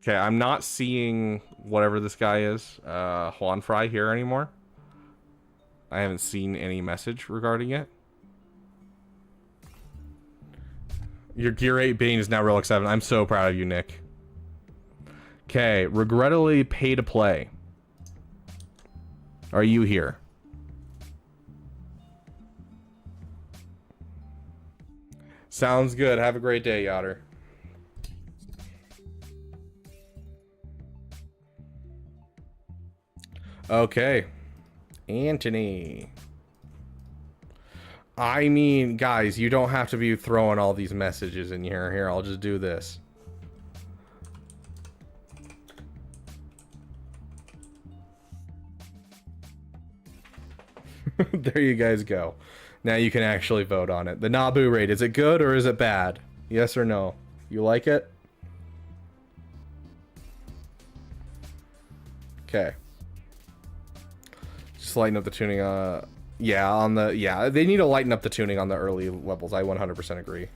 Okay, I'm not seeing whatever this guy is, Juan Fry, here anymore. I haven't seen any message regarding it. Your Gear 8 Bane is now Relic 7. I'm so proud of you, Nick. Okay, regrettably pay to play. Are you here? Sounds good. Have a great day, Yotter. Okay. Anthony. I mean, guys, you don't have to be throwing all these messages in here. Here, I'll just do this. There you guys go. Now you can actually vote on it. The Naboo raid, is it good or is it bad? Yes or no? You like it? Okay. Just lighten up the tuning. Yeah, they need to lighten up the tuning on the early levels. I 100% agree.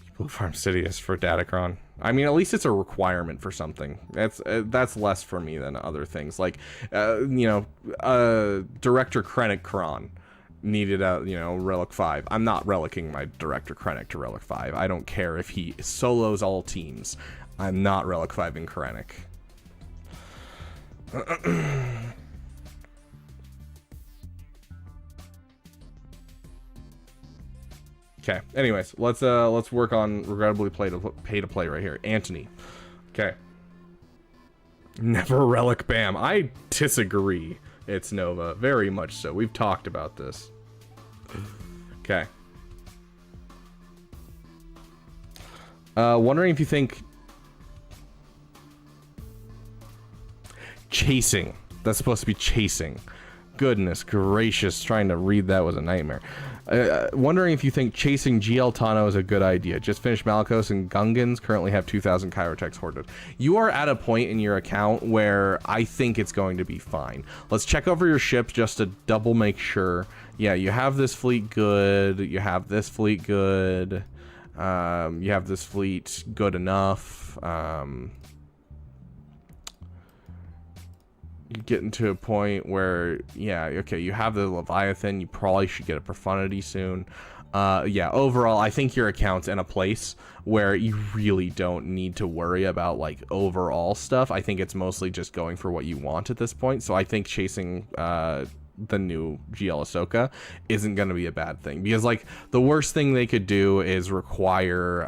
People farm Sidious for Datacron. I mean, at least it's a requirement for something. That's less for me than other things. Like, you know, Director Krennic Kron needed a, you know, Relic 5. I'm not relicking my Director Krennic to Relic 5. I don't care if he solos all teams. I'm not Relic 5 in Krennic. Okay. Anyways, let's work on regrettably pay to play right here. Anthony. Okay. Never Relic Bam. I disagree. It's Nova, very much so. We've talked about this. Okay. Wondering if you think chasing. That's supposed to be chasing. Goodness gracious, trying to read that was a nightmare. Wondering if you think chasing GL Tano is a good idea. Just finished Malicos and Gungans currently have 2,000 Chirotechs hoarded. You are at a point in your account where I think it's going to be fine. Let's check over your ships just to double make sure. Yeah, you have this fleet good. You have this fleet good. You have this fleet good enough. You get into a point where, yeah, okay, you have the Leviathan. You probably should get a Profundity soon. Yeah, overall, I think your account's in a place where you really don't need to worry about, like, overall stuff. I think it's mostly just going for what you want at this point. So I think chasing the new GL Ahsoka isn't going to be a bad thing. Because, like, the worst thing they could do is require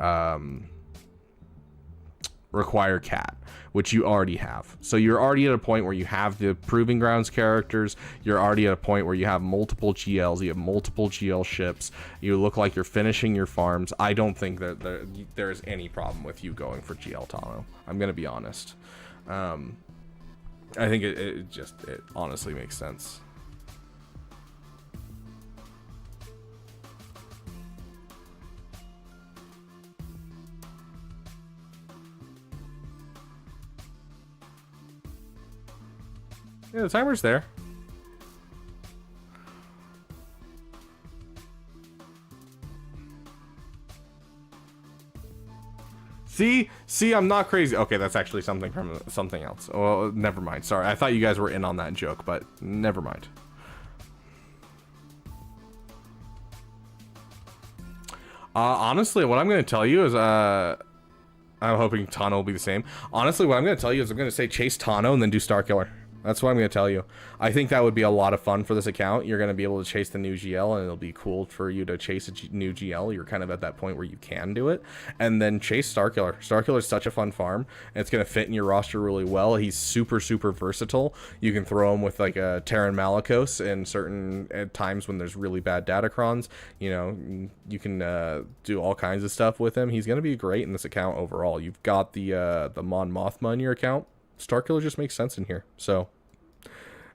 Cat, which you already have. So you're already at a point where you have the Proving Grounds characters. You're already at a point where you have multiple GLs. You have multiple GL ships. You look like you're finishing your farms. I don't think that there's any problem with you going for GL Tano. I'm going to be honest. I think it honestly makes sense. Yeah, the timer's there. See, I'm not crazy. Okay, that's actually something from something else. Well, never mind. Sorry, I thought you guys were in on that joke, but never mind. Honestly, what I'm going to tell you is, I'm hoping Tano will be the same. Honestly, what I'm going to tell you is I'm going to say chase Tano and then do Starkiller. That's what I'm going to tell you. I think that would be a lot of fun for this account. You're going to be able to chase the new GL, and it'll be cool for you to chase a new GL. You're kind of at that point where you can do it. And then chase Starkiller. Starkiller is such a fun farm, and it's going to fit in your roster really well. He's super, super versatile. You can throw him with like a Terran Malicos in certain times when there's really bad datacrons. You know, you can do all kinds of stuff with him. He's going to be great in this account overall. You've got the Mon Mothma in your account. Starkiller just makes sense in here. So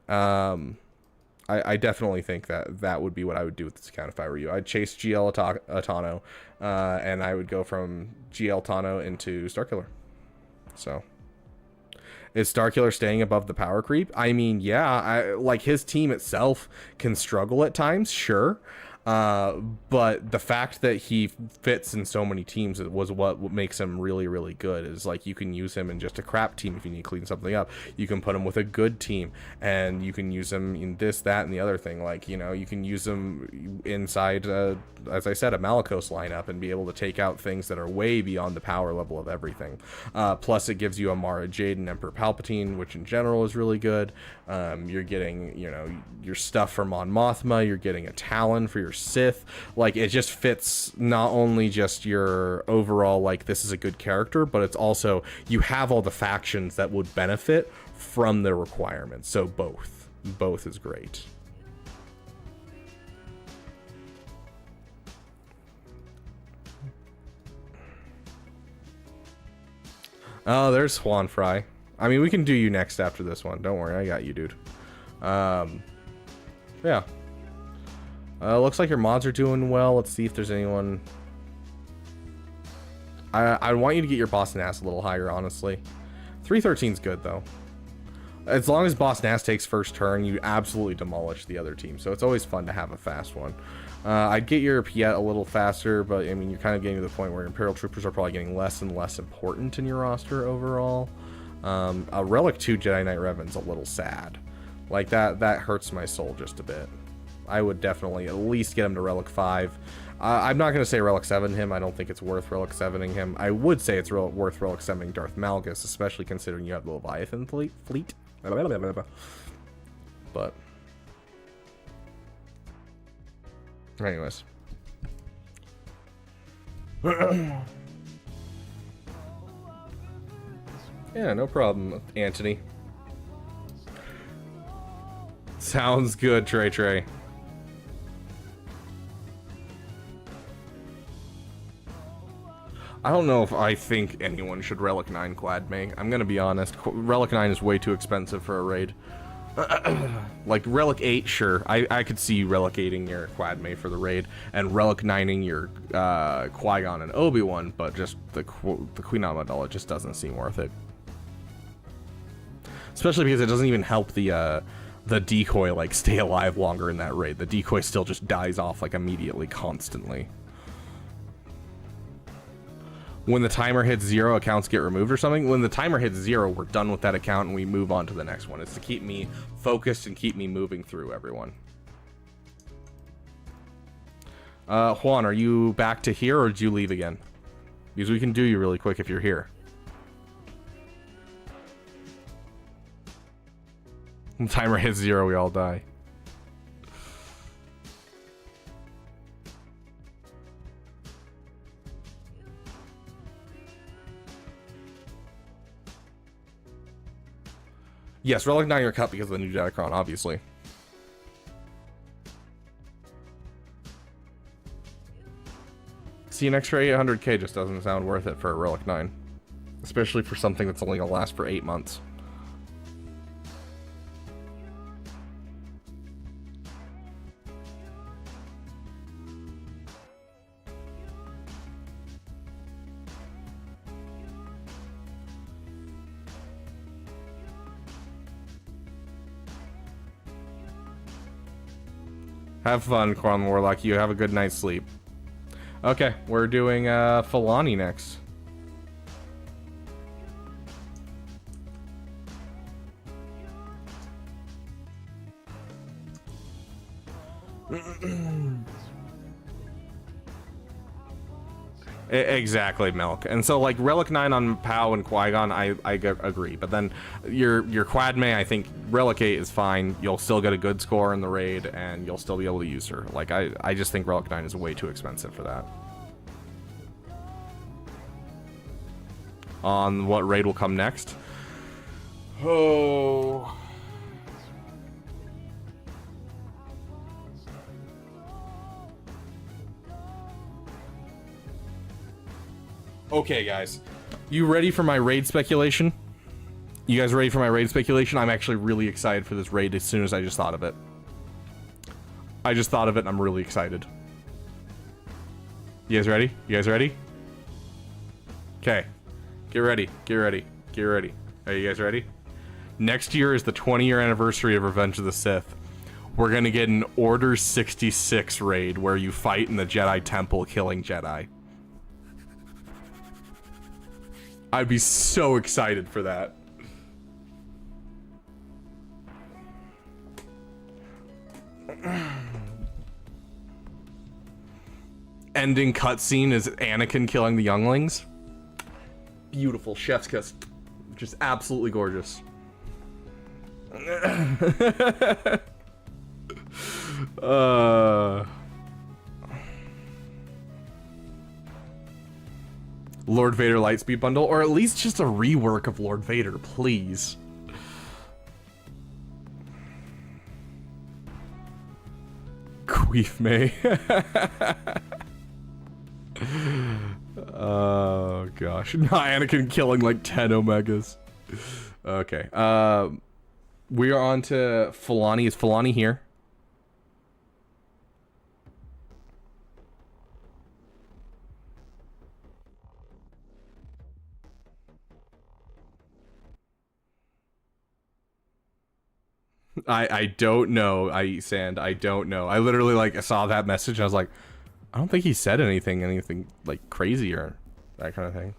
I definitely think that would be what I would do with this account if I were you. I'd chase GL Tano, and I would go from GL Tano into Starkiller. So is Starkiller staying above the power creep? I mean, yeah, like his team itself can struggle at times, sure. But the fact that he fits in so many teams was what makes him really, really good. Is like you can use him in just a crap team if you need to clean something up. You can put him with a good team, and you can use him in this, that, and the other thing. Like, you know, you can use him inside, as I said, a Malicos lineup and be able to take out things that are way beyond the power level of everything. Plus, it gives you a Mara Jade and Emperor Palpatine, which in general is really good. You're getting, you know, your stuff from Mon Mothma. You're getting a Talon for your Sith. Like, it just fits not only just your overall, like, this is a good character, but it's also you have all the factions that would benefit from the requirements. So both is great. Oh, there's Juan Fry. I mean, we can do you next after this one. Don't worry, I got you, dude. Yeah. Looks like your mods are doing well. Let's see if there's anyone. I want you to get your Boss Nass a little higher, honestly. 313's good, though. As long as Boss Nass takes first turn, you absolutely demolish the other team. So it's always fun to have a fast one. I'd get your Piet a little faster, but I mean, you're kind of getting to the point where Imperial Troopers are probably getting less and less important in your roster overall. A Relic 2 Jedi Knight Revan's a little sad. Like, that hurts my soul just a bit. I would definitely at least get him to Relic 5. I'm not going to say Relic 7 him. I don't think it's worth Relic 7ing him. I would say it's worth Relic 7ing Darth Malgus, especially considering you have the Leviathan fleet. But anyways. Yeah, no problem, Anthony. Sounds good, Trey. I don't know if I think anyone should Relic 9 Quad May. I'm gonna be honest. Relic 9 is way too expensive for a raid. Like Relic 8, sure. I could see you relicating your Quadme for the raid and Relic 9ing your Qui-Gon and Obi-Wan, but just the Queen Amidala just doesn't seem worth it. Especially because it doesn't even help the decoy like stay alive longer in that raid. The decoy still just dies off like immediately, constantly. When the timer hits 0, accounts get removed or something. When the timer hits 0, we're done with that account and we move on to the next one. It's to keep me focused and keep me moving through everyone. Juan, are you back to here or did you leave again? Because we can do you really quick if you're here. When the timer hits 0, we all die. Yes, Relic 9 your cut because of the new Datacron, obviously. See, an extra 800k just doesn't sound worth it for a Relic 9. Especially for something that's only gonna last for 8 months. Have fun, Quan Warlock. You have a good night's sleep. Okay, we're doing Filani next. Exactly, Milk. And so, like, Relic 9 on Pow and Qui-Gon, I agree. But then your Quadme, I think Relic 8 is fine. You'll still get a good score in the raid, and you'll still be able to use her. Like, I just think Relic 9 is way too expensive for that. On what raid will come next? Oh... Okay, guys. You ready for my raid speculation? You guys ready for my raid speculation? I'm actually really excited for this raid as soon as I just thought of it. I just thought of it and I'm really excited. You guys ready? You guys ready? Okay. Get ready. Get ready. Get ready. Are you guys ready? Next year is the 20-year anniversary of Revenge of the Sith. We're gonna get an Order 66 raid where you fight in the Jedi Temple killing Jedi. I'd be so excited for that. Ending cutscene is Anakin killing the younglings. Beautiful, chef's kiss. Just absolutely gorgeous. Lord Vader Lightspeed bundle, or at least just a rework of Lord Vader, please. Queef May. Oh gosh. No, Anakin killing like 10 Omegas. Okay. We are on to Filani. Is Filani here? I don't know. I don't know. I literally like saw that message and I was like, I don't think he said anything like crazy or that kind of thing.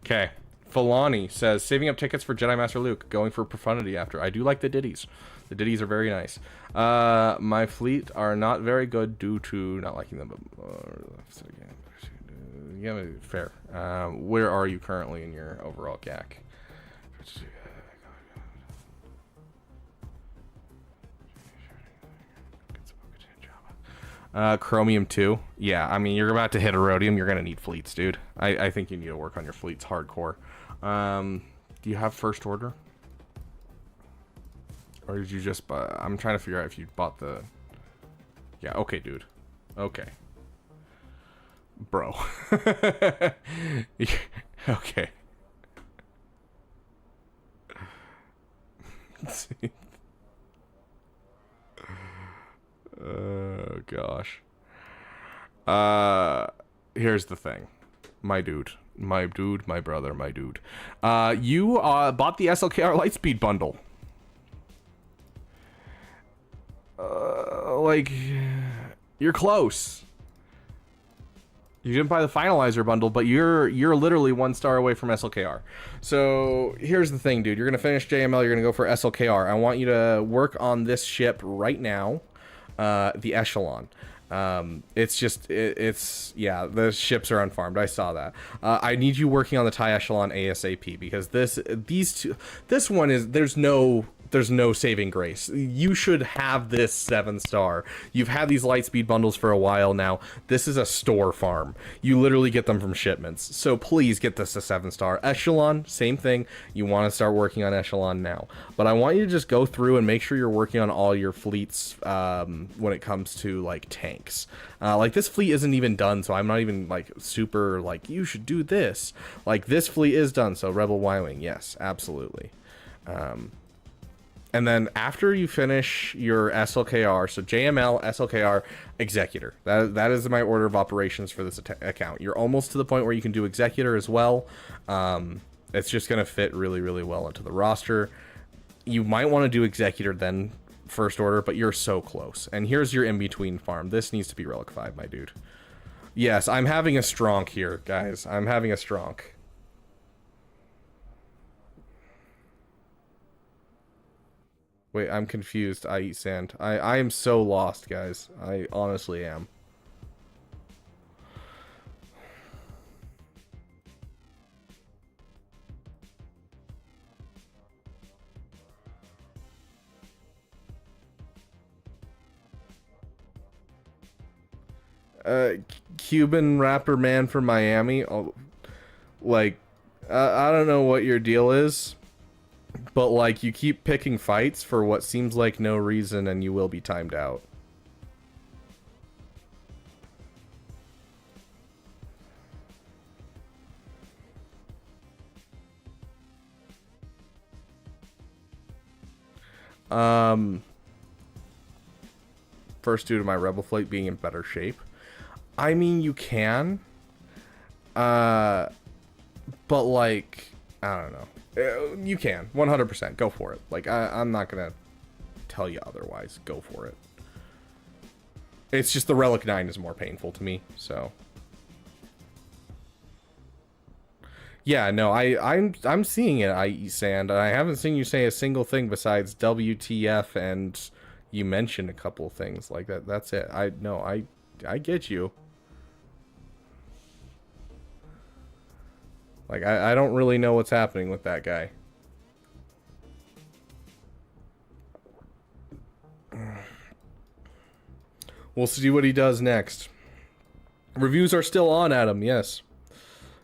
Okay. Filani says, saving up tickets for Jedi Master Luke, going for profundity after. I do like the ditties. The ditties are very nice. My fleet are not very good due to not liking them, but yeah, fair. Where are you currently in your overall GAC? Chromium 2. Yeah, I mean, you're about to hit Erodium. You're going to need fleets, dude. I think you need to work on your fleets hardcore. Do you have First Order? Or did you just... I'm trying to figure out if you bought the... Yeah, okay, dude. Okay. Bro. Okay. Oh gosh. Here's the thing, my brother, my dude. You bought the SLKR Lightspeed bundle. Like, you're close. You didn't buy the finalizer bundle, but you're literally 1 star away from SLKR. So here's the thing, dude. You're gonna finish JML. You're gonna go for SLKR. I want you to work on this ship right now, the Echelon. It's yeah, the ships are unfarmed. I saw that. I need you working on the TIE Echelon ASAP, because this one is, there's no saving grace. You should have this 7 star. You've had these Lightspeed bundles for a while now. This is a store farm. You literally get them from shipments. So please get this a 7 star. Echelon, same thing. You want to start working on Echelon now. But I want you to just go through and make sure you're working on all your fleets when it comes to like tanks. Like this fleet isn't even done, so I'm not even like super like you should do this. Like this fleet is done, so Rebel Y-Wing, yes, absolutely. And then after you finish your SLKR, so JML, SLKR, Executor. That is my order of operations for this account. You're almost to the point where you can do Executor as well. It's just going to fit really, really well into the roster. You might want to do Executor then First Order, but you're so close. And here's your in-between farm. This needs to be Relic 5, my dude. Yes, I'm having a stronk here, guys. I'm having a stronk. Wait, I'm confused. I eat sand. I am so lost, guys. I honestly am. Cuban rapper man from Miami. Oh, like, I don't know what your deal is. But, like, you keep picking fights for what seems like no reason, and you will be timed out. First, due to my Rebel flight being in better shape. I mean, you can. But, like, I don't know. You can 100% go for it. Like I'm not gonna tell you otherwise. Go for it. It's just the Relic 9 is more painful to me. So yeah, no, I'm seeing it. I eat sand. I haven't seen you say a single thing besides WTF, and you mentioned a couple of things like that. That's it. I get you. Like, I don't really know what's happening with that guy. We'll see what he does next. Reviews are still on, Adam, yes.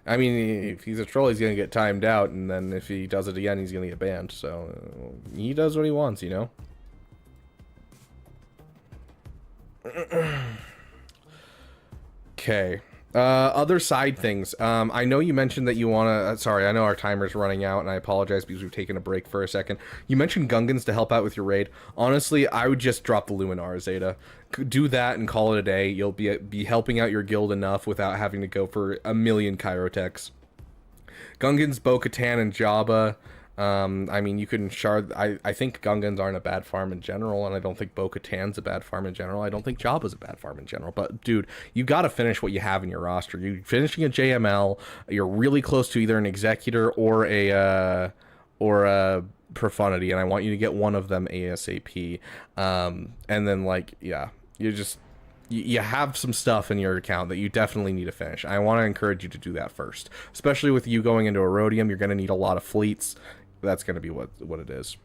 I mean, if he's a troll, he's going to get timed out, and then if he does it again, he's going to get banned. So, he does what he wants, you know? Okay. Other side things. I know you mentioned that you want to... sorry, I know our timer's running out, and I apologize because we've taken a break for a second. You mentioned Gungans to help out with your raid. Honestly, I would just drop the Luminar Zeta. Do that and call it a day. You'll be helping out your guild enough without having to go for a million Kyrotechs. Gungans, Bo-Katan, and Jabba... I mean, you can shard... I think Gungans aren't a bad farm in general, and I don't think Bo-Katan's a bad farm in general. I don't think Jabba's a bad farm in general. But, dude, you gotta finish what you have in your roster. You're finishing a JML, you're really close to either an Executor or a Profundity, and I want you to get one of them ASAP. And then, like, yeah, you have some stuff in your account that you definitely need to finish. I want to encourage you to do that first. Especially with you going into Erodium, you're going to need a lot of fleets. That's going to be what it is.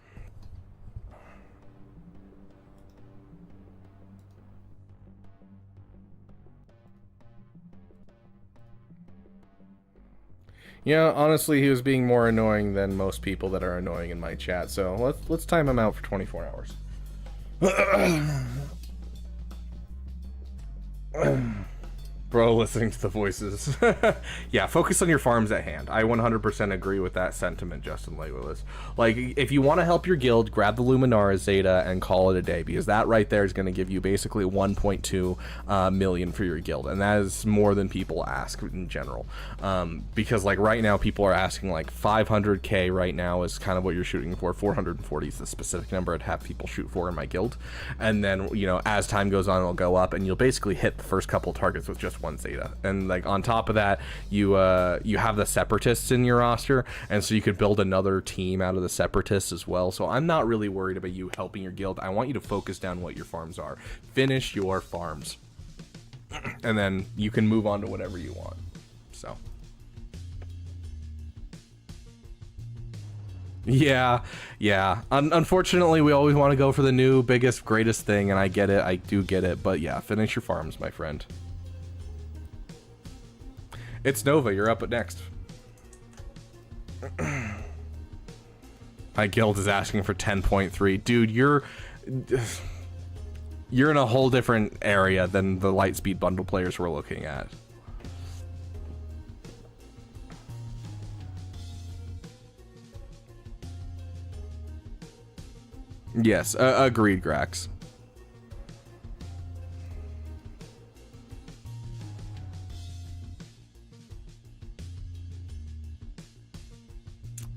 Yeah, honestly, he was being more annoying than most people that are annoying in my chat. So let's time him out for 24 hours. Bro, listening to the voices. Yeah, focus on your farms at hand. I 100% agree with that sentiment, Justin Legolas. Like, if you want to help your guild, grab the Luminara Zeta and call it a day, because that right there is going to give you basically 1.2 million for your guild, and that is more than people ask in general. Because, like, right now, people are asking, like, 500k right now is kind of what you're shooting for. 440 is the specific number I'd have people shoot for in my guild. And then, you know, as time goes on, it'll go up, and you'll basically hit the first couple targets with just one Zeta. And like on top of that, you have the Separatists in your roster, and so you could build another team out of the Separatists as well. So I'm not really worried about you helping your guild. I want you to focus down what your farms are. Finish your farms, and then you can move on to whatever you want. So yeah. Unfortunately, we always want to go for the new, biggest, greatest thing, and I get it. I do get it. But yeah, finish your farms, my friend. It's Nova, you're up at next. My guild is asking for 10.3. Dude, you're in a whole different area than the Lightspeed bundle players we're looking at. Yes, agreed, Grax.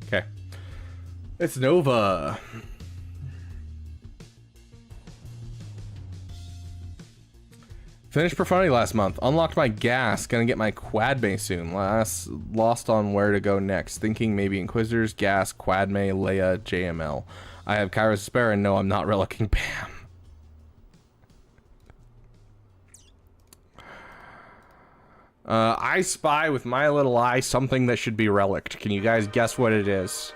Okay. It's Nova. Finished Profanity last month. Unlocked my gas. Gonna get my Quadme soon. Lost on where to go next. Thinking maybe Inquisitors, gas, Quadme, Leia, JML. I have Kairos spare and no, I'm not relicking Bam. I spy with my little eye something that should be relicked. Can you guys guess what it is?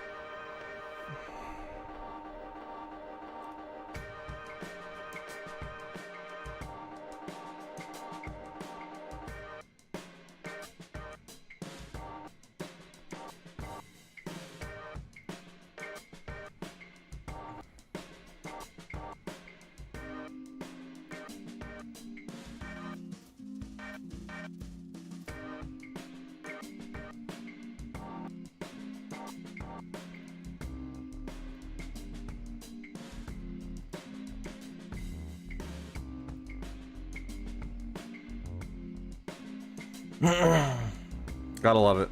Gotta love it.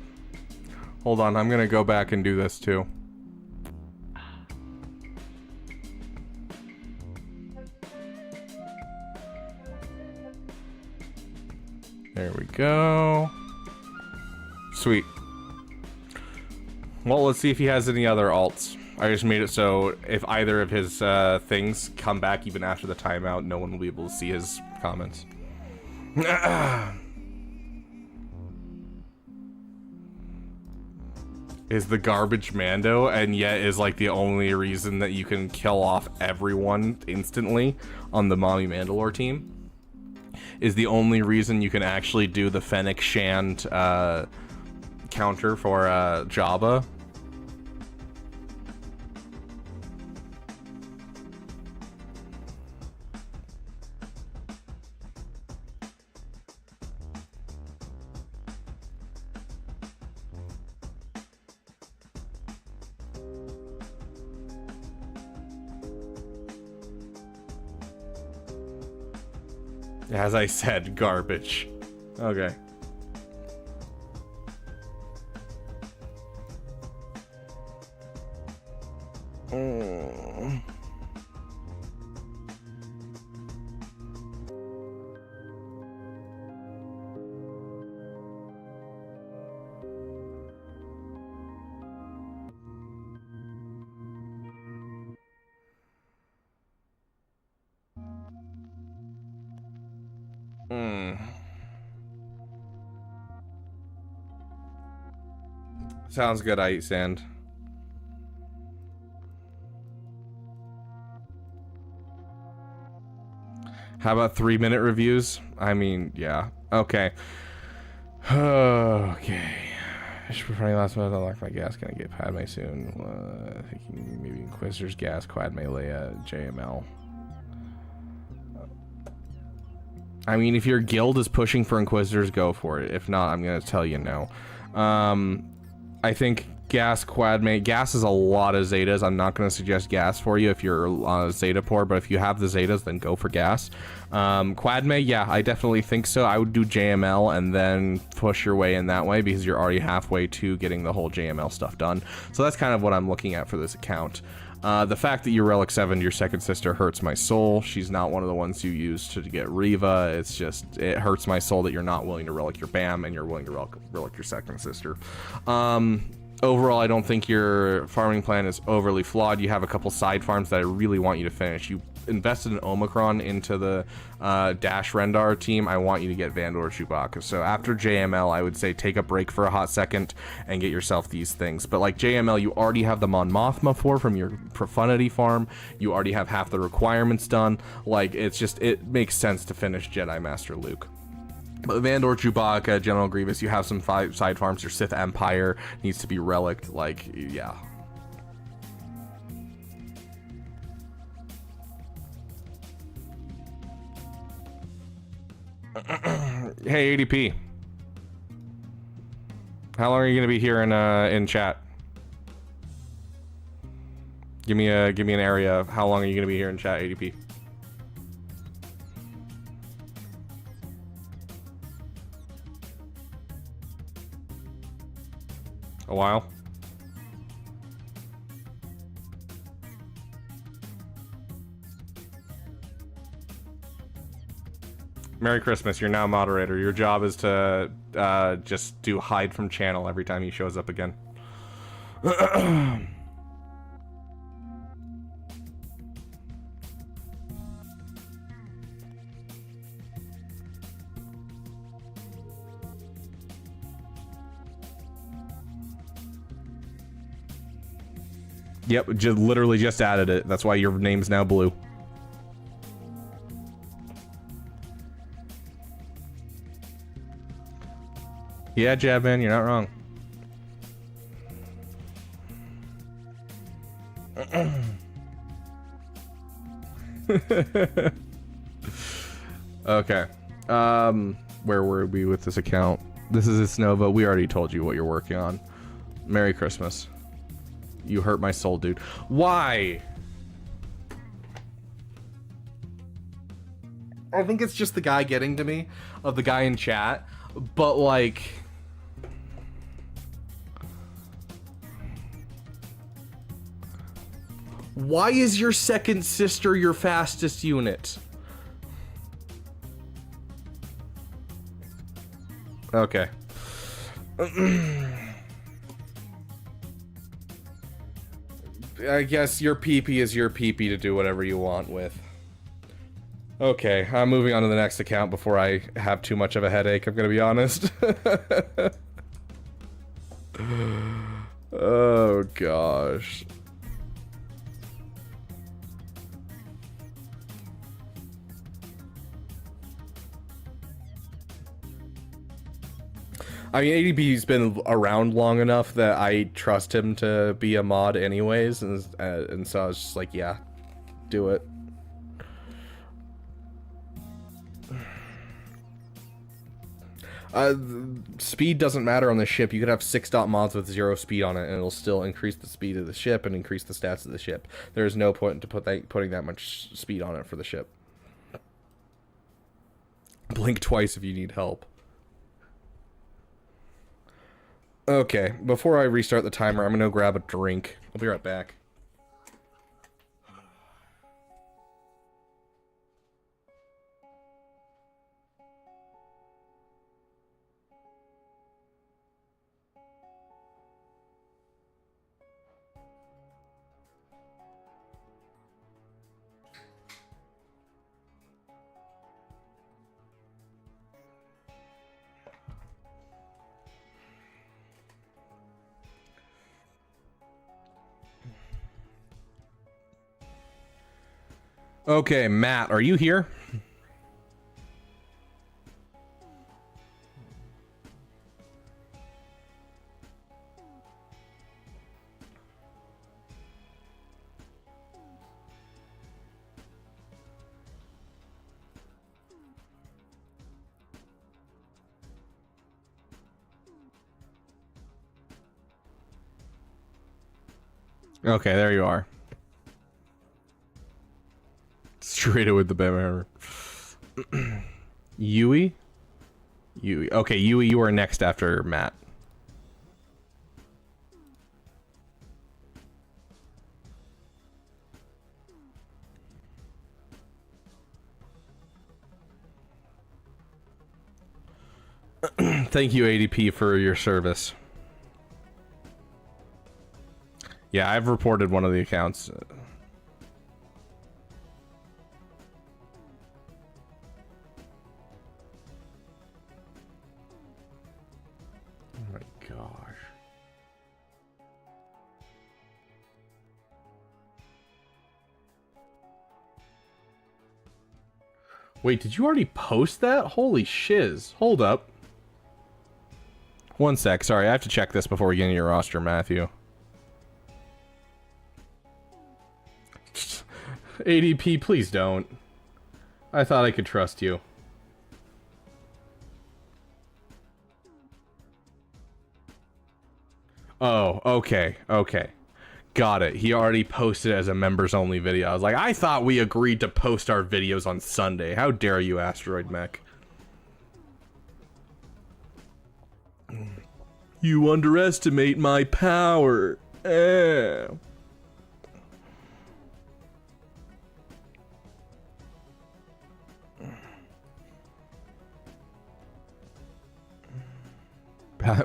Hold on, I'm gonna go back and do this too. There we go. Sweet. Well, let's see if he has any other alts. I just made it so if either of his things come back even after the timeout, no one will be able to see his comments. Is the garbage Mando, and yet is like the only reason that you can kill off everyone instantly on the Mommy Mandalore team. Is the only reason you can actually do the Fennec Shand counter for Jabba. As I said, garbage. Okay. Sounds good, I eat sand. How about 3-minute reviews? I mean, yeah. Okay. Okay. I should probably last month unlock my gas. Gonna get Padme soon. Thinking maybe Inquisitor's gas, Quadme, Leia, JML. I mean, if your guild is pushing for Inquisitors, go for it. If not, I'm gonna tell you no. I think gas quadmate. Gas is a lot of Zetas. I'm not gonna suggest gas for you if you're on a Zeta poor, but if you have the Zetas, then go for gas. Quadmate, yeah, I definitely think so. I would do JML and then push your way in that way because you're already halfway to getting the whole JML stuff done. So that's kind of what I'm looking at for this account. The fact that you Relic 7 your second sister hurts my soul. She's not one of the ones you use to get Riva. It's just, it hurts my soul that you're not willing to Relic your BAM and you're willing to Relic your second sister. Overall, I don't think your farming plan is overly flawed. You have a couple side farms that I really want you to finish. You invested in Omicron into the Dash Rendar team. I want you to get Vandor Chewbacca. So after JML, I would say take a break for a hot second and get yourself these things. But like JML, you already have the Mon Mothma from your Profundity farm. You already have half the requirements done. Like, it's just, it makes sense to finish Jedi Master Luke. But Vandor, Chewbacca, General Grievous, you have some side farms. Your Sith Empire needs to be relicked. Like, yeah. Hey, ADP. How long are you gonna be here in chat? Give me an area. How long are you gonna be here in chat, ADP? A while. Merry Christmas. You're now moderator. Your job is to just do hide from channel every time he shows up again. Yep, literally just added it. That's why your name's now blue. Yeah, Jabman, you're not wrong. Okay. Where were we with this account? This is Isnova. We already told you what you're working on. Merry Christmas. You hurt my soul, dude. Why? I think it's just the guy getting to me, of the guy in chat, but like... Why is your second sister your fastest unit? Okay. I guess your PP is your PP to do whatever you want with. Okay, I'm moving on to the next account before I have too much of a headache, I'm gonna be honest. Oh gosh. I mean, ADB's been around long enough that I trust him to be a mod anyways, and so I was just like, yeah, do it. Speed doesn't matter on the ship. You could have 6-dot mods with 0 speed on it, and it'll still increase the speed of the ship and increase the stats of the ship. There's no point to putting that much speed on it for the ship. Blink twice if you need help. Okay, before I restart the timer, I'm gonna go grab a drink. I'll be right back. Okay, Matt, are you here? Okay, there you are. Straight with the hammer. Yui? Yui. Okay, Yui, you are next after Matt. Thank you, ADP, for your service. Yeah, I've reported one of the accounts. Oh my gosh. Wait, did you already post that? Holy shiz. Hold up. One sec, sorry, I have to check this before we get into your roster, Matthew. ADP, please don't. I thought I could trust you. Oh, okay, okay. Got it. He already posted as a members only video. I was like, I thought we agreed to post our videos on Sunday. How dare you, Asteroid Mech? You underestimate my power. Eh.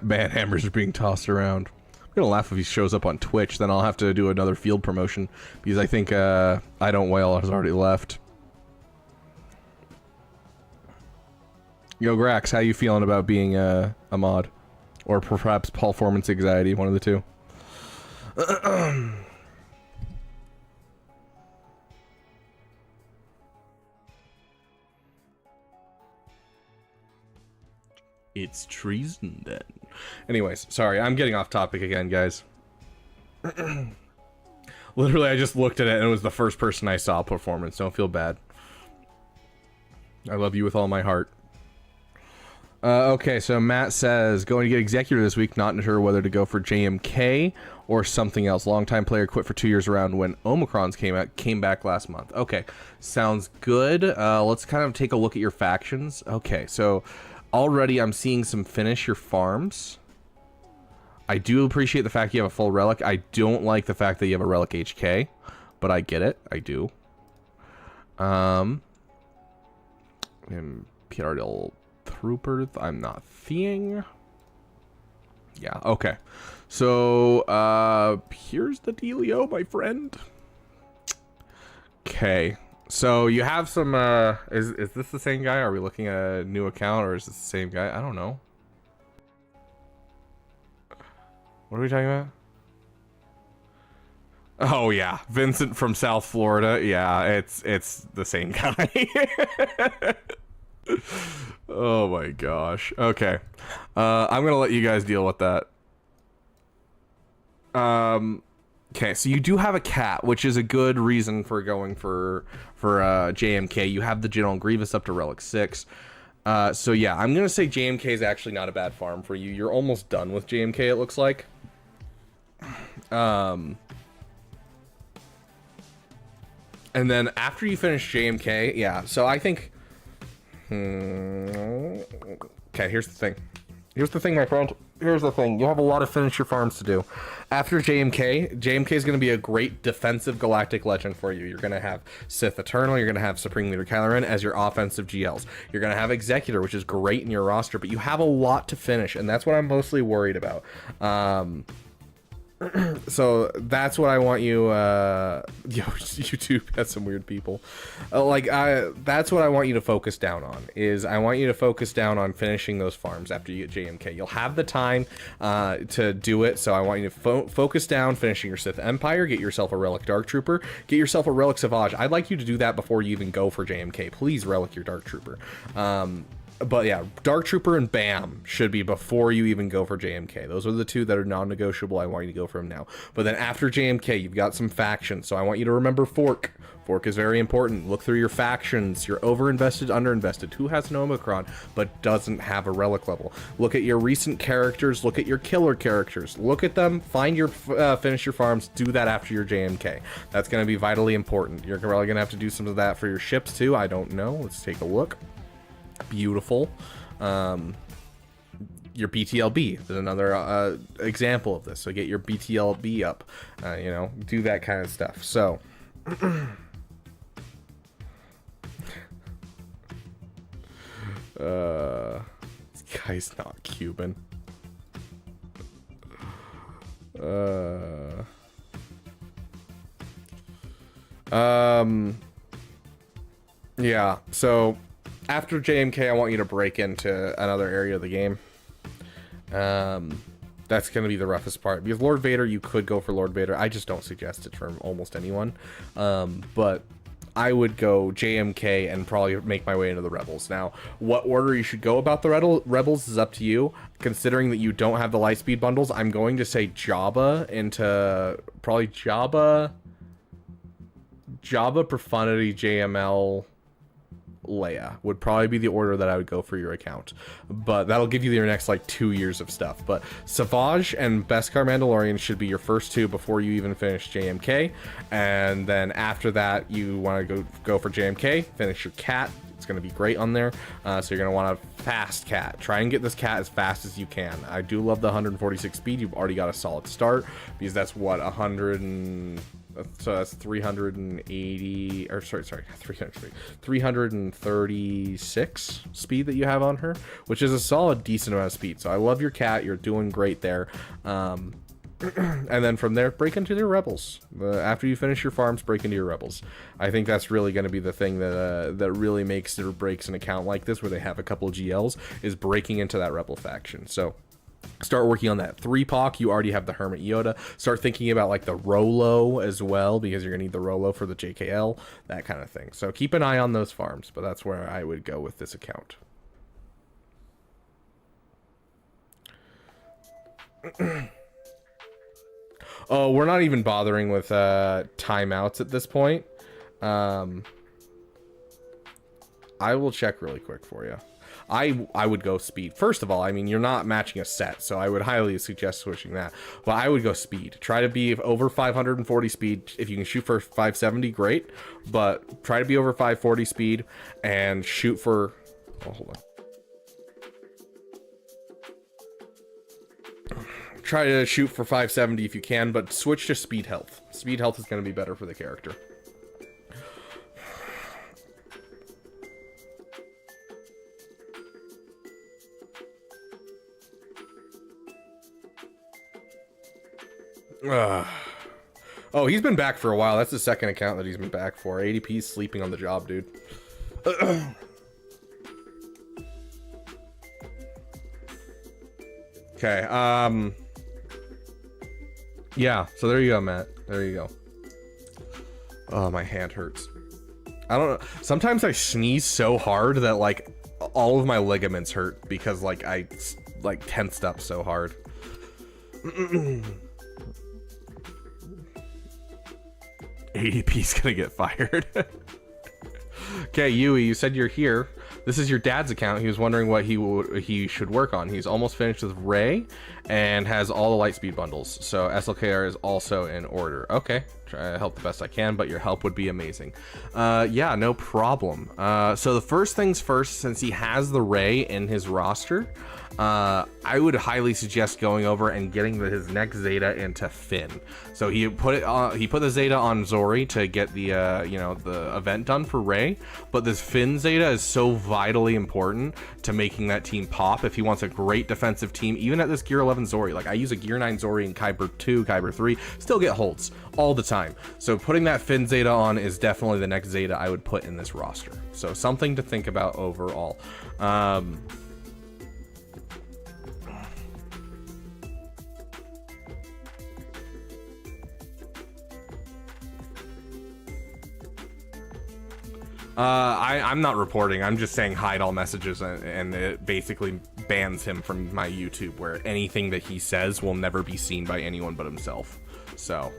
Bad hammers are being tossed around. I'm gonna laugh if he shows up on Twitch, then I'll have to do another field promotion because I think I Don't Whale has already left. Yo, Grax, how you feeling about being a mod? Or perhaps performance anxiety, one of the two. It's treason then. Anyways, sorry, I'm getting off topic again, guys. Literally, I just looked at it and it was the first person I saw performance. Don't feel bad. I love you with all my heart. Okay, so Matt says, going to get Executor this week, not sure whether to go for JMK or something else. Longtime player quit for 2 years around when Omicron's came back last month. Okay, sounds good. Let's kind of take a look at your factions. Okay, so already I'm seeing some finish your farms. I do appreciate the fact you have a full relic. I don't like the fact that you have a relic HK, but I get it. I do. Imperial Trooper, I'm not seeing. Yeah, okay. So, here's the dealio, my friend. Okay. So, you have some, is this the same guy? Are we looking at a new account, or is this the same guy? I don't know. What are we talking about? Oh, yeah. Vincent from South Florida. Yeah, it's the same guy. Oh my gosh. Okay. I'm gonna let you guys deal with that. Okay, so you do have a cat, which is a good reason for going for JMK. You have the General Grievous up to Relic 6. So yeah, I'm gonna say JMK is actually not a bad farm for you. You're almost done with JMK, it looks like. And then after you finish JMK, yeah, so I think... Okay, here's the thing. Here's the thing, my friend. Here's the thing. You have a lot of finish your farms to do. After JMK is going to be a great defensive galactic legend for you. You're going to have Sith Eternal. You're going to have Supreme Leader Kylo Ren as your offensive GLs. You're going to have Executor, which is great in your roster, but you have a lot to finish, and that's what I'm mostly worried about. So that's what I want you, YouTube has some weird people. That's what I want you to focus down on, is I want you to focus down on finishing those farms after you get JMK. You'll have the time to do it, so I want you to focus down finishing your Sith Empire, get yourself a Relic Dark Trooper, get yourself a Relic Savage. I'd like you to do that before you even go for JMK. Please Relic your Dark Trooper. But yeah, Dark Trooper and BAM should be before you even go for JMK. Those are the two that are non-negotiable. I want you to go for them now. But then after JMK, you've got some factions. So I want you to remember Fork. Fork is very important. Look through your factions. You're overinvested, underinvested. Who has an Omicron but doesn't have a relic level? Look at your recent characters. Look at your killer characters. Look at them. Find your finish your farms. Do that after your JMK. That's going to be vitally important. You're probably going to have to do some of that for your ships too. I don't know. Let's take a look. Beautiful. Your BTLB is another example of this. So get your BTLB up. You know, do that kind of stuff. So. This guy's not Cuban. Yeah, so after JMK, I want you to break into another area of the game. That's going to be the roughest part, because Lord Vader, you could go for Lord Vader. I just don't suggest it for almost anyone. But I would go JMK and probably make my way into the Rebels. Now, what order you should go about the Rebels is up to you. Considering that you don't have the Lightspeed bundles, I'm going to say Jabba into probably Jabba, Profundity, JML, Leia would probably be the order that I would go for your account, but that'll give you your next like 2 years of stuff. But Savage and Beskar Mandalorian should be your first two before you even finish JMK, and then after that you want to go for JMK, finish your cat. It's going to be great on there. So you're going to want a fast cat. Try and get this cat as fast as you can. I do love the 146 speed. You've already got a solid start, because that's what 100 and so that's 380 or sorry 336 speed that you have on her, which is a solid decent amount of speed. So I love your cat. You're doing great there. And then from there, break into your Rebels. After you finish your farms, break into your Rebels. I think that's really going to be the thing that that really makes or breaks an account like this, where they have a couple of GLs, is breaking into that Rebel faction. So start working on that 3-Poc. You already have the Hermit Yoda. Start thinking about like the Rolo as well, because you're gonna need the Rolo for the JKL, that kind of thing. So keep an eye on those farms, but that's where I would go with this account. Oh, we're not even bothering with timeouts at this point. I will check really quick for you. I would go speed. First of all, I mean, you're not matching a set, so I would highly suggest switching that. But I would go speed. Try to be over 540 speed. If you can shoot for 570, great. But try to be over 540 speed and shoot for... Oh, hold on. Try to shoot for 570 if you can, but switch to speed health. Speed health is going to be better for the character. Oh, he's been back for a while. That's the second account that he's been back for. ADP's sleeping on the job, dude. Okay, yeah, so there you go, Matt. There you go. Oh, my hand hurts. I don't know. Sometimes I sneeze so hard that, like, all of my ligaments hurt because, like, I, like, tensed up so hard. ADP's gonna get fired. Okay, Yui, you said you're here. This is your dad's account. He was wondering what he should work on. He's almost finished with Rey and has all the Lightspeed bundles. So SLKR is also in order. Okay, try to help the best I can, but your help would be amazing. Yeah, no problem. So the first things first, since he has the Rey in his roster, I would highly suggest going over and getting his next Zeta into Finn. So he put the Zeta on Zori to get the you know, the event done for Rey, but this Finn Zeta is so vitally important to making that team pop if he wants a great defensive team, even at this Gear 11 Zori. Like, I use a Gear 9 Zori in Kyber 2, Kyber 3, still get holds all the time. So putting that Finn Zeta on is definitely the next Zeta I would put in this roster. So something to think about overall. I'm not reporting. I'm just saying hide all messages, and it basically bans him from my YouTube, where anything that he says will never be seen by anyone but himself. So,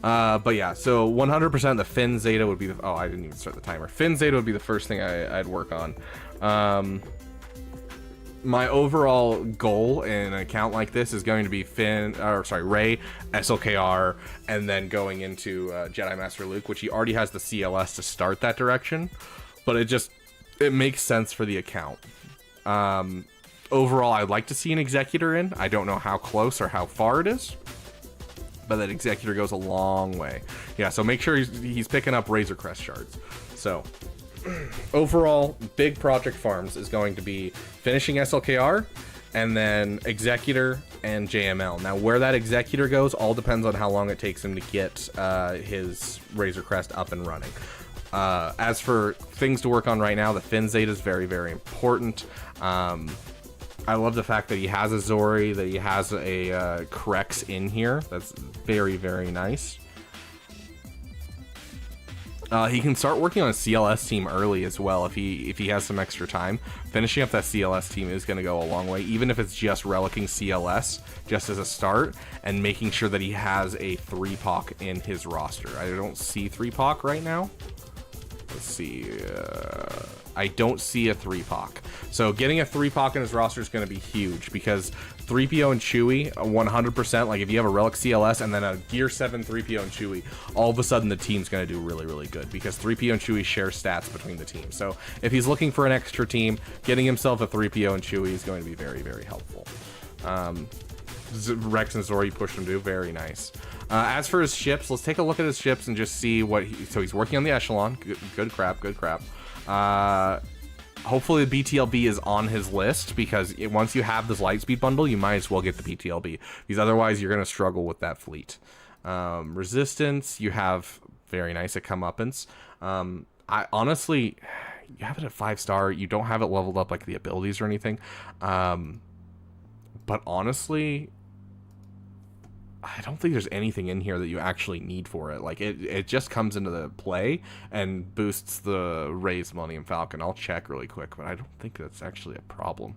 But yeah, so 100% the Finn Zeta would be the, oh, I didn't even start the timer. Finn Zeta would be the first thing I'd work on. My overall goal in an account like this is going to be Rey, SLKR, and then going into Jedi Master Luke, which he already has the CLS to start that direction, but it makes sense for the account. Overall, I'd like to see an Executor in. I don't know how close or how far it is, but that Executor goes a long way. Yeah, so make sure he's picking up Razor Crest shards. So overall, big project farms is going to be finishing SLKR and then Executor and JML. Now, where that Executor goes all depends on how long it takes him to get his Razor Crest up and running. As for things to work on right now, the Finn Zeta is very, very important. I love the fact that he has a Zori, that he has a Krex in here. That's very, very nice. He can start working on a CLS team early as well if he has some extra time. Finishing up that CLS team is going to go a long way, even if it's just relicking CLS just as a start and making sure that he has a 3-Poc in his roster. I don't see 3-Poc right now. Let's see. I don't see a 3-Poc. So getting a 3-Poc in his roster is going to be huge because 3PO and Chewie, 100%, like if you have a Relic CLS and then a Gear 7 3PO and Chewie, all of a sudden the team's going to do really, really good because 3PO and Chewie share stats between the teams. So if he's looking for an extra team, getting himself a 3PO and Chewie is going to be very, very helpful. Rex and Zori pushed him to, very nice. As for his ships, let's take a look at his ships and just see what so he's working on the Echelon. Good crap. Hopefully the BTLB is on his list because once you have this Lightspeed bundle, you might as well get the BTLB because otherwise you're going to struggle with that fleet. Resistance, you have very nice at comeuppance. I honestly, you have it at 5-star. You don't have it leveled up like the abilities or anything. But honestly, I don't think there's anything in here that you actually need for it. Like it just comes into the play and boosts the Rey's Millennium Falcon. I'll check really quick, but I don't think that's actually a problem.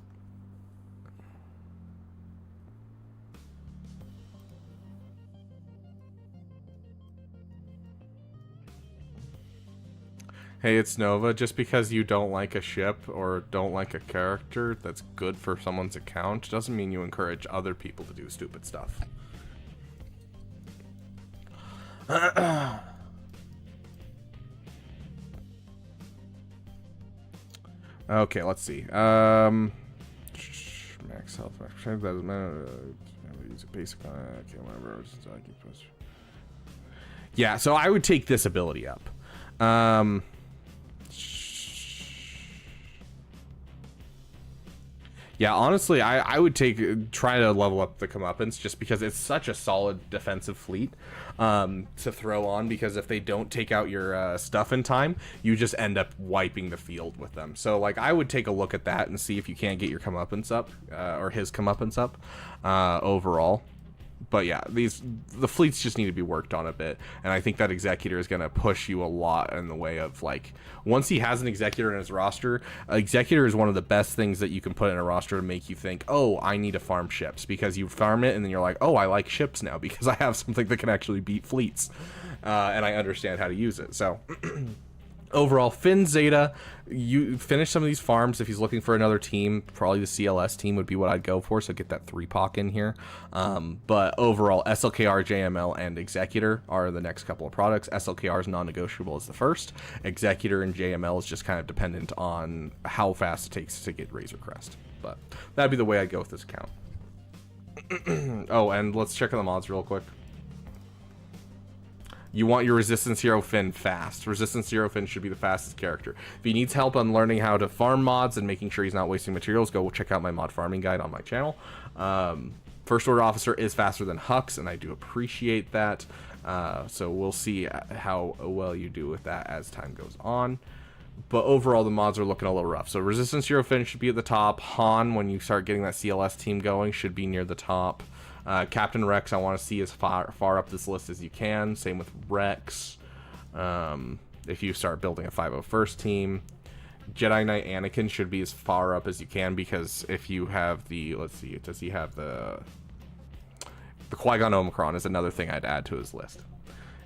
Hey, it's Nova. Just because you don't like a ship or don't like a character that's good for someone's account doesn't mean you encourage other people to do stupid stuff. Okay, let's see. Max health, that doesn't matter. Use a basic. Okay, whatever. Yeah, so I would take this ability up. Yeah, honestly, I would try to level up the comeuppance just because it's such a solid defensive fleet to throw on, because if they don't take out your stuff in time, you just end up wiping the field with them. So, like, I would take a look at that and see if you can't get your comeuppance up, or his comeuppance up overall. But yeah, the fleets just need to be worked on a bit, and I think that Executor is going to push you a lot in the way of, like, once he has an Executor in his roster, Executor is one of the best things that you can put in a roster to make you think, oh, I need to farm ships, because you farm it and then you're like, oh, I like ships now because I have something that can actually beat fleets, and I understand how to use it. So overall, Finn Zeta, you finish some of these farms. If he's looking for another team, probably the CLS team would be what I'd go for, so get that 3-Poc in here. But overall, SLKR, JML, and Executor are the next couple of products. SLKR is non-negotiable as the first. Executor and JML is just kind of dependent on how fast it takes to get Razor Crest. But that'd be the way I'd go with this account. Oh, and let's check on the mods real quick. You want your Resistance Hero Finn fast. Resistance Hero Finn should be the fastest character. If he needs help on learning how to farm mods and making sure he's not wasting materials, go check out my mod farming guide on my channel. First Order Officer is faster than Hux, and I do appreciate that. So we'll see how well you do with that as time goes on. But overall, the mods are looking a little rough. So Resistance Hero Finn should be at the top. Han, when you start getting that CLS team going, should be near the top. Captain Rex, I want to see as far up this list as you can. Same with Rex. If you start building a 501st team, Jedi Knight Anakin should be as far up as you can, because if you have the, let's see, does he have the Qui-Gon Omicron is another thing I'd add to his list.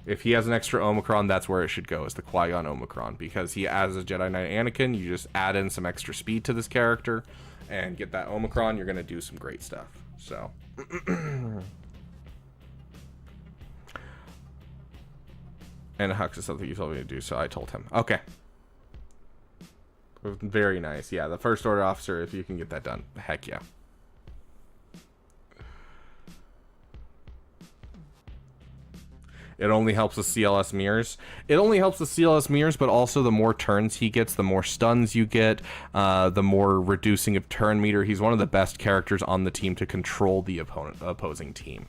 If he has an extra Omicron, that's where it should go, is the Qui-Gon Omicron. Because he, as a Jedi Knight Anakin, you just add in some extra speed to this character and get that Omicron, you're going to do some great stuff. So. And Hux is something you told me to do, so I told him. Okay. Very nice. Yeah, the First Order officer, if you can get that done. Heck yeah. It only helps with CLS mirrors. It only helps with CLS mirrors, but also the more turns he gets, the more stuns you get, the more reducing of turn meter. He's one of the best characters on the team to control the opposing team.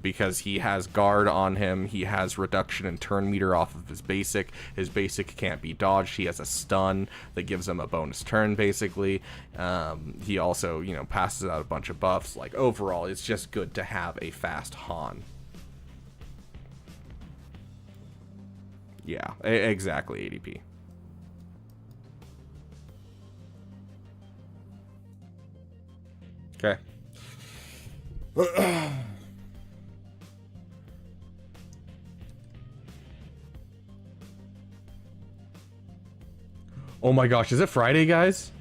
Because he has guard on him, he has reduction in turn meter off of his basic. His basic can't be dodged. He has a stun that gives him a bonus turn, basically. He also, you know, passes out a bunch of buffs. Like, overall, it's just good to have a fast Han. Yeah, exactly, ADP. Okay. Oh my gosh, is it Friday, guys?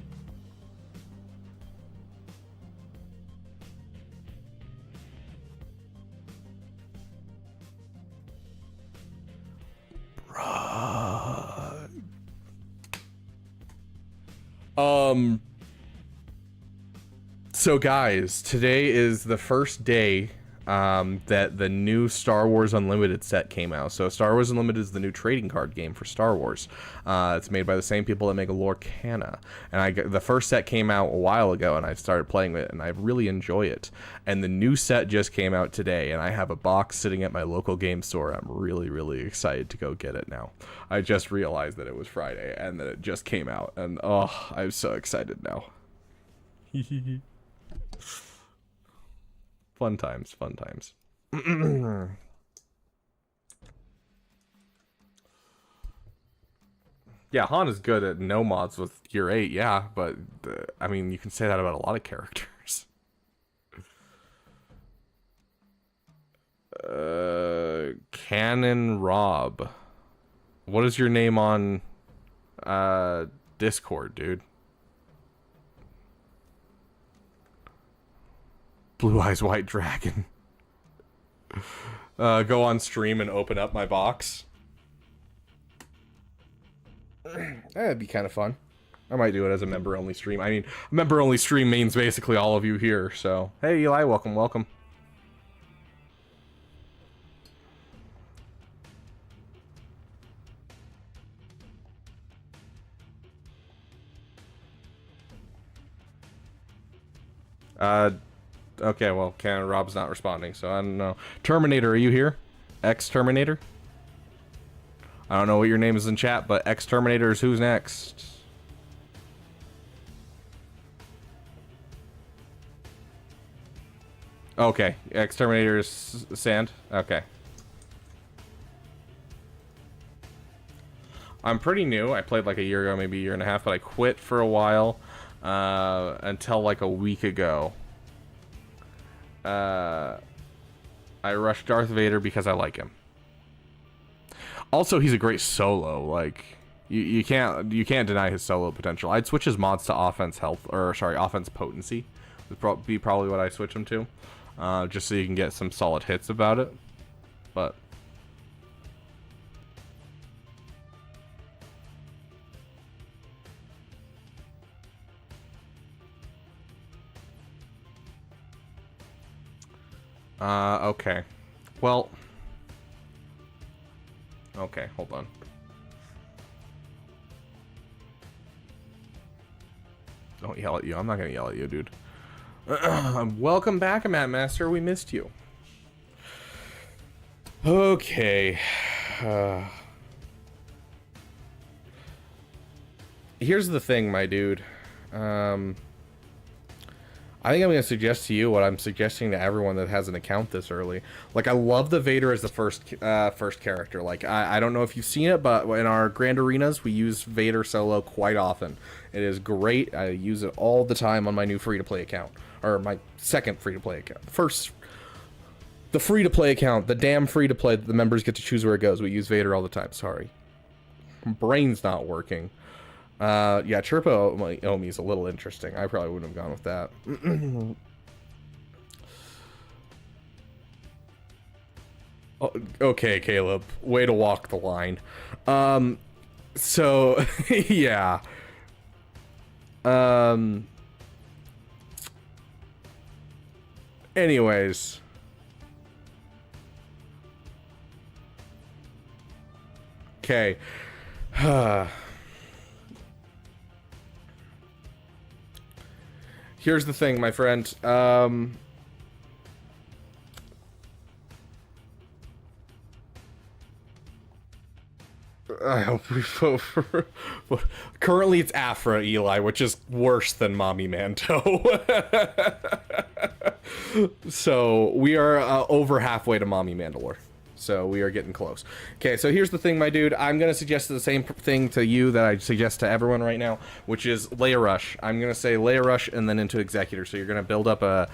So guys, today is the first day that the new Star Wars Unlimited set came out. So Star Wars Unlimited is the new trading card game for Star Wars. It's made by the same people that make Lorcana. And the first set came out a while ago, and I started playing with it, and I really enjoy it. And the new set just came out today, and I have a box sitting at my local game store. I'm really, really excited to go get it now. I just realized that it was Friday, and that it just came out, and oh, I'm so excited now. Fun times, fun times. Yeah, Han is good at no mods with Gear 8, yeah, but I mean, you can say that about a lot of characters. Canon Rob. What is your name on Discord, dude? Blue Eyes White Dragon. Go on stream and open up my box. That'd be kind of fun. I might do it as a member-only stream. I mean, member-only stream means basically all of you here, so... Hey, Eli, welcome, welcome. Okay, well, Rob's not responding, so I don't know. Terminator, are you here? X-Terminator? I don't know what your name is in chat, but X-Terminator is who's next? Okay, X-Terminator is Sand? Okay. I'm pretty new. I played like a year ago, maybe a year and a half, but I quit for a while until like a week ago. I rushed Darth Vader because I like him. Also, he's a great solo. Like, you can't deny his solo potential. I'd switch his mods to offense health, or sorry, offense potency. Would be probably what I switch him to, just so you can get some solid hits about it. But okay. Well, okay, hold on. Don't yell at you. I'm not gonna yell at you, dude. Welcome back, Matt Master. We missed you. Okay. Here's the thing, my dude. I think I'm going to suggest to you what I'm suggesting to everyone that has an account this early. Like, I love the Vader as the first character. Like, I don't know if you've seen it, but in our Grand Arenas, we use Vader solo quite often. It is great. I use it all the time on my new free-to-play account. Or my second free-to-play account. The free-to-play account, the damn free-to-play that the members get to choose where it goes. We use Vader all the time, sorry. Brain's not working. Yeah, Chirpa Omi is a little interesting. I probably wouldn't have gone with that. Oh, okay, Caleb. Way to walk the line. So, yeah. Anyways. Okay. Here's the thing, my friend. I hope we vote for... Currently it's Afra, Eli, which is worse than Mommy Mando. So we are over halfway to Mommy Mandalore. So we are getting close. Okay, so here's the thing, my dude. I'm going to suggest the same thing to you that I suggest to everyone right now, which is Leia Rush. I'm going to say Leia Rush and then into Executor. So you're going to build up a...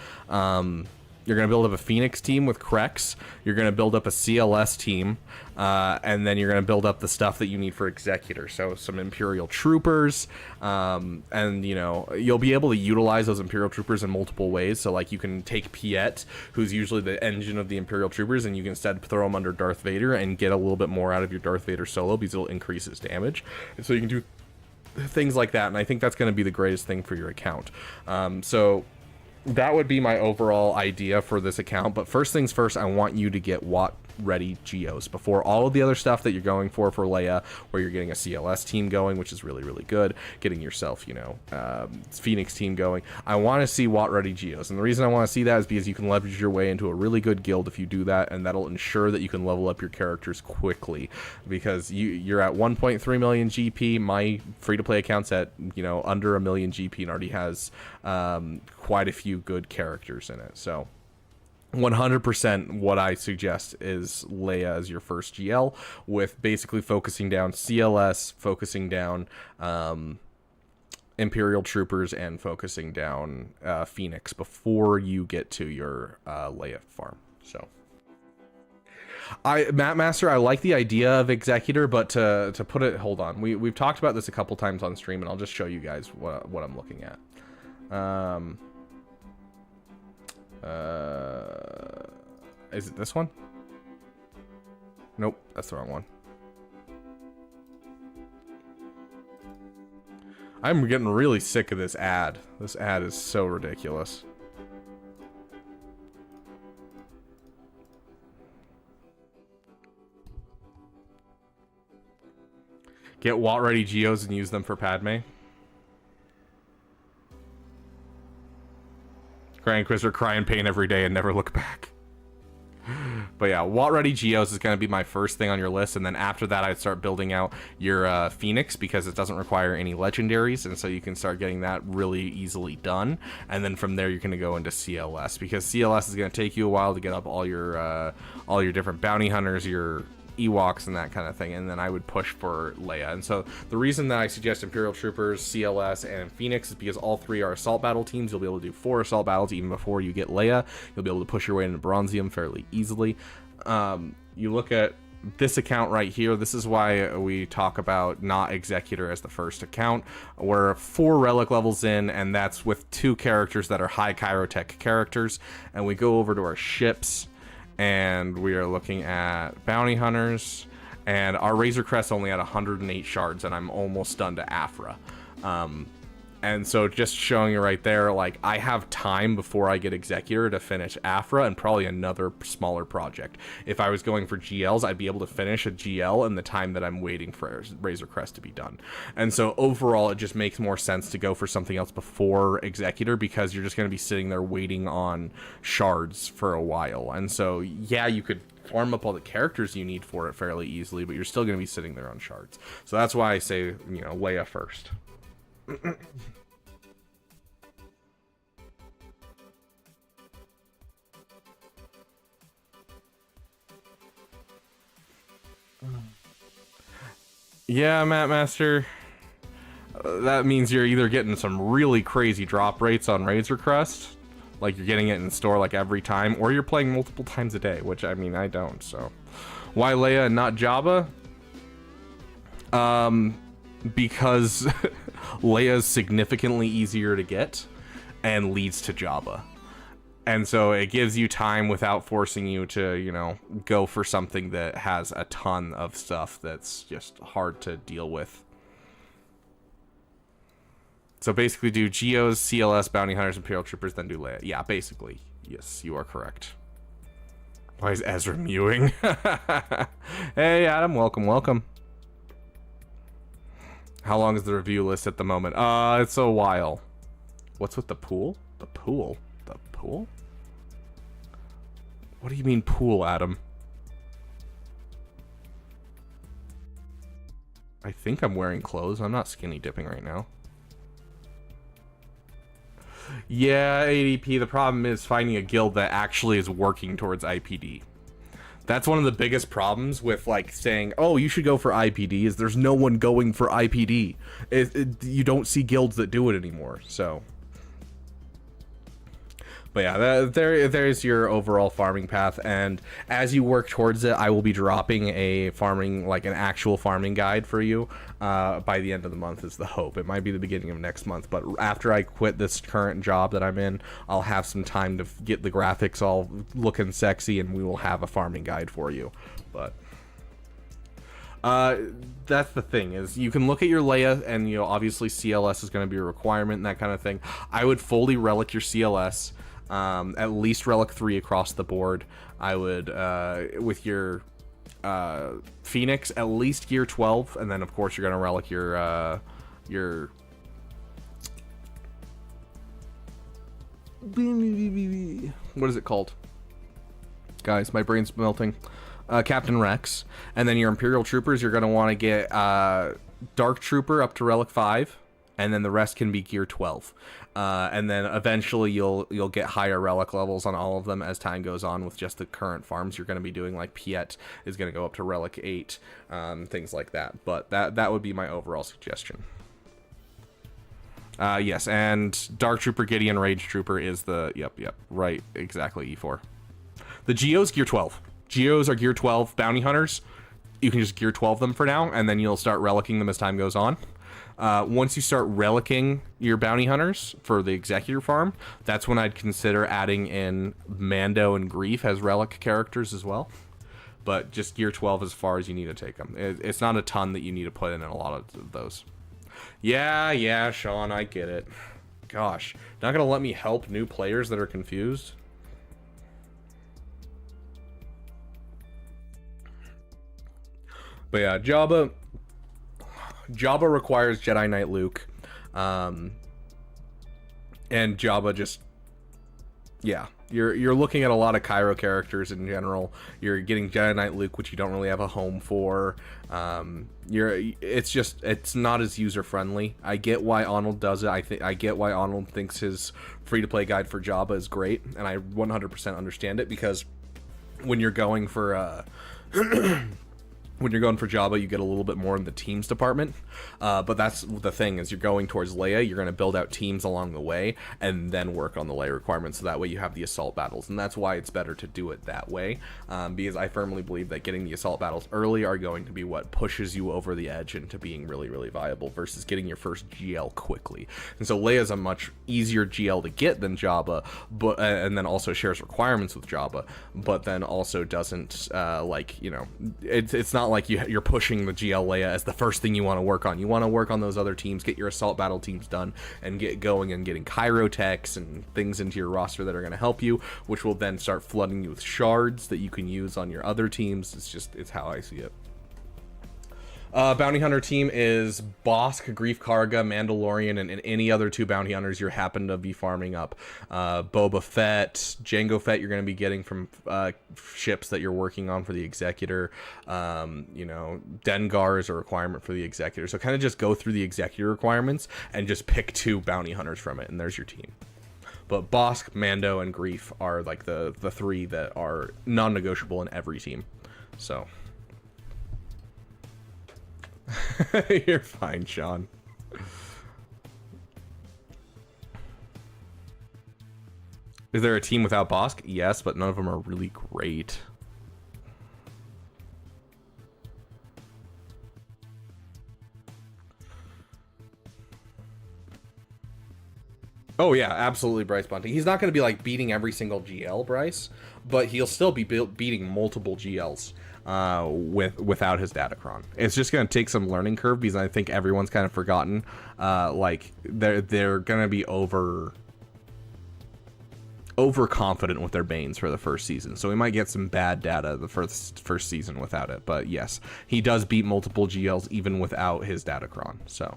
You're going to build up a Phoenix team with Krex. You're going to build up a CLS team. And then you're going to build up the stuff that you need for Executor. So some Imperial Troopers. And, you know, you'll be able to utilize those Imperial Troopers in multiple ways. So, like, you can take Piet, who's usually the engine of the Imperial Troopers, and you can instead throw him under Darth Vader and get a little bit more out of your Darth Vader solo because it'll increase his damage. And so you can do things like that. And I think that's going to be the greatest thing for your account. So... that would be my overall idea for this account, but first things first, I want you to get Watt ready Geos before all of the other stuff that you're going for Leia, where you're getting a CLS team going, which is really, really good, getting yourself, you know, Phoenix team going. I want to see Watt ready Geos, and the reason I want to see that is because you can leverage your way into a really good guild if you do that, and that'll ensure that you can level up your characters quickly, because you're at 1.3 million GP. My free-to-play account's at, you know, under 1 million GP and already has quite a few good characters in it. So 100% what I suggest is Leia as your first GL, with basically focusing down CLS, focusing down Imperial Troopers, and focusing down Phoenix before you get to your Leia farm. So Matt Master, I like the idea of Executor, but to put it, hold on, we've talked about this a couple times on stream, and I'll just show you guys what I'm looking at. Is it this one? Nope, that's the wrong one. I'm getting really sick of this ad. This ad is so ridiculous. Get Watt ready Geos and use them for Padme. Grand Inquisitor, cry in pain every day and never look back. But yeah, Watt ready Geos is going to be my first thing on your list, and then after that I'd start building out your Phoenix, because it doesn't require any legendaries, and so you can start getting that really easily done. And then from there you're going to go into CLS, because CLS is going to take you a while to get up all your different bounty hunters, your Ewoks and that kind of thing, and then I would push for Leia. And so the reason that I suggest Imperial Troopers, CLS, and Phoenix is because all three are assault battle teams. You'll be able to do 4 assault battles even before you get Leia. You'll be able to push your way into Bronzium fairly easily. You look at this account right here. This is why we talk about not Executor as the first account. We're 4 relic levels in, and that's with 2 characters that are high Chirotech characters. And we go over to our ships, and we are looking at bounty hunters, and our Razor Crest only had 108 shards, and I'm almost done to Afra. And so just showing you right there, like, I have time before I get Executor to finish Afra and probably another smaller project. If I was going for GLs, I'd be able to finish a GL in the time that I'm waiting for Razor Crest to be done. And so overall, it just makes more sense to go for something else before Executor, because you're just going to be sitting there waiting on shards for a while. And so, yeah, you could farm up all the characters you need for it fairly easily, but you're still going to be sitting there on shards. So that's why I say, you know, Leia first. Yeah, Matt Master. That means you're either getting some really crazy drop rates on Razor Crest, like you're getting it in store like every time, or you're playing multiple times a day, which I mean I don't. So why Leia and not Jabba? Because Leia's significantly easier to get and leads to Jabba. And so it gives you time without forcing you to, you know, go for something that has a ton of stuff that's just hard to deal with. So basically do Geos, CLS, Bounty Hunters, Imperial Troopers, then do Leia. Yeah, basically. Yes, you are correct. Why is Ezra mewing? Hey, Adam, welcome, welcome. How long is the review list at the moment? It's a while. What's with the pool? The pool? The pool? What do you mean pool, Adam? I think I'm wearing clothes. I'm not skinny dipping right now. Yeah, ADP, the problem is finding a guild that actually is working towards IPD. That's one of the biggest problems with, like, saying, oh, you should go for IPD, is there's no one going for IPD. You don't see guilds that do it anymore, so... But yeah, there's your overall farming path, and as you work towards it, I will be dropping a farming, like an actual farming guide for you by the end of the month is the hope. It might be the beginning of next month, but after I quit this current job that I'm in, I'll have some time to get the graphics all looking sexy, and we will have a farming guide for you. But that's the thing, is you can look at your Leia, and, you know, obviously CLS is going to be a requirement and that kind of thing. I would fully relic your CLS. At least relic 3 across the board. I would, with your Phoenix, at least gear 12, and then of course you're gonna relic your what is it called? Guys, my brain's melting. Captain Rex, and then your Imperial Troopers. You're gonna want to get Dark Trooper up to relic 5. And then the rest can be gear 12. And then eventually you'll get higher relic levels on all of them as time goes on with just the current farms you're going to be doing, like Piet is going to go up to relic 8, things like that. But that would be my overall suggestion. Yes, and Dark Trooper, Gideon, Rage Trooper is the... Yep, right, exactly, E4. The Geos, gear 12. Geos are gear 12 bounty hunters. You can just gear 12 them for now, and then you'll start relicking them as time goes on. Once you start relicking your bounty hunters for the executor farm, that's when I'd consider adding in Mando and Grief as relic characters as well. But just gear 12 as far as you need to take them. It's not a ton that you need to put in a lot of those. Yeah, Sean, I get it. Gosh, not gonna let me help new players that are confused? But yeah, Jabba requires Jedi Knight Luke, and Jabba just, yeah, you're looking at a lot of Cairo characters in general. You're getting Jedi Knight Luke, which you don't really have a home for. It's not as user friendly. I get why Arnold does it. I get why Arnold thinks his free to play guide for Jabba is great, and I 100% understand it, because when you're going for when you're going for Jabba, you get a little bit more in the teams department. But that's the thing, is you're going towards Leia, you're going to build out teams along the way, and then work on the Leia requirements, so that way you have the assault battles. And that's why it's better to do it that way, because I firmly believe that getting the assault battles early are going to be what pushes you over the edge into being really, really viable, versus getting your first GL quickly. And so Leia's a much easier GL to get than Jabba, but and then also shares requirements with Jabba, but then also doesn't, like, you know, it's not like you're pushing the GL Leia as the first thing you want to work on. You want to work on those other teams, get your assault battle teams done, and get going and getting Cairo techs and things into your roster that are going to help you, which will then start flooding you with shards that you can use on your other teams. It's how I see it. Bounty Hunter team is Bosk, Grief Karga, Mandalorian, and any other 2 bounty hunters you happen to be farming up. Boba Fett, Jango Fett you're going to be getting from ships that you're working on for the Executor. You know, Dengar is a requirement for the Executor. So kind of just go through the Executor requirements and just pick 2 bounty hunters from it, and there's your team. But Bosk, Mando, and Grief are like the 3 that are non-negotiable in every team. So... You're fine, Sean. Is there a team without Bosk? Yes, but none of them are really great. Oh yeah, absolutely, Bryce Bunting. He's not going to be like beating every single GL, Bryce, but he'll still be beating multiple GLs without his Datacron. It's just going to take some learning curve because I think everyone's kind of forgotten. Like they're going to be overconfident with their Banes for the first season, so we might get some bad data the first season without it. But yes, he does beat multiple GLs even without his Datacron. So.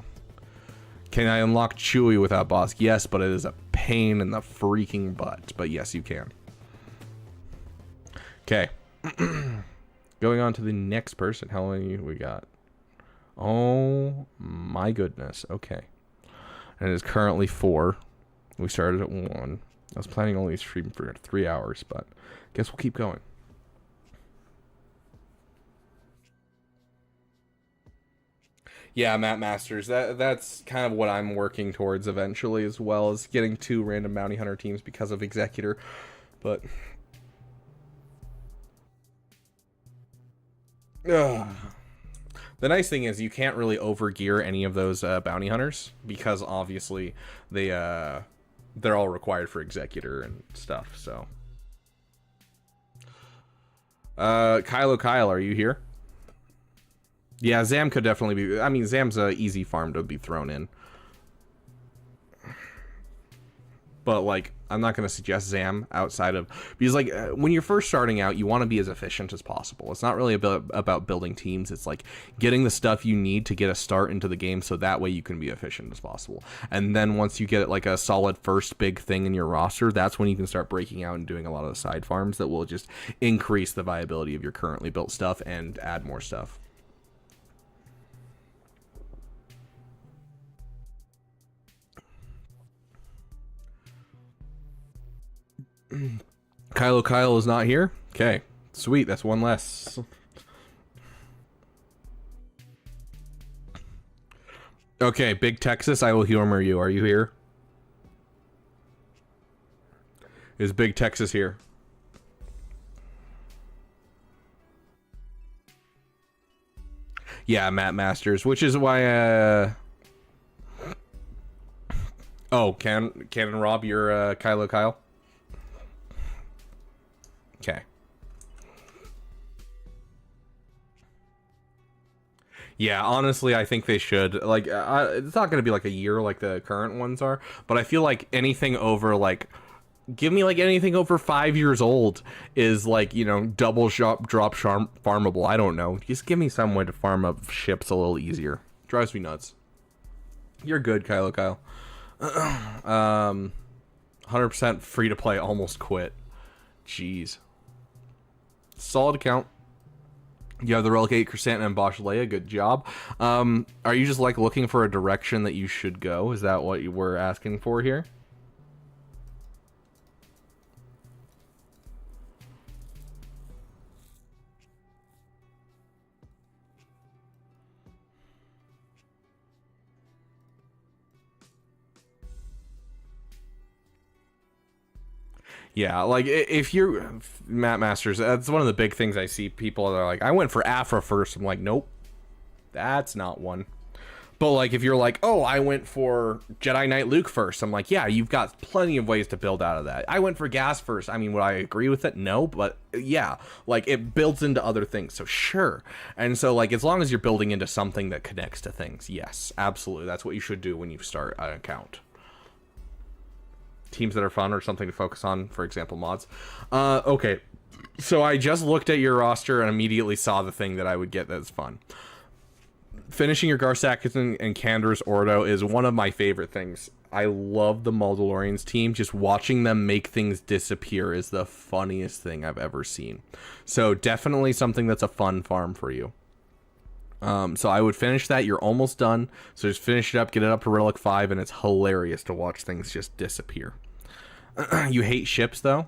Can I unlock Chewie without Bosk? Yes, but it is a pain in the freaking butt. But yes, you can. Okay. Going on to the next person. How many we got? Oh my goodness. Okay. And it is currently 4. We started at 1. I was planning only to stream for 3 hours, but guess we'll keep going. Yeah, Matt Masters. That's kind of what I'm working towards eventually, as well as getting 2 random bounty hunter teams because of Executor. But the nice thing is you can't really overgear any of those bounty hunters because obviously they're all required for Executor and stuff. So, Kyle, are you here? Yeah, Zam could definitely be... I mean, Zam's a easy farm to be thrown in. But, like, I'm not going to suggest Zam outside of... Because, like, when you're first starting out, you want to be as efficient as possible. It's not really about building teams. It's, like, getting the stuff you need to get a start into the game so that way you can be efficient as possible. And then once you get, like, a solid first big thing in your roster, that's when you can start breaking out and doing a lot of the side farms that will just increase the viability of your currently built stuff and add more stuff. Kyle is not here. Okay, sweet. That's one less. Okay, Big Texas, I will humor you. Are you here? Is Big Texas here? Yeah, Matt Masters, which is why oh, Cannon Rob, you're Kyle. Okay. Yeah, honestly, I think they should. Like, it's not going to be like a year like the current ones are, but I feel like anything over, like, give me, like, anything over 5 years old is, like, you know, double drop farmable. I don't know. Just give me some way to farm up ships a little easier. Drives me nuts. You're good, Kyle. 100% free to play, almost quit. Jeez. Solid account. You have the Relicate, Chrysanthemum, and Bosch Leia. Good job. Are you just like looking for a direction that you should go? Is that what you were asking for here? Yeah, like, if you're Matt Masters, that's one of the big things I see people that are like, I went for Afra first. I'm like, nope, that's not one. But, like, if you're like, oh, I went for Jedi Knight Luke first, I'm like, yeah, you've got plenty of ways to build out of that. I went for gas first. I mean, would I agree with it? No, but yeah, like, it builds into other things, so sure. And so, like, as long as you're building into something that connects to things, yes, absolutely, that's what you should do when you start an account. Teams that are fun or something to focus on, for example, mods. Okay, so I just looked at your roster and immediately saw the thing that I would get that's fun. Finishing your Garsakas and Cander's Ordo is one of my favorite things. I love the Mandalorians team. Just watching them make things disappear is the funniest thing I've ever seen. So definitely something that's a fun farm for you. So I would finish that. You're almost done. So just finish it up, get it up to Relic 5, and it's hilarious to watch things just disappear. You hate ships, though?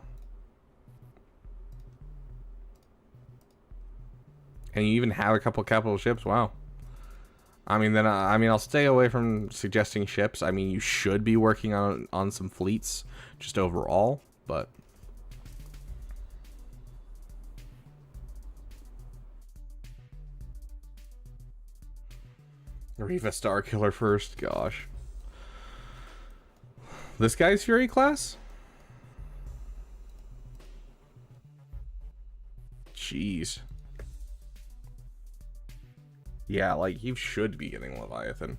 And you even have a couple capital ships? Wow. I mean, then I'll stay away from suggesting ships. I mean, you should be working on some fleets, just overall. but Riva Star Killer first, gosh. This guy's Fury class? Jeez. Yeah, like, you should be getting Leviathan.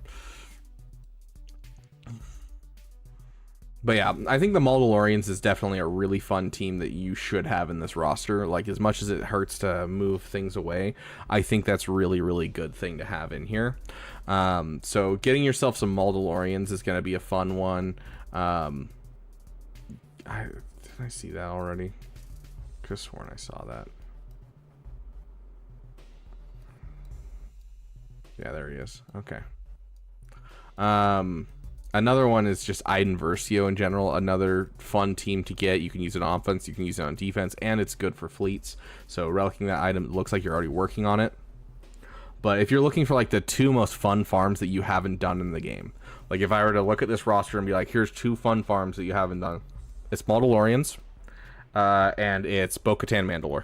But yeah, I think the Mandalorians is definitely a really fun team that you should have in this roster. Like, as much as it hurts to move things away, I think that's really, really good thing to have in here. So getting yourself some Mandalorians is going to be a fun one. Did I see that already? Could have sworn I saw that. Yeah, there he is. Okay. Another one is just Iden Versio in general. Another fun team to get. You can use it on offense, you can use it on defense, and it's good for fleets. So relicking that item, it looks like you're already working on it. But if you're looking for like the 2 most fun farms that you haven't done in the game, like if I were to look at this roster and be like, here's 2 fun farms that you haven't done, it's Mandalorians, and it's Bo-Katan Mandalore.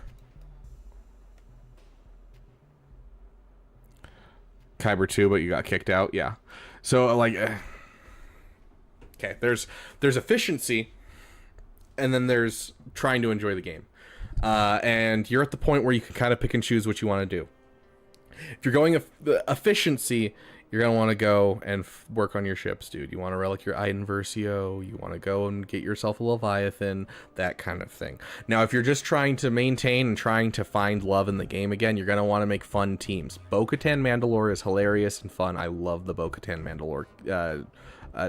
Kyber 2, but you got kicked out. Yeah. So like, okay, there's efficiency, and then there's trying to enjoy the game, and you're at the point where you can kind of pick and choose what you want to do. If you're going efficiency, you're gonna want to go and work on your ships, dude. You want to relic your Iden Versio, you want to go and get yourself a Leviathan, that kind of thing. Now, if you're just trying to maintain and trying to find love in the game again, you're gonna want to make fun teams. Bo-Katan Mandalore is hilarious and fun. I love the Bo-Katan Mandalore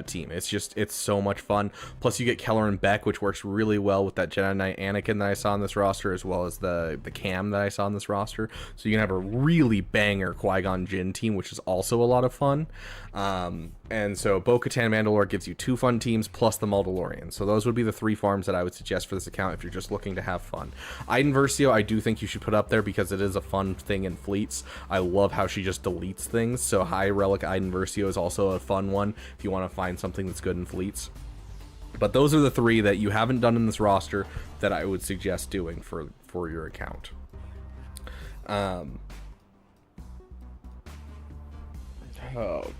team. It's so much fun. Plus you get Keller and Beck, which works really well with that Jedi Knight Anakin that I saw on this roster, as well as the Cam that I saw on this roster. So you can have a really banger Qui-Gon Jinn team, which is also a lot of fun. And so Bo-Katan Mandalore gives you 2 fun teams plus the Mandalorian. So those would be the 3 farms that I would suggest for this account if you're just looking to have fun. Iden Versio, I do think you should put up there because it is a fun thing in fleets. I love how she just deletes things. So High Relic Iden Versio is also a fun one if you want to find something that's good in fleets. But those are the 3 that you haven't done in this roster that I would suggest doing for your account. Oh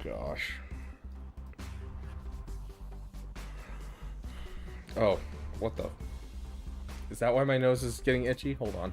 gosh. Oh, what the? Is that why my nose is getting itchy? Hold on.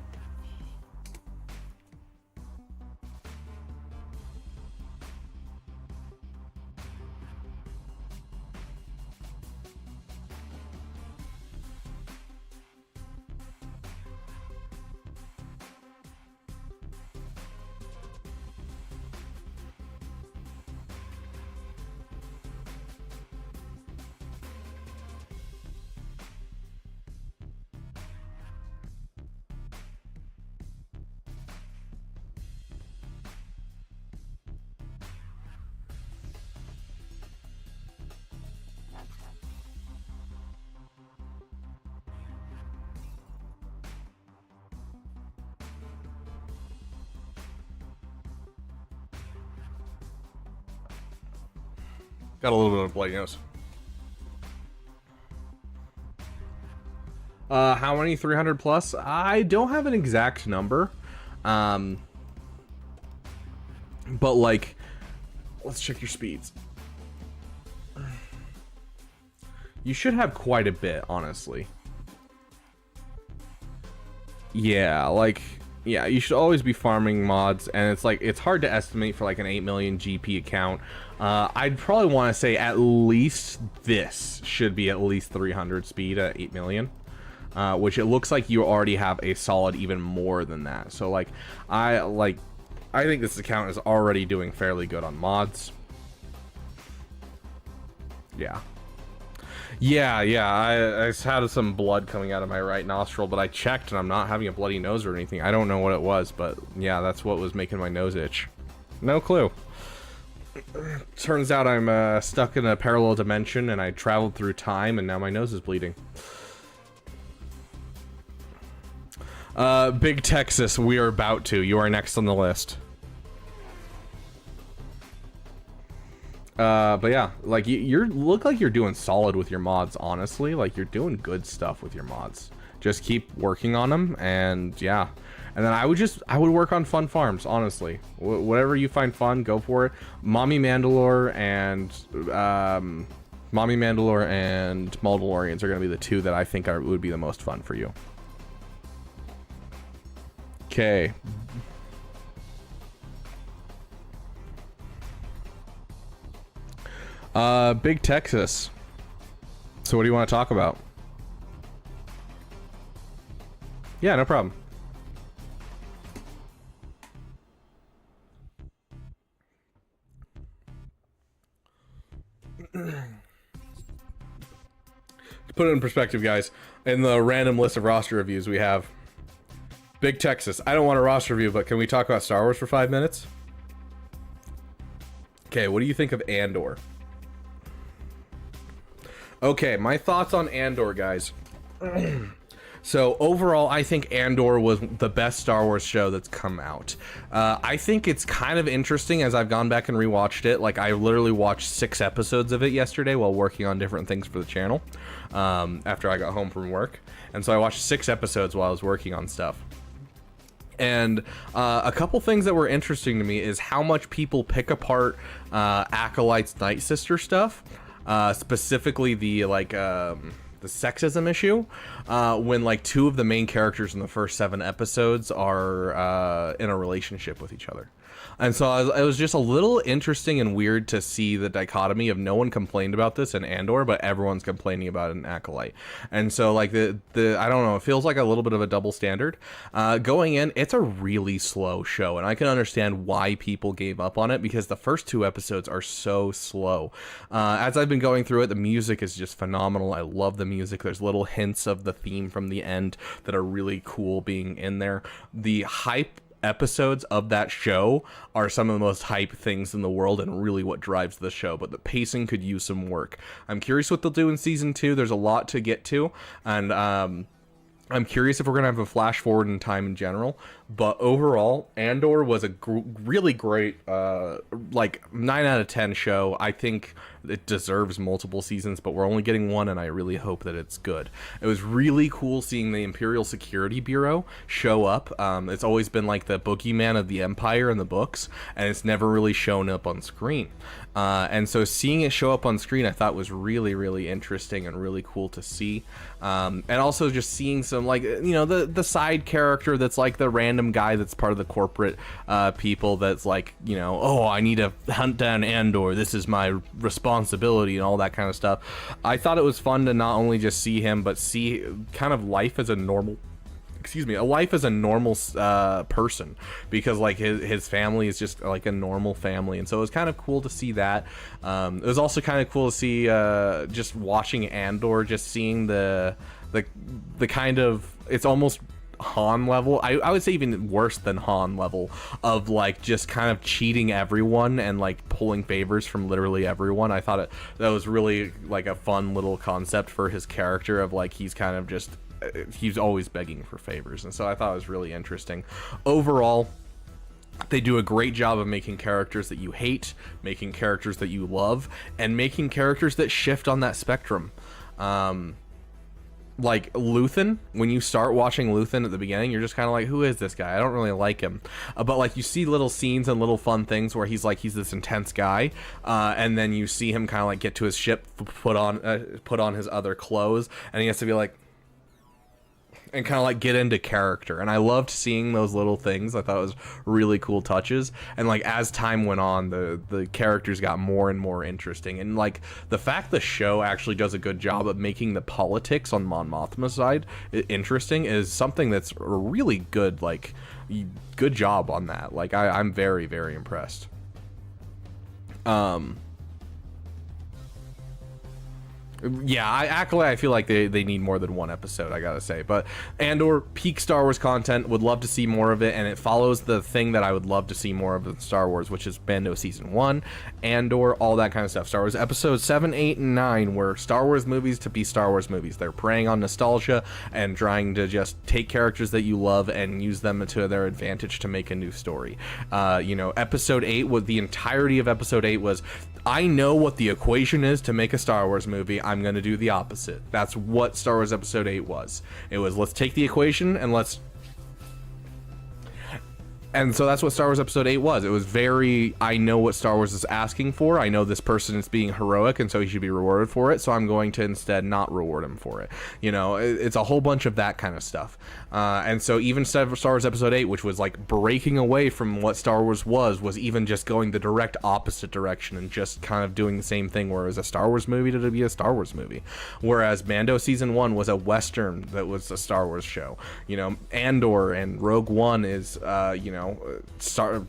Got a little bit of a bloody nose. How many 300 plus? I don't have an exact number. But like, let's check your speeds. You should have quite a bit, honestly. Yeah, like, yeah, you should always be farming mods, and it's like, it's hard to estimate for like an 8 million GP account. I'd probably want to say at least this should be at least 300 speed at 8 million. Which it looks like you already have a solid even more than that. So like, I think this account is already doing fairly good on mods. Yeah. I just had some blood coming out of my right nostril, but I checked and I'm not having a bloody nose or anything. I don't know what it was, but yeah, that's what was making my nose itch. No clue. Turns out I'm stuck in a parallel dimension and I traveled through time and now my nose is bleeding. Big Texas, we are about to. You are next on the list. But yeah, like you look like you're doing solid with your mods, honestly. Like you're doing good stuff with your mods. Just keep working on them, and yeah. And then I would work on fun farms, honestly. Whatever you find fun, go for it. Mommy Mandalore and Mandalorians are gonna be the two that I think would be the most fun for you. Okay. Big Texas. So what do you want to talk about? Yeah, no problem. To put it in perspective, guys, in the random list of roster reviews we have Big Texas. I don't want a roster review, but can we talk about Star Wars for 5 minutes? Okay, what do you think of Andor? Okay, my thoughts on Andor, guys. So overall, I think Andor was the best Star Wars show that's come out. I think it's kind of interesting as I've gone back and rewatched it. Like, I literally watched 6 episodes of it yesterday while working on different things for the channel after I got home from work. And so I watched 6 episodes while I was working on stuff. And a couple things that were interesting to me is how much people pick apart Acolyte's Night Sister stuff, specifically the the sexism issue, when like 2 of the main characters in the first 7 episodes are in a relationship with each other. And so it was just a little interesting and weird to see the dichotomy of no one complained about this in Andor, but everyone's complaining about it in Acolyte. And so like the I don't know, it feels like a little bit of a double standard. Going in, it's a really slow show, and I can understand why people gave up on it, because the first 2 episodes are so slow. As I've been going through it, the music is just phenomenal. I love the music. There's little hints of the theme from the end that are really cool being in there. The hype episodes of that show are some of the most hype things in the world and really what drives the show, but the pacing could use some work. I'm curious what they'll do in season 2. There's a lot to get to, and I'm curious if we're gonna have a flash forward in time in general. But overall, Andor was a really great like 9 out of 10 show. I think it deserves multiple seasons, but we're only getting 1, and I really hope that it's good. It was really cool seeing the Imperial Security Bureau show up. It's always been like the boogeyman of the Empire in the books, and it's never really shown up on screen. And so seeing it show up on screen, I thought was really, really interesting and really cool to see. And also just seeing some, like, you know, the side character that's like the random guy that's part of the corporate people that's like, you know, oh, I need to hunt down Andor, this is my responsibility, and all that kind of stuff. I thought it was fun to not only just see him, but see kind of life as a normal person, because like his family is just like a normal family, and so it was kind of cool to see that. It was also kind of cool to see just watching Andor, just seeing the kind of, it's almost Han level, I would say even worse than Han level, of like just kind of cheating everyone and like pulling favors from literally everyone. I thought that was really like a fun little concept for his character, of like he's kind of just, he's always begging for favors, and so I thought it was really interesting. Overall, they do a great job of making characters that you hate, making characters that you love, and making characters that shift on that spectrum. Like Luthen, when you start watching Luthen at the beginning, you're just kind of like, who is this guy? I don't really like him. But like you see little scenes and little fun things where he's this intense guy, and then you see him kind of like get to his ship, put on his other clothes, and he has to be like, and kind of like get into character. And I loved seeing those little things. I thought it was really cool touches. And like as time went on, the characters got more and more interesting. And like the fact the show actually does a good job of making the politics on Mon Mothma's side interesting is something that's a really good, like, good job on that. Like I'm very, very impressed. Yeah, Acolyte, I feel like they need more than 1 episode, I gotta say. But Andor, peak Star Wars content, would love to see more of it, and it follows the thing that I would love to see more of in Star Wars, which is Mando Season 1, Andor, all that kind of stuff. Star Wars Episodes 7, 8, and 9 were Star Wars movies to be Star Wars movies. They're preying on nostalgia and trying to just take characters that you love and use them to their advantage to make a new story. You know, Episode 8, the entirety of Episode 8 was I know what the equation is to make a Star Wars movie. I'm going to do the opposite. That's what Star Wars Episode 8 was. It was, let's take the equation and let's... And so that's what Star Wars Episode 8 was. It was very, I know what Star Wars is asking for. I know this person is being heroic, and so he should be rewarded for it. So I'm going to instead not reward him for it. You know, it's a whole bunch of that kind of stuff. And so even Star Wars Episode 8, which was like breaking away from what Star Wars was even just going the direct opposite direction and just kind of doing the same thing where it was a Star Wars movie to be a Star Wars movie. Whereas Mando Season 1 was a Western that was a Star Wars show. You know, Andor and Rogue One is, you know, so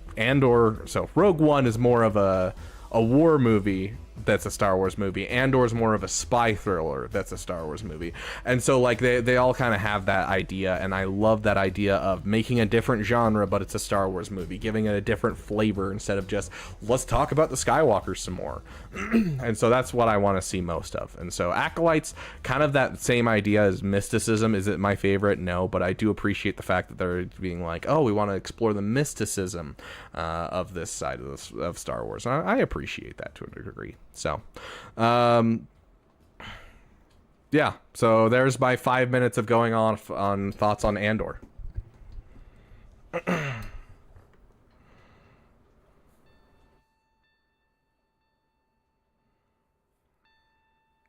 Rogue One is more of a war movie that's a Star Wars movie. Andor's more of a spy thriller that's a Star Wars movie. And so like they all kind of have that idea, and I love that idea of making a different genre, but it's a Star Wars movie, giving it a different flavor instead of just let's talk about the Skywalkers some more. And so that's what I want to see most of. And so Acolytes, kind of that same idea as mysticism. Is it my favorite? No, but I do appreciate the fact that they're being like, oh, we want to explore the mysticism of this side of Star Wars. And I appreciate that to a degree. So, yeah, so there's my 5 minutes of going off on thoughts on Andor.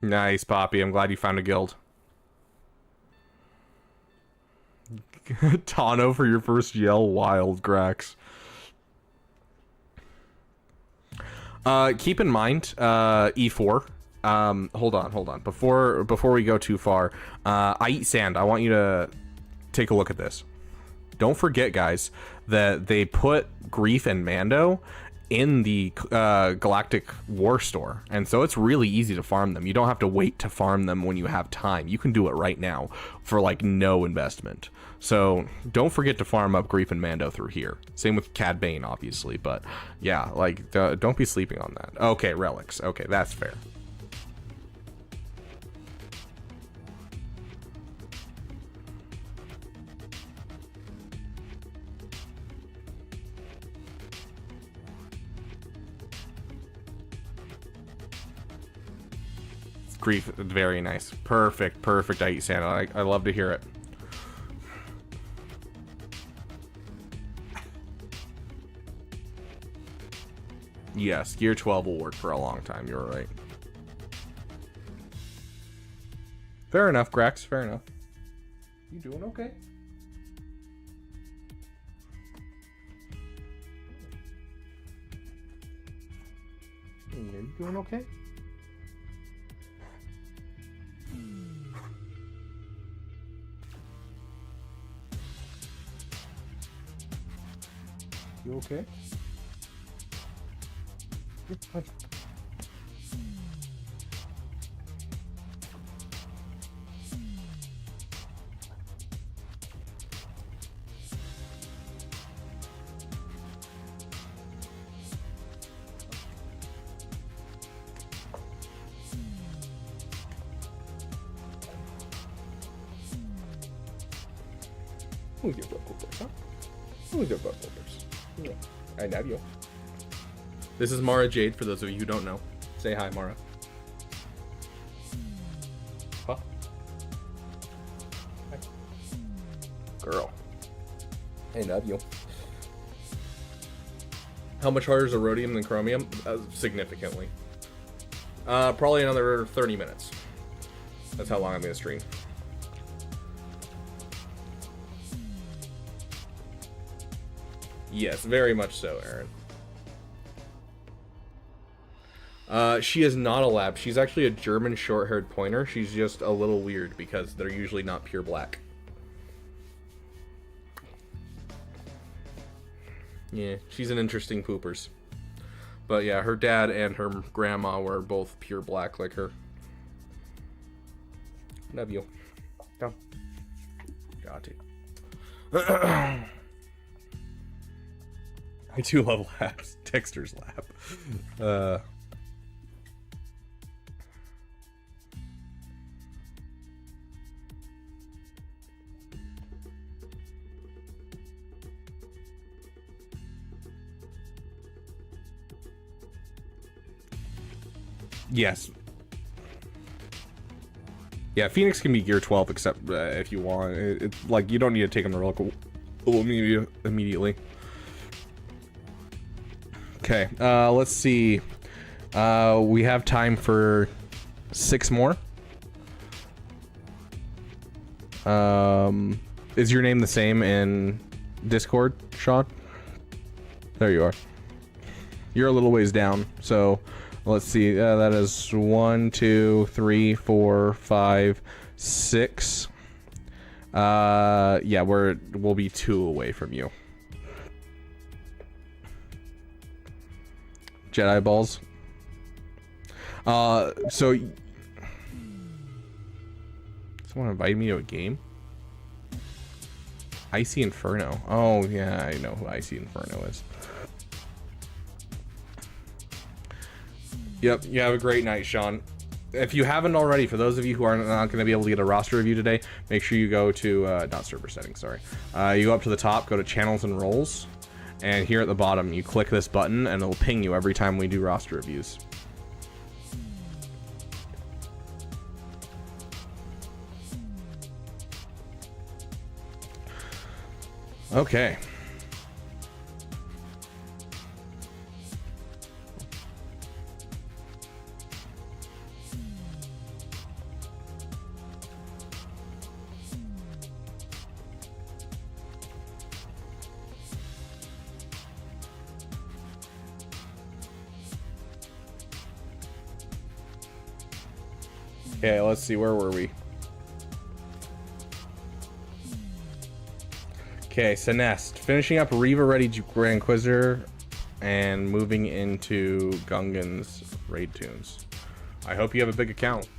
Nice, Poppy. I'm glad you found a guild. Tano for your first yell, wild, Grax. Keep in mind, E4. Hold on. Before we go too far, I eat sand. I want you to take a look at this. Don't forget, guys, that they put Grief and Mando in the Galactic War Store, and so it's really easy to farm them. You don't have to wait to farm them when you have time. You can do it right now for like no investment. So don't forget to farm up Grief and Mando through here. Same with Cad Bane, obviously, but yeah, like don't be sleeping on that. Okay, relics. Okay, that's fair. Grief, very nice. Perfect. I eat Santa. I love to hear it. Yes, Gear 12 will work for a long time. You're right. Fair enough, Grax. Fair enough. You doing okay? You doing okay? You okay? Hi. Who's your butt holders, huh? Who's your butt holders? Yeah. I love you. This is Mara Jade, for those of you who don't know. Say hi, Mara. Huh? Hi. Girl. I love you. How much harder is Erodium than Chromium? Significantly. Probably another 30 minutes. That's how long I'm gonna stream. Yes, very much so, Aaron. She is not a lab. She's actually a German short-haired pointer. She's just a little weird because they're usually not pure black. Yeah, she's an interesting poopers. But yeah, her dad and her grandma were both pure black like her. Love you. Come. Got to. I do love labs. Dexter's lab. Yes. Yeah, Phoenix can be gear 12, except if you want. It's like, you don't need to take him to Relic immediately. Okay, let's see. We have time for 6 more. Is your name the same in Discord, Sean? There you are. You're a little ways down, so let's see. That is 1, 2, 3, 4, 5, 6. Yeah, we'll be 2 away from you. Jedi balls. So someone invited me to a game. Icy Inferno. Oh yeah, I know who Icy Inferno is. Yep, you have a great night, Sean. If you haven't already, for those of you who are not going to be able to get a roster review today, make sure you go to, not server settings, sorry. You go up to the top, go to channels and roles, and here at the bottom, you click this button, and it'll ping you every time we do roster reviews. Okay. Okay, let's see, where were we? Okay, Sinest. Finishing up Reva Ready Grand Inquisitor and moving into Gungan's raid tunes. I hope you have a big account.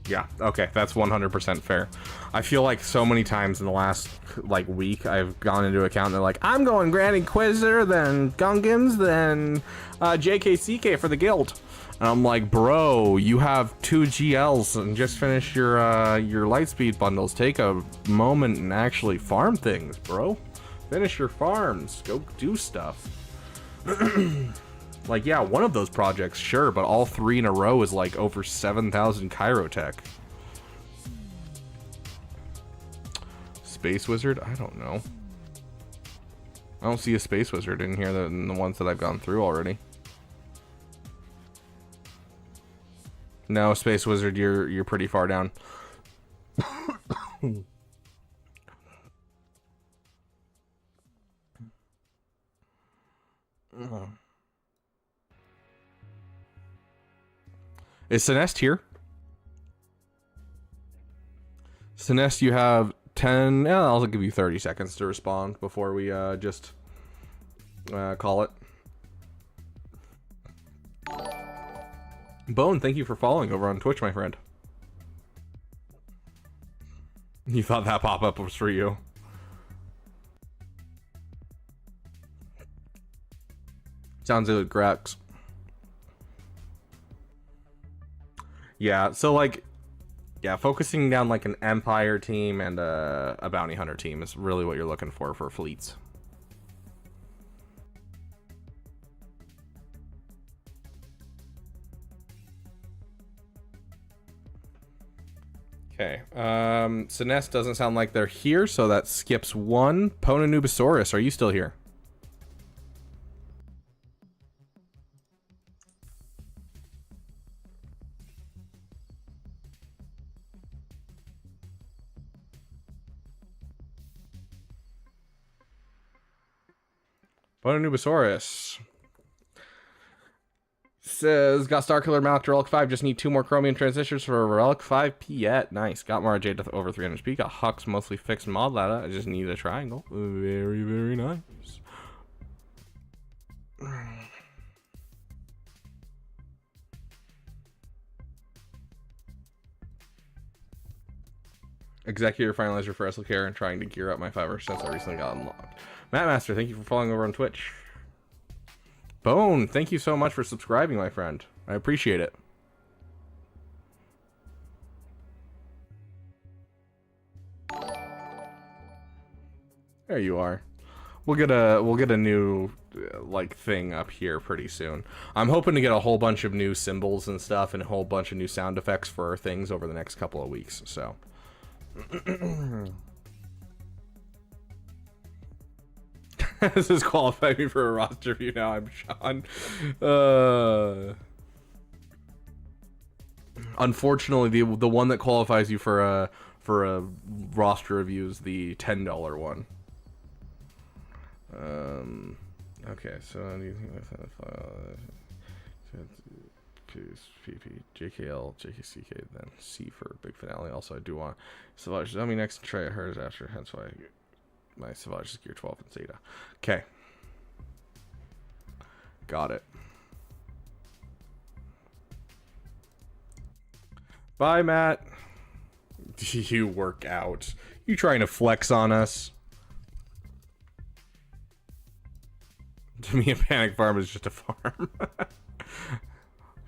Yeah, okay, that's 100% fair. I feel like so many times in the last, like, week, I've gone into an account and they're like, I'm going Grand Inquisitor, then Gungans, then JKCK for the guild. And I'm like, bro, you have 2 GLs and just finished your Lightspeed bundles. Take a moment and actually farm things, bro. Finish your farms. Go do stuff. Like, yeah, one of those projects, sure, but all 3 in a row is like over 7,000 Chirotech. Space Wizard? I don't know. I don't see a Space Wizard in here than the ones that I've gone through already. No, Space Wizard, you're pretty far down. Is Sinest here? Sinest, you have 10. Yeah, I'll give you 30 seconds to respond before we just call it. Bone, thank you for following over on Twitch, my friend. You thought that pop-up was for you. Sounds good, Grex. Yeah, so like, yeah, focusing down like an Empire team and a Bounty Hunter team is really what you're looking for fleets. Okay, Sinest doesn't sound like they're here, so that skips 1. Ponanubosaurus, are you still here? Ponanubosaurus says, got Starkiller Mouth to Relic 5, just need 2 more Chromium transistors for a Relic 5 Piet. Nice. Got Mara Jade to over 300 speed. Got Hux mostly fixed mod ladder. I just need a triangle. Very, very nice. Executor finalizer for Wrestle Care and trying to gear up my 5 since I recently got unlocked. Matt Master, thank you for following over on Twitch. Bone, thank you so much for subscribing, my friend. I appreciate it. There you are. We'll get a new like thing up here pretty soon. I'm hoping to get a whole bunch of new symbols and stuff and a whole bunch of new sound effects for things over the next couple of weeks. So this is qualifying me for a roster view now. I'm Sean. Unfortunately, the one that qualifies you for a roster review is the $10 one. Okay, so PP, JKL, JKCK, then C for big finale. Also, I do want Savage Zombie next and try hers after, hence why my Savage is gear 12 and Zeta. Okay. Got it. Bye, Matt. You work out. You trying to flex on us? To me, a panic farm is just a farm.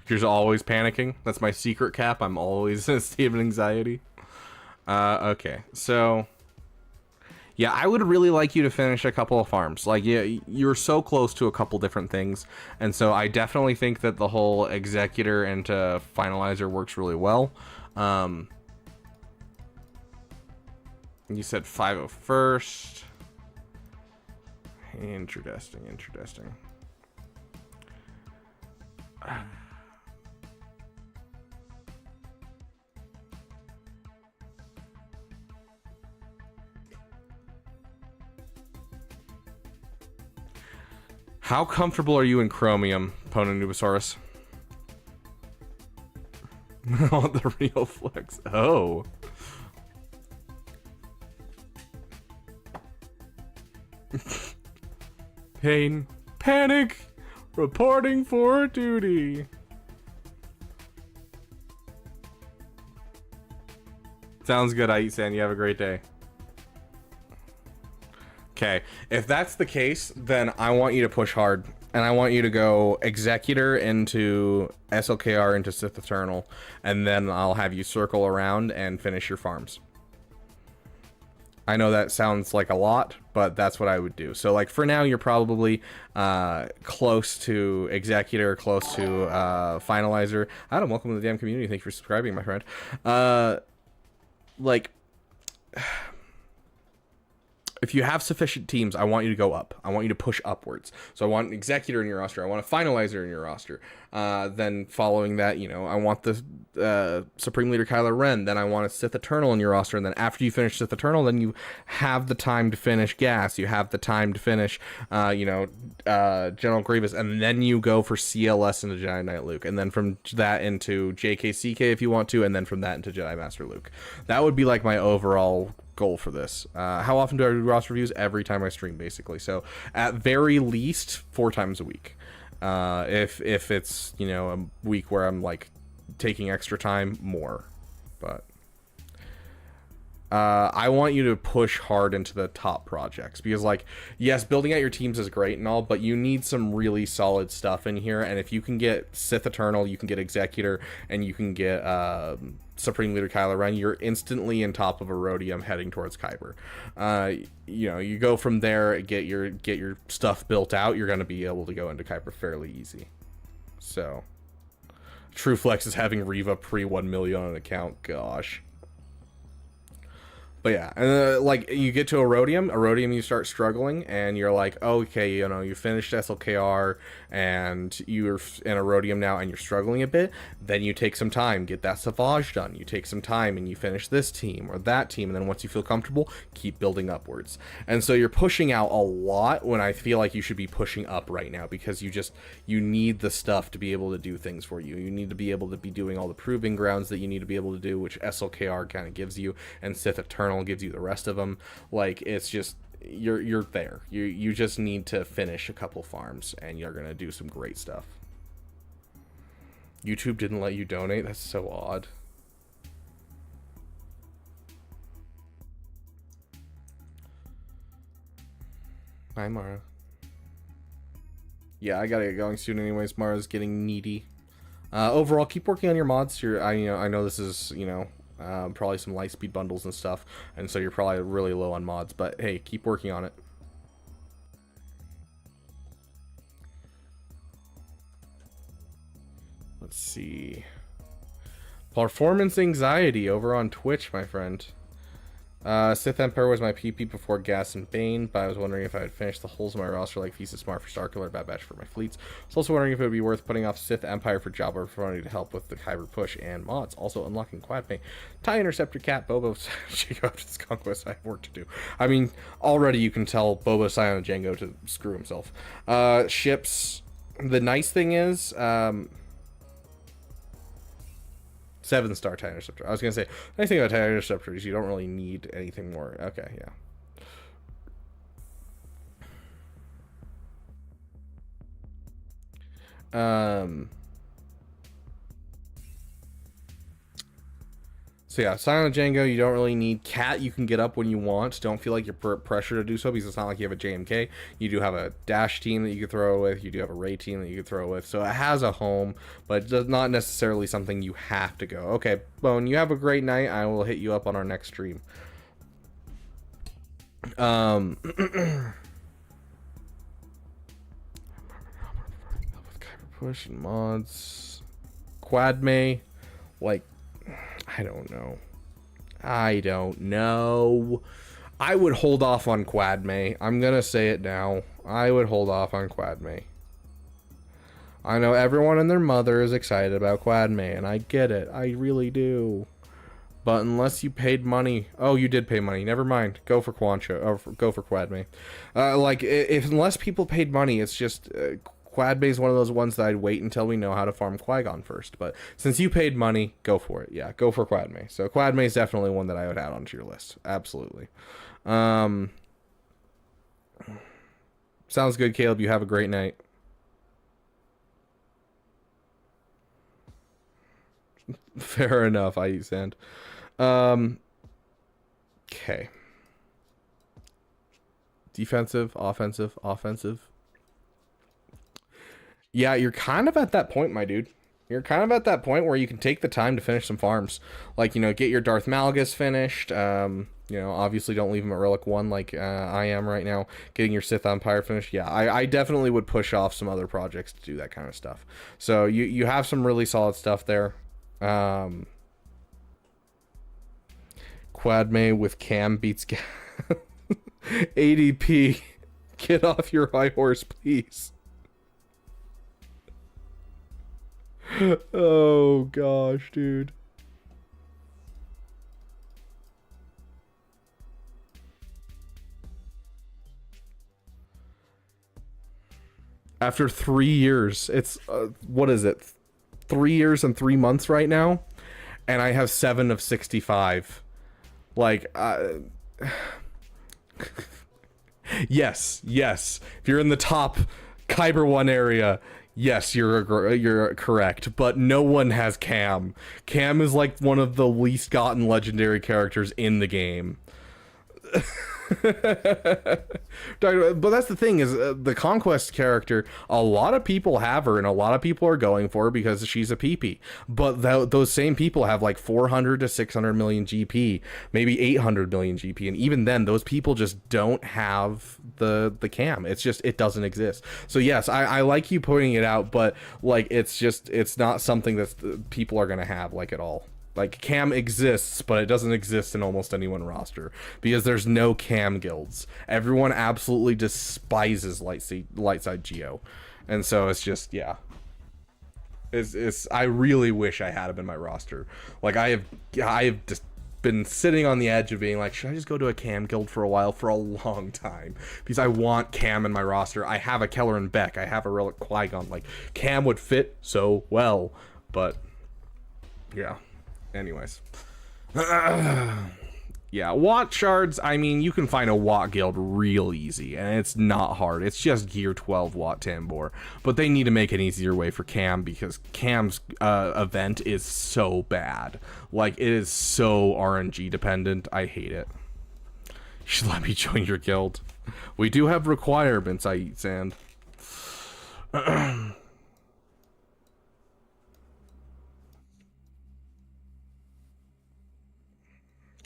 You're always panicking. That's my secret cap. I'm always in a state of anxiety. Okay, so yeah, I would really like you to finish a couple of farms. Like, yeah, you're so close to a couple different things, and so I definitely think that the whole executor into finalizer works really well. You said 501st. Interesting. How comfortable are you in Chromium, Pononubosaurus? I want the real flex. Oh. Pain. Panic. Reporting for duty. Sounds good, Aisan. You have a great day. Okay, if that's the case, then I want you to push hard. And I want you to go Executor into SLKR into Sith Eternal. And then I'll have you circle around and finish your farms. I know that sounds like a lot, but that's what I would do. So, like, for now, you're probably close to Executor, close to Finalizer. Adam, welcome to the damn community. Thank you for subscribing, my friend. Like, if you have sufficient teams, I want you to go up. I want you to push upwards. So I want an Executor in your roster. I want a Finalizer in your roster. Then following that, you know, I want the Supreme Leader Kylo Ren. Then I want a Sith Eternal in your roster. And then after you finish Sith Eternal, then you have the time to finish Gas. You have the time to finish, General Grievous. And then you go for CLS into Jedi Knight Luke. And then from that into JKCK if you want to. And then from that into Jedi Master Luke. That would be like my overall goal for this. How often do I do roster reviews? Every time I stream, basically. So at very least 4 times a week. If it's, you know, a week where I'm like taking extra time, more. But I want you to push hard into the top projects because, like, yes, building out your teams is great and all, but you need some really solid stuff in here. And if you can get Sith Eternal, you can get Executor, and you can get Supreme Leader Kylo Ren, you're instantly in top of Erodium heading towards Kyber. You know, you go from there, get your stuff built out, you're going to be able to go into Kyber fairly easy. So True Flex is having Reva pre 1 million on an account. Gosh. But yeah, and like you get to Erodium, you start struggling, and you're like, oh, okay, you know, you finished SLKR, and you're in Erodium now, and you're struggling a bit. Then you take some time, get that Savage done. You take some time, and you finish this team or that team, and then once you feel comfortable, keep building upwards. And so you're pushing out a lot when I feel like you should be pushing up right now, because you need the stuff to be able to do things for you. You need to be able to be doing all the proving grounds that you need to be able to do, which SLKR kind of gives you, and Sith Eternal gives you the rest of them. Like, it's just you're there. You just need to finish a couple farms and you're gonna do some great stuff. YouTube didn't let you donate? That's so odd. Hi, Mara. Yeah, I gotta get going soon anyways. Mara's getting needy. Overall, keep working on your mods. I know this is, you know, probably some Lightspeed bundles and stuff, and so you're probably really low on mods, but hey, keep working on it. Let's see. Performance anxiety over on Twitch, my friend. Sith Emperor was my PP before Gas and Bane, but I was wondering if I would finish the holes in my roster like Feast of Smart for Starkiller, Bad Batch for my fleets. I was also wondering if it would be worth putting off Sith Empire for Jabba for money to help with the Kyber push and mods. Also unlocking Quad May. TIE Interceptor Cat, Bobo, Jango after this conquest. I have work to do. I mean, already you can tell Bobo Silent Jango to screw himself. Ships. The nice thing is, 7-star TIE Interceptor. I was going to say, the nice thing about TIE Interceptor is you don't really need anything more. Okay, yeah. So yeah, Silent Django, you don't really need. Cat, you can get up when you want. Don't feel like you're pressure to do so, because it's not like you have a JMK. You do have a dash team that you could throw with. You do have a Ray team that you could throw with. So it has a home, but it's not necessarily something you have to go. Okay, Bone, you have a great night. I will hit you up on our next stream. With Kyber push and mods, Quad May, like, I don't know. I would hold off on Quad May. I'm gonna say it now. I would hold off on Quad May. I know everyone and their mother is excited about Quad May, and I get it. I really do. But unless you paid money, oh, you did pay money. Never mind. Go for Quancho, or go for Quad May. Like, unless people paid money, it's just. Quad May is one of those ones that I'd wait until we know how to farm Qui-Gon first. But since you paid money, go for it. Yeah, go for Quad May. So Quad May is definitely one that I would add onto your list. Absolutely. Sounds good, Caleb. You have a great night. Fair enough, I eat sand. Okay. Defensive, offensive, offensive. Yeah, you're kind of at that point, my dude. You're kind of at that point where you can take the time to finish some farms. Like, you know, get your Darth Malgus finished. You know, obviously don't leave him at Relic 1 like I am right now. Getting your Sith Empire finished. Yeah, I definitely would push off some other projects to do that kind of stuff. So you have some really solid stuff there. Quad May with Cam beats ADP. Get off your high horse, please. Oh gosh, dude. After 3 years, it's what is it? 3 years and 3 months right now, and I have 7 of 65. Like, yes. If you're in the top Kyber 1 area, yes, you're correct, but no one has Cam. Cam is like one of the least gotten legendary characters in the game. But that's the thing is the Conquest character, a lot of people have her and a lot of people are going for her because she's a PP, but those same people have like 400 to 600 million GP, maybe 800 million GP, and even then those people just don't have the Cam. It's just, it doesn't exist. So yes, I like you putting it out, but like it's not something that people are gonna have like at all. Like, Cam exists, but it doesn't exist in almost anyone roster because there's no Cam guilds. Everyone absolutely despises Lightside Geo, and so it's just, yeah. I really wish I had him in my roster. Like, I have just been sitting on the edge of being like, should I just go to a Cam guild for a while, for a long time, because I want Cam in my roster. I have a Keller and Beck. I have a Relic Qui-Gon. Like, Cam would fit so well, but yeah. Anyways, yeah, Watt shards, I mean, you can find a Watt guild real easy, and it's not hard. It's just gear 12 Watt Tambor, but they need to make an easier way for Cam, because Cam's event is so bad. Like, it is so RNG dependent. I hate it. You should let me join your guild. We do have requirements, I eat sand.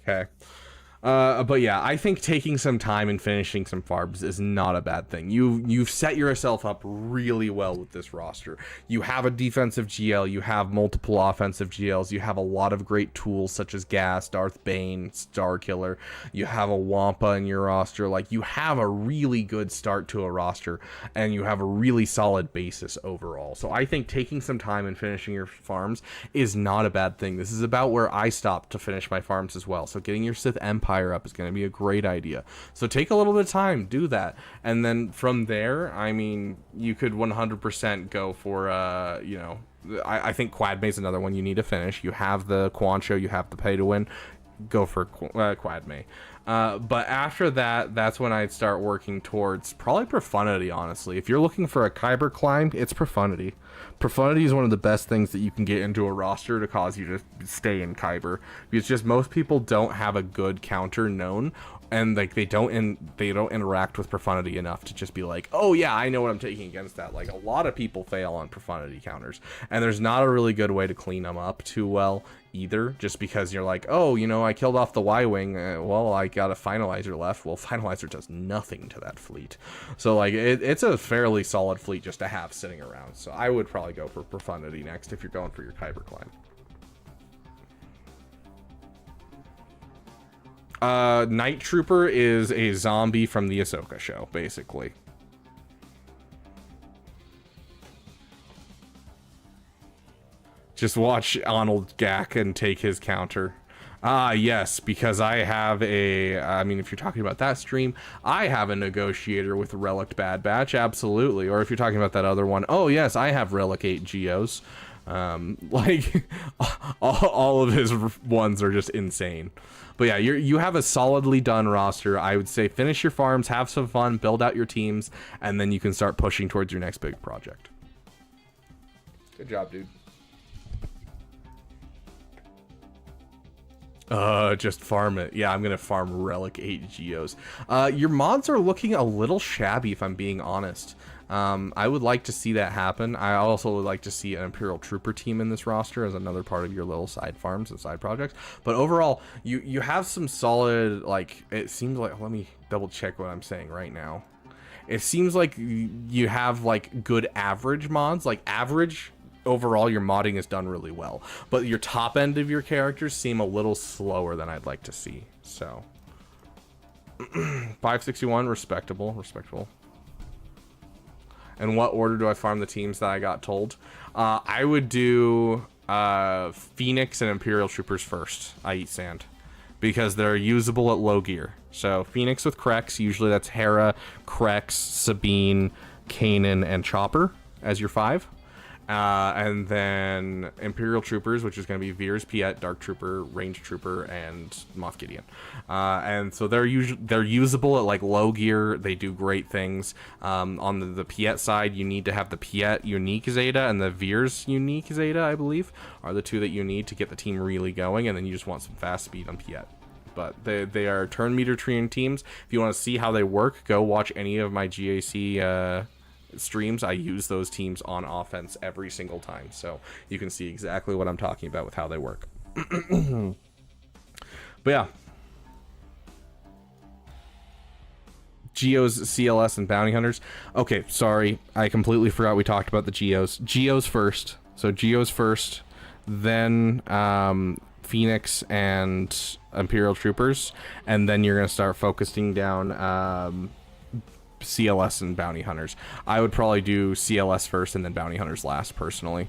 Okay. But yeah, I think taking some time and finishing some farms is not a bad thing. You've set yourself up really well with this roster. You have a defensive GL, you have multiple offensive GLs, you have a lot of great tools such as Gas, Darth Bane, Starkiller. You have a Wampa in your roster. Like, you have a really good start to a roster, and you have a really solid basis overall. So I think taking some time and finishing your farms is not a bad thing. This is about where I stopped to finish my farms as well. So getting your Sith Empire up is going to be a great idea. So take a little bit of time, do that, and then from there, I mean, you could 100% go for you know, I think Quadme is another one you need to finish. You have the Quancho, you have the pay to win, go for Quadme. But after that, that's when I'd start working towards probably Profundity, honestly. If you're looking for a Kyber climb, it's Profundity. Profundity is one of the best things that you can get into a roster to cause you to stay in Kyber, because just most people don't have a good counter known, and like they don't interact with Profundity enough to just be like, oh yeah, I know what I'm taking against that. Like, a lot of people fail on Profundity counters, and there's not a really good way to clean them up too well either, just because you're like, oh, you know, I killed off the Y-Wing, well, I got a Finalizer left. Well, Finalizer does nothing to that fleet. So like, it's a fairly solid fleet just to have sitting around. So I would probably go for Profundity next if you're going for your Kyber climb. Night Trooper is a zombie from the Ahsoka show, basically. Just watch Arnold Gack and take his counter. Ah, yes, because I have a, I mean, if you're talking about that stream, I have a negotiator with Relic Bad Batch, absolutely. Or if you're talking about that other one, oh yes, I have Relic 8 Geos. Like, all of his ones are just insane. But yeah, you have a solidly done roster. I would say finish your farms, have some fun, build out your teams, and then you can start pushing towards your next big project. Good job, dude. Just farm it. Yeah, I'm gonna farm Relic 8 Geos. Your mods are looking a little shabby, if I'm being honest. I would like to see that happen. I also would like to see an Imperial Trooper team in this roster as another part of your little side farms and side projects. But overall, you have some solid, like, it seems like, let me double check what I'm saying right now. It seems like you have, like, good average mods, like average. Overall, your modding is done really well, but your top end of your characters seem a little slower than I'd like to see. So 561, respectable. And what order do I farm the teams that I got told? I would do Phoenix and Imperial Troopers first. I eat sand because they're usable at low gear. So Phoenix with Krex, usually that's Hera, Krex, Sabine, Kanan, and Chopper as your 5. And then Imperial Troopers, which is going to be Veers, Piet, Dark Trooper, Range Trooper, and Moff Gideon. And so they're usable at like low gear. They do great things. On the Piet side, you need to have the Piet Unique Zeta and the Veers Unique Zeta, I believe, are the two that you need to get the team really going. And then you just want some fast speed on Piet. But they are turn meter trained teams. If you want to see how they work, go watch any of my GAC streams. I use those teams on offense every single time, so you can see exactly what I'm talking about with how they work. But yeah, Geos, CLS, and Bounty Hunters. Okay, sorry, I completely forgot we talked about the Geos. Geos first. So Geos first, then Phoenix and Imperial Troopers, and then you're going to start focusing down CLS and Bounty Hunters. I would probably do CLS first and then Bounty Hunters last, personally.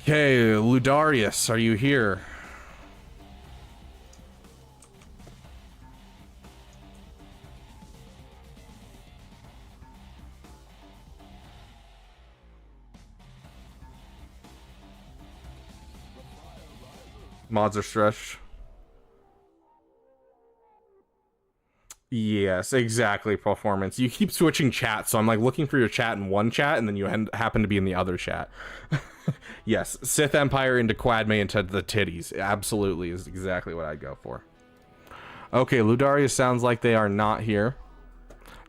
Okay, Ludarius, are you here? Mods are stretched. Yes, exactly. Performance. You keep switching chats, so I'm like looking for your chat in one chat, and then you happen to be in the other chat. Yes, Sith Empire into Quadme into the titties. Absolutely is exactly what I'd go for. Okay, Ludarius sounds like they are not here.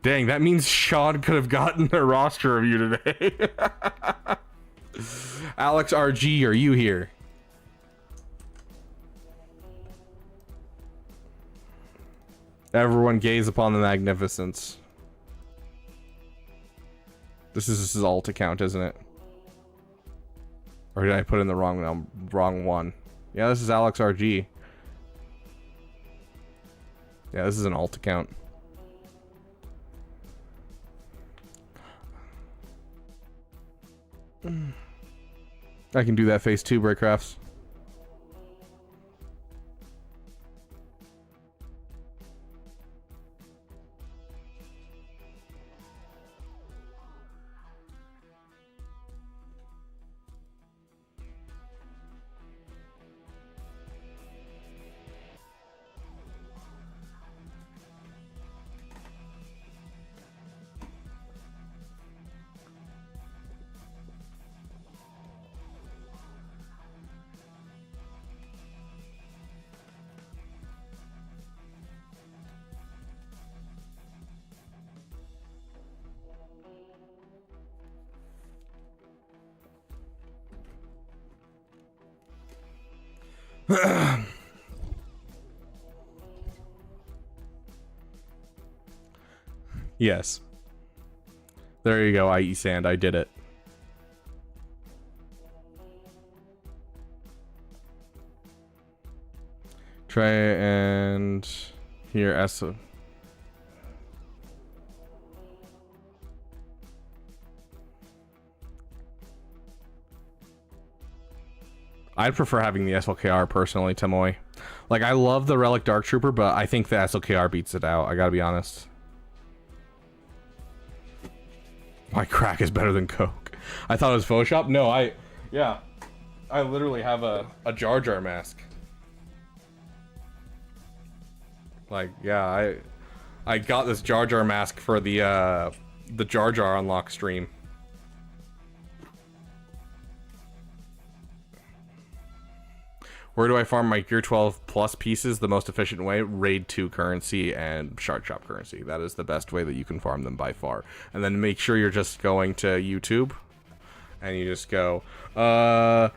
Dang, that means Sean could have gotten a roster of you today. Alex RG, are you here? Everyone gaze upon the magnificence. This is his alt account, isn't it? Or did I put in the wrong one? Yeah, this is Alex RG. Yeah, this is an alt account. I can do that face too, Breakcrafts. Yes. There you go, I.E. Sand. I did it. Try and here S. I'd prefer having the SLKR personally, Tamoy. Like, I love the Relic Dark Trooper, but I think the SLKR beats it out. I gotta be honest. My crack is better than Coke. I thought it was Photoshop. No, I literally have a Jar Jar mask. Like, yeah, I got this Jar Jar mask for the Jar Jar unlock stream. Where do I farm my Gear 12 plus pieces the most efficient way? Raid 2 currency and Shard Shop currency. That is the best way that you can farm them by far. And then make sure you're just going to YouTube and you just go Bo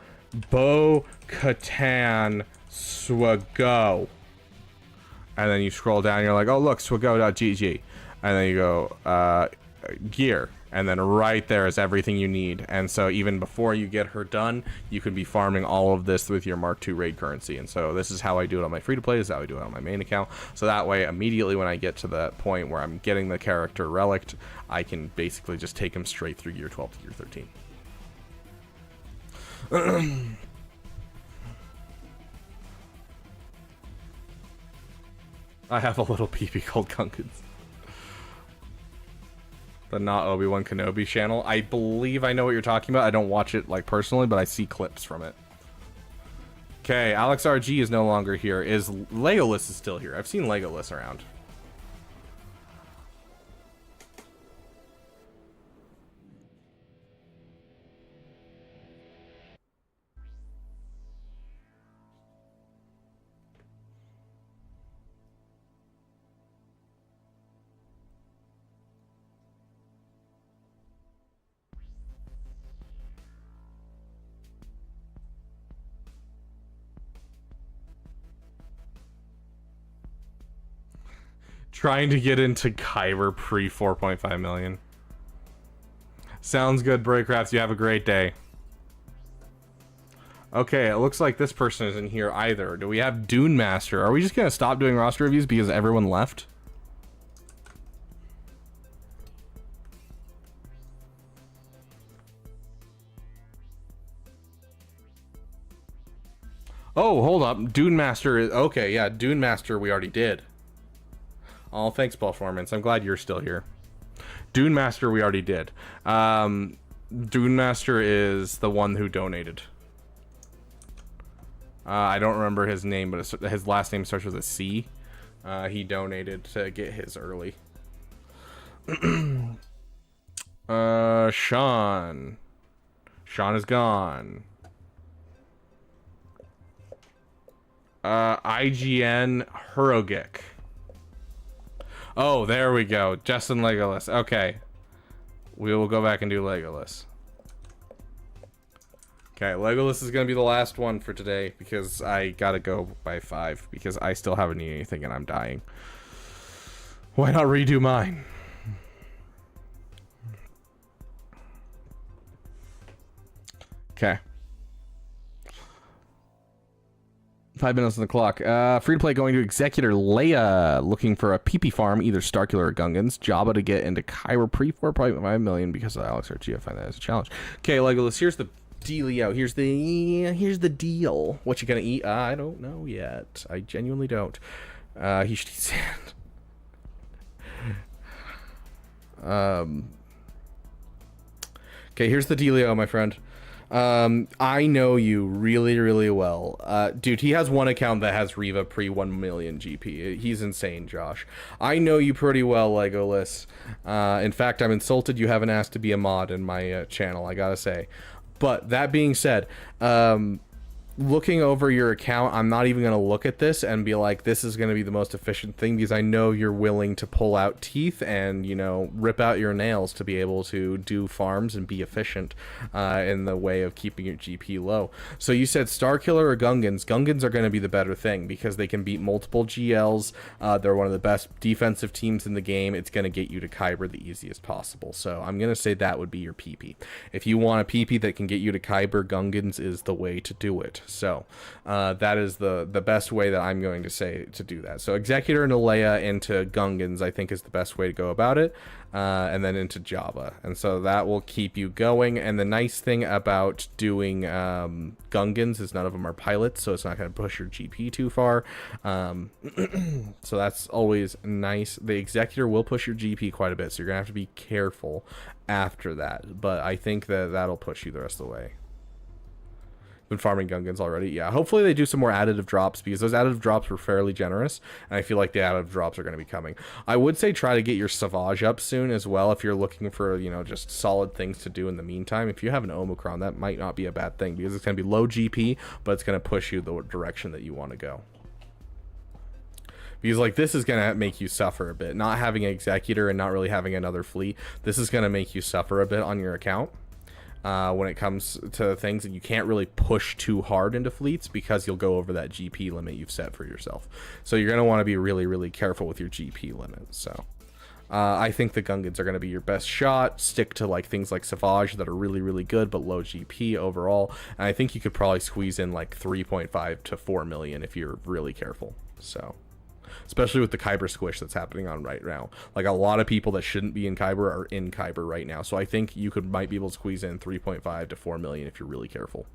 Katan Swago. And then you scroll down and you're like, oh look, swago.gg. And then you go gear. And then right there is everything you need. And so even before you get her done, you could be farming all of this with your Mark II raid currency. And so this is how I do it on my free-to-play. This is how I do it on my main account. So that way, immediately when I get to that point where I'm getting the character relicked, I can basically just take him straight through Gear 12 to Gear 13. I have a little peepee called Gunkins. The Not Obi-Wan Kenobi channel. I believe I know what you're talking about. I don't watch it like personally, but I see clips from it. Okay, Alex RG is no longer here. Legolas is still here. I've seen Legolas around. Trying to get into Kyber pre 4.5 million. Sounds good, Breakcrafts. You have a great day. Okay, it looks like this person isn't here either. Do we have Dune Master? Are we just gonna stop doing roster reviews because everyone left? Oh, hold up. Dune Master is okay. Yeah, Dune Master we already did. Oh, thanks, Performance. I'm glad you're still here. Dune Master we already did. Dune Master is the one who donated. I don't remember his name, but his last name starts with a C. He donated to get his early. Sean. Sean is gone. IGN Hurogik. Oh, there we go. Justin Legolas. Okay. We will go back and do Legolas. Okay, Legolas is gonna be the last one for today because I gotta go by 5 because I still haven't eaten anything and I'm dying. Why not redo mine? Okay. 5 minutes on the clock. Free to play going to Executor Leia, looking for a PP farm, either Starkiller or Gungans. Jabba to get into Kyber pre 4.5 million because of Alex Archie. I find that as a challenge. Okay, Legolas, here's the dealio. Here's the deal. What you gonna eat? I don't know yet. I genuinely don't. He should eat sand. Okay, here's the dealio, my friend. I know you really, really well. Dude, he has one account that has Riva pre 1 million GP. He's insane, Josh. I know you pretty well, Legolas. In fact, I'm insulted you haven't asked to be a mod in my channel, I gotta say. But that being said, looking over your account, I'm not even going to look at this and be like, this is going to be the most efficient thing, because I know you're willing to pull out teeth and, you know, rip out your nails to be able to do farms and be efficient in the way of keeping your GP low. So you said Starkiller or Gungans. Gungans are going to be the better thing because they can beat multiple GLs. They're one of the best defensive teams in the game. It's going to get you to Kyber the easiest possible. So I'm going to say that would be your PP. If you want a PP that can get you to Kyber, Gungans is the way to do it. So that is the best way that I'm going to say to do that. So Executor and Leia into Gungans, I think, is the best way to go about it. And then into Java. And so that will keep you going. And the nice thing about doing Gungans is none of them are pilots, so it's not going to push your GP too far. So that's always nice. The Executor will push your GP quite a bit, so you're going to have to be careful after that. But I think that that'll push you the rest of the way. Been farming Gungans already. Yeah, hopefully they do some more additive drops, because those additive drops were fairly generous, and I feel like the additive drops are going to be coming. I would say try to get your Savage up soon as well if you're looking for, you know, just solid things to do in the meantime. If you have an Omicron, that might not be a bad thing, because it's going to be low GP, but it's going to push you the direction that you want to go. Because, like, this is going to make you suffer a bit. Not having an Executor and not really having another fleet, this is going to make you suffer a bit on your account. When it comes to things, and you can't really push too hard into fleets because you'll go over that GP limit you've set for yourself. So you're going to want to be really, really careful with your GP limit. So I think the Gungans are going to be your best shot. Stick to like things like Savage that are really, really good but low GP overall. And I think you could probably squeeze in like 3.5 to 4 million if you're really careful. So especially with the Kyber squish that's happening on right now. Like, a lot of people that shouldn't be in Kyber are in Kyber right now. So I think you might be able to squeeze in 3.5 to 4 million if you're really careful.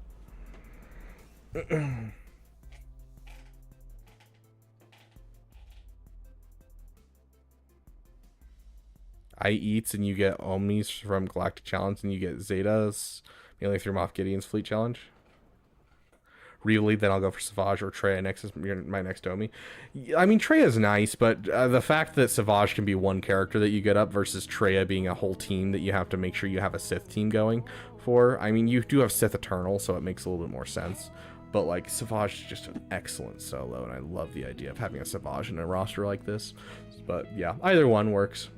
I eats and you get Omnis from Galactic Challenge, and you get Zetas mainly through Moff Gideon's Fleet Challenge. Really, then I'll go for Savage or Treya next as my next Omi. I mean, Treya's nice, but the fact that Savage can be one character that you get up versus Treya being a whole team that you have to make sure you have a Sith team going for. I mean, you do have Sith Eternal, so it makes a little bit more sense. But, like, Savage is just an excellent solo, and I love the idea of having a Savage in a roster like this. But, yeah, either one works.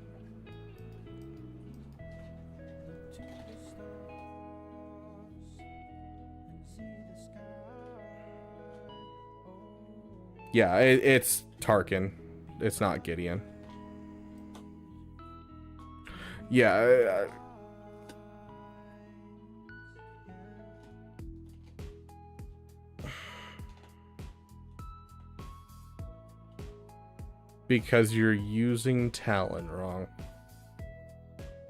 Yeah, it's Tarkin. It's not Gideon. Yeah. Because you're using Talon wrong.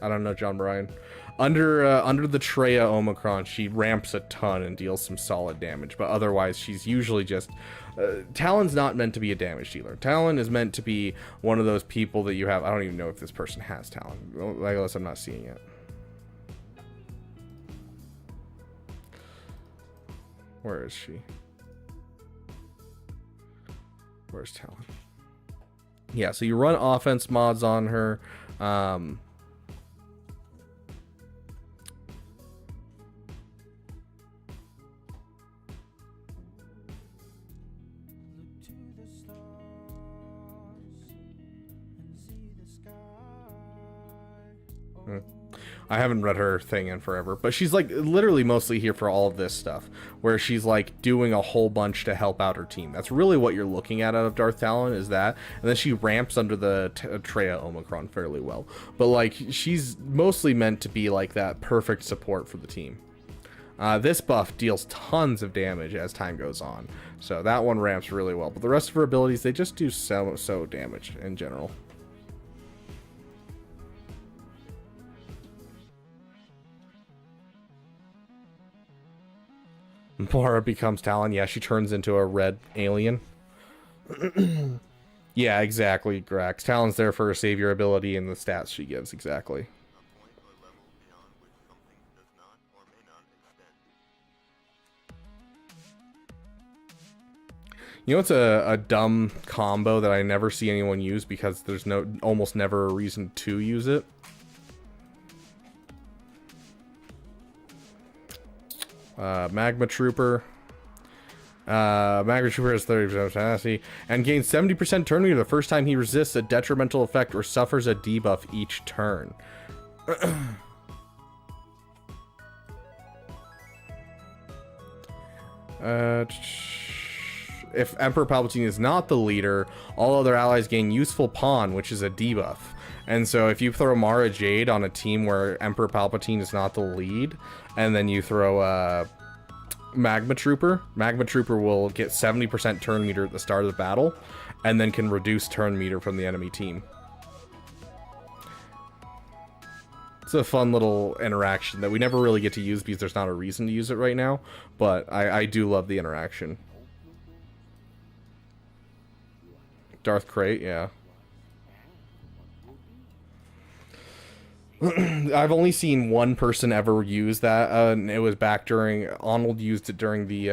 I don't know, John Bryan. Under the Treya Omicron, she ramps a ton and deals some solid damage, but otherwise she's usually just... Talon's not meant to be a damage dealer. Talon is meant to be one of those people that you have... I don't even know if this person has Talon, unless I'm not seeing it. Where is she? Where's Talon? Yeah, so you run offense mods on her. I haven't read her thing in forever, but she's like literally mostly here for all of this stuff, where she's like doing a whole bunch to help out her team. That's really what you're looking at out of Darth Talon, is that, and then she ramps under the Traya Omicron fairly well, but like she's mostly meant to be like that perfect support for the team. This buff deals tons of damage as time goes on, so that one ramps really well, but the rest of her abilities, they just do so damage in general. Mara becomes Talon. Yeah, she turns into a red alien. Yeah, exactly, Grax. Talon's there for her savior ability and the stats she gives, exactly. You know what's a dumb combo that I never see anyone use because there's almost never a reason to use it? Magma Trooper. Magma Trooper has 30% tenacity and gains 70% turn meter the first time he resists a detrimental effect or suffers a debuff each turn. If Emperor Palpatine is not the leader, all other allies gain useful pawn, which is a debuff. And so if you throw Mara Jade on a team where Emperor Palpatine is not the lead, and then you throw Magma Trooper will get 70% turn meter at the start of the battle, and then can reduce turn meter from the enemy team. It's a fun little interaction that we never really get to use because there's not a reason to use it right now, but I do love the interaction. Darth Crate, yeah. I've only seen one person ever use that, and it was back during Arnold used it during the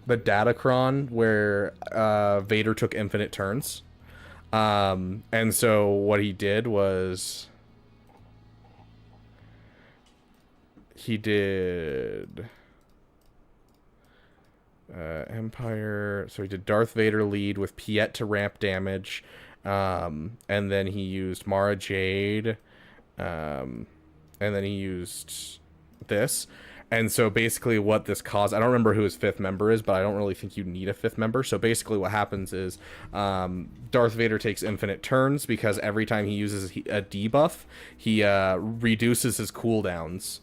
Datacron where Vader took infinite turns, and so what he did was he did Empire. So he did Darth Vader lead with Piet to ramp damage, and then he used Mara Jade. And then he used this, and so basically what this caused, I don't remember who his fifth member is, but I don't really think you need a fifth member. So basically what happens is Darth Vader takes infinite turns because every time he uses a debuff, he reduces his cooldowns.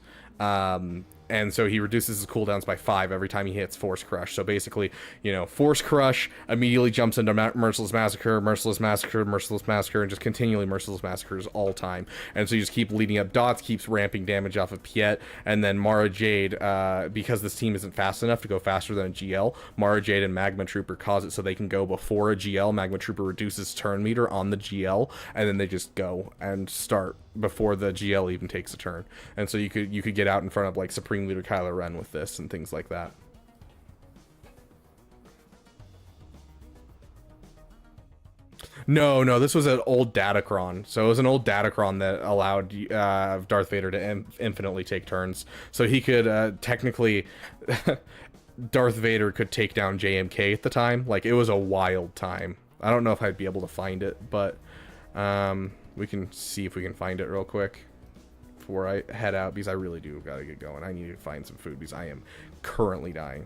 And so he reduces his cooldowns by 5 every time he hits Force Crush. So basically, you know, Force Crush immediately jumps into Merciless Massacre, Merciless Massacre, Merciless Massacre, and just continually Merciless Massacres all time. And so you just keep leading up dots, keeps ramping damage off of Piet, and then Mara Jade, because this team isn't fast enough to go faster than a GL, Mara Jade and Magma Trooper cause it so they can go before a GL. Magma Trooper reduces turn meter on the GL, and then they just go and start before the GL even takes a turn. And so you could get out in front of like Supreme Leader Kylo Ren with this and things like that. No, this was an old Datacron. So it was an old Datacron that allowed Darth Vader to infinitely take turns. So he could technically Darth Vader could take down JMK at the time. Like, it was a wild time. I don't know if I'd be able to find it, but we can see if we can find it real quick before I head out, because I really do gotta get going. I need to find some food because I am currently dying.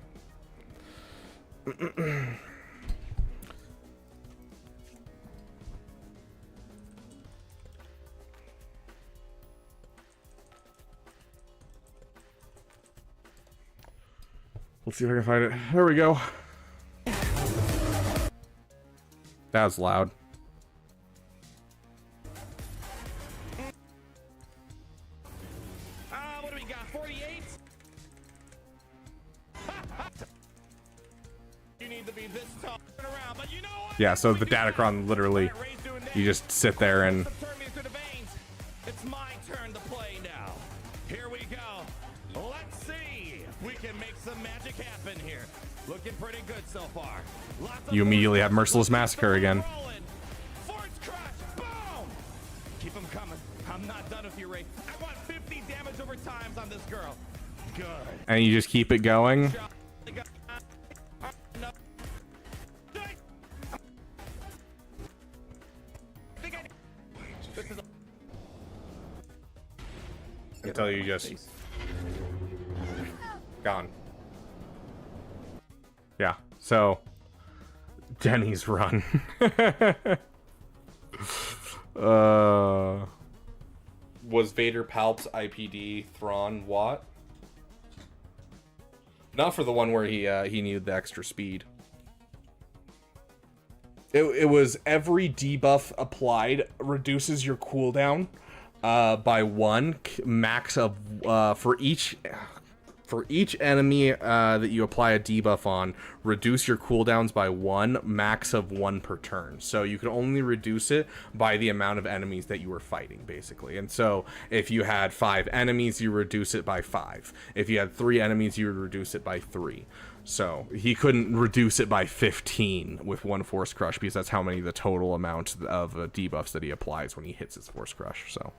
Let's see if I can find it. There we go. That was loud. What do we got? 48? You need to be this tough around, but you know what? Yeah, so the Datacron, literally, you just sit there and... It's my turn to play now. Here we go. Let's see if we can make some magic happen here. Looking pretty good so far. You immediately have Merciless Massacre again. Force crush, boom! Keep them coming. I'm not done with you, Ray. I want 50 damage over times on this girl. Good. And you just keep it going. until you just gone. Yeah, so Denny's run. Was Vader Palp's IPD Thrawn what? Not for the one where he needed the extra speed. It was every debuff applied reduces your cooldown by 1 max of for each enemy that you apply a debuff on, reduce your cooldowns by 1, max of 1 per turn. So you can only reduce it by the amount of enemies that you were fighting, basically. And so if you had 5 enemies, you reduce it by 5. If you had 3 enemies, you would reduce it by 3. So he couldn't reduce it by 15 with 1 Force Crush, because that's how many the total amount of debuffs that he applies when he hits his Force Crush. So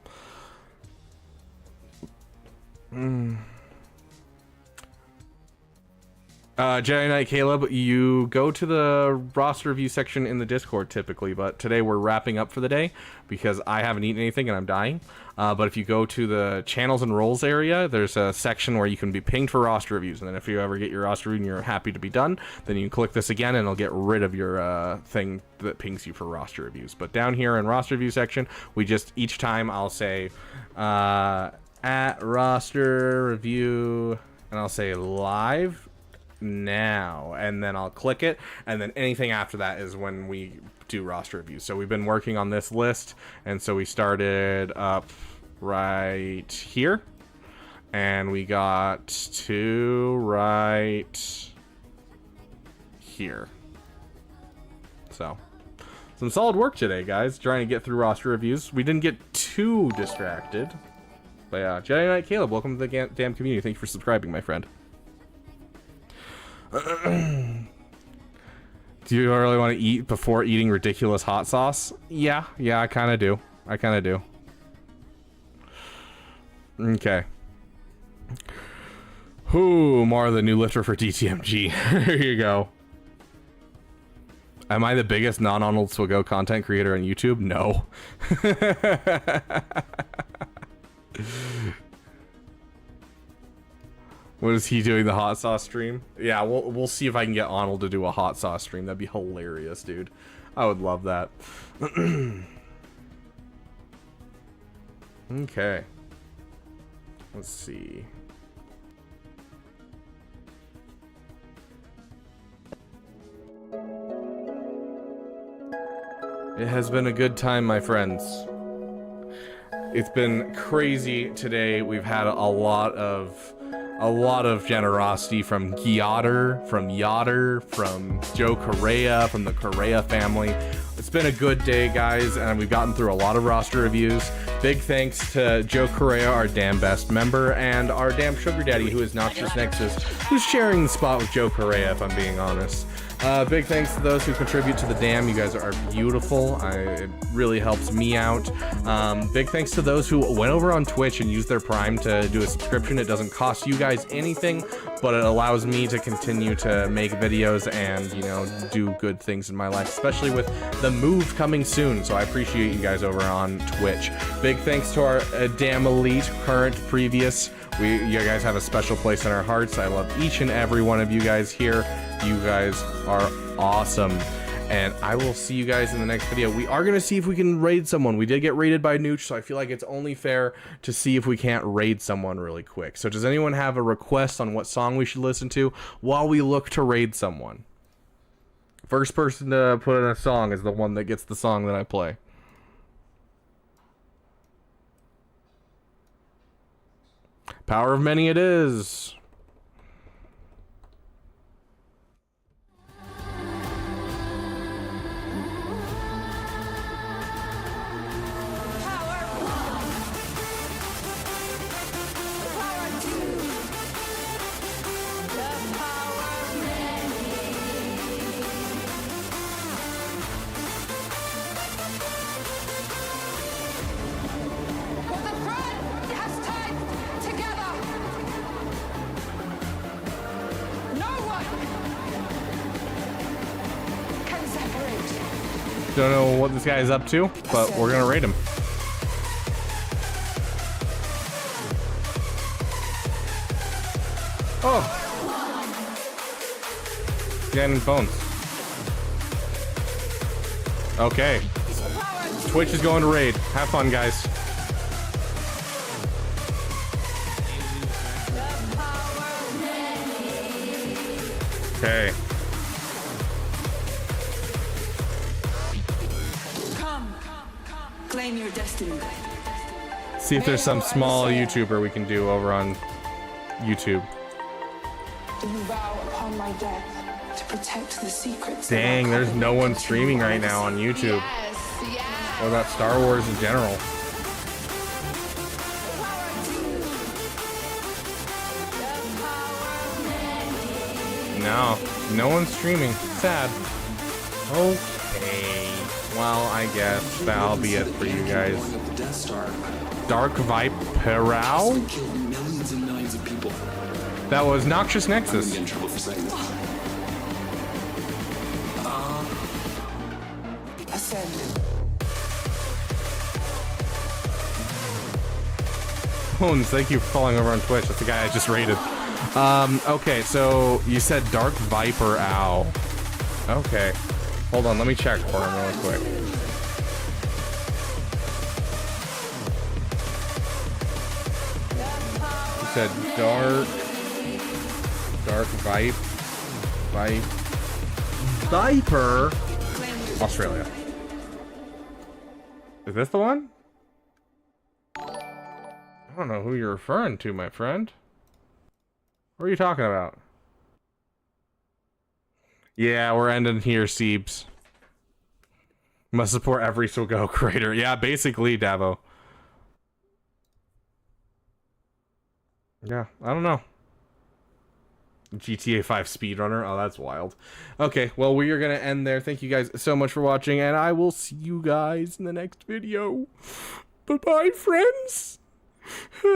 Jedi Knight Caleb, you go to the roster review section in the Discord typically, but today we're wrapping up for the day because I haven't eaten anything and I'm dying. But if you go to the channels and roles area, there's a section where you can be pinged for roster reviews, and then if you ever get your roster review and you're happy to be done, then you can click this again and it'll get rid of your thing that pings you for roster reviews. But down here in roster review section, we just, each time I'll say at roster review, and I'll say live now, and then I'll click it, and then anything after that is when we do roster reviews. So we've been working on this list, and so we started up right here, and we got to right here. So some solid work today, guys, trying to get through roster reviews. We didn't get too distracted, but yeah. Jedi Knight Caleb, welcome to the damn community. Thank you for subscribing, my friend. Do you really want to eat before eating ridiculous hot sauce? Yeah, I kind of do. Okay. Ooh, more of the new lifter for DTMG. Here you go. Am I the biggest non-Arnold Swago content creator on YouTube? No. What is he doing, the hot sauce stream? Yeah, we'll see if I can get Arnold to do a hot sauce stream. That'd be hilarious, dude. I would love that. Okay. Let's see. It has been a good time, my friends. It's been crazy today. We've had a lot of generosity from Gyotter, from Yotter, from Joe Correa, from the Correa family. It's been a good day, guys, and we've gotten through a lot of roster reviews. Big thanks to Joe Correa, our damn best member, and our damn sugar daddy, who is Noxious Nexes, who's sharing the spot with Joe Correa, if I'm being honest. Big thanks to those who contribute to the dam. You guys are beautiful. It really helps me out. Big thanks to those who went over on Twitch and used their Prime to do a subscription. It doesn't cost you guys anything, but it allows me to continue to make videos and, you know, do good things in my life, especially with the move coming soon. So I appreciate you guys over on Twitch. Big thanks to our damn elite, current, previous. You guys have a special place in our hearts. I love each and every one of you guys here. You guys are awesome, and I will see you guys in the next video. We are going to see if we can raid someone. We did get raided by Nooch, so I feel like it's only fair to see if we can't raid someone really quick. So does anyone have a request on what song we should listen to while we look to raid someone? First person to put in a song is the one that gets the song that I play. Power of Many it is. Don't know what this guy is up to, but we're gonna raid him. Oh! Getting bones. Okay. Twitch is going to raid. Have fun, guys. Okay. Come, claim your destiny. See if there's some small YouTuber we can do over on YouTube. Do you vow upon my death to protect the secrets? of our Dang, there's covenant no one to streaming our right now on legacy? YouTube. What about Star Wars in general? No, no one's streaming. Sad. Okay. Well, I guess that'll be it for you guys. Blowing up the Death Star. Dark Viperau? It killed millions and millions of people. That was Noxious I'm gonna Nexes. get in trouble for saying this. Ascend. Bones, thank you for following over on Twitch. That's the guy I just rated. Okay, so you said Dark Viper Ow. Okay. Hold on, let me check for him real quick. You said Dark Viper Australia. Is this the one? I don't know who you're referring to, my friend. What are you talking about? Yeah, we're ending here, Seebs. Must support every so go creator. Yeah, basically, Davo. Yeah, I don't know. GTA 5 speedrunner. Oh, that's wild. Okay, well, we are going to end there. Thank you guys so much for watching, and I will see you guys in the next video. Bye-bye, friends.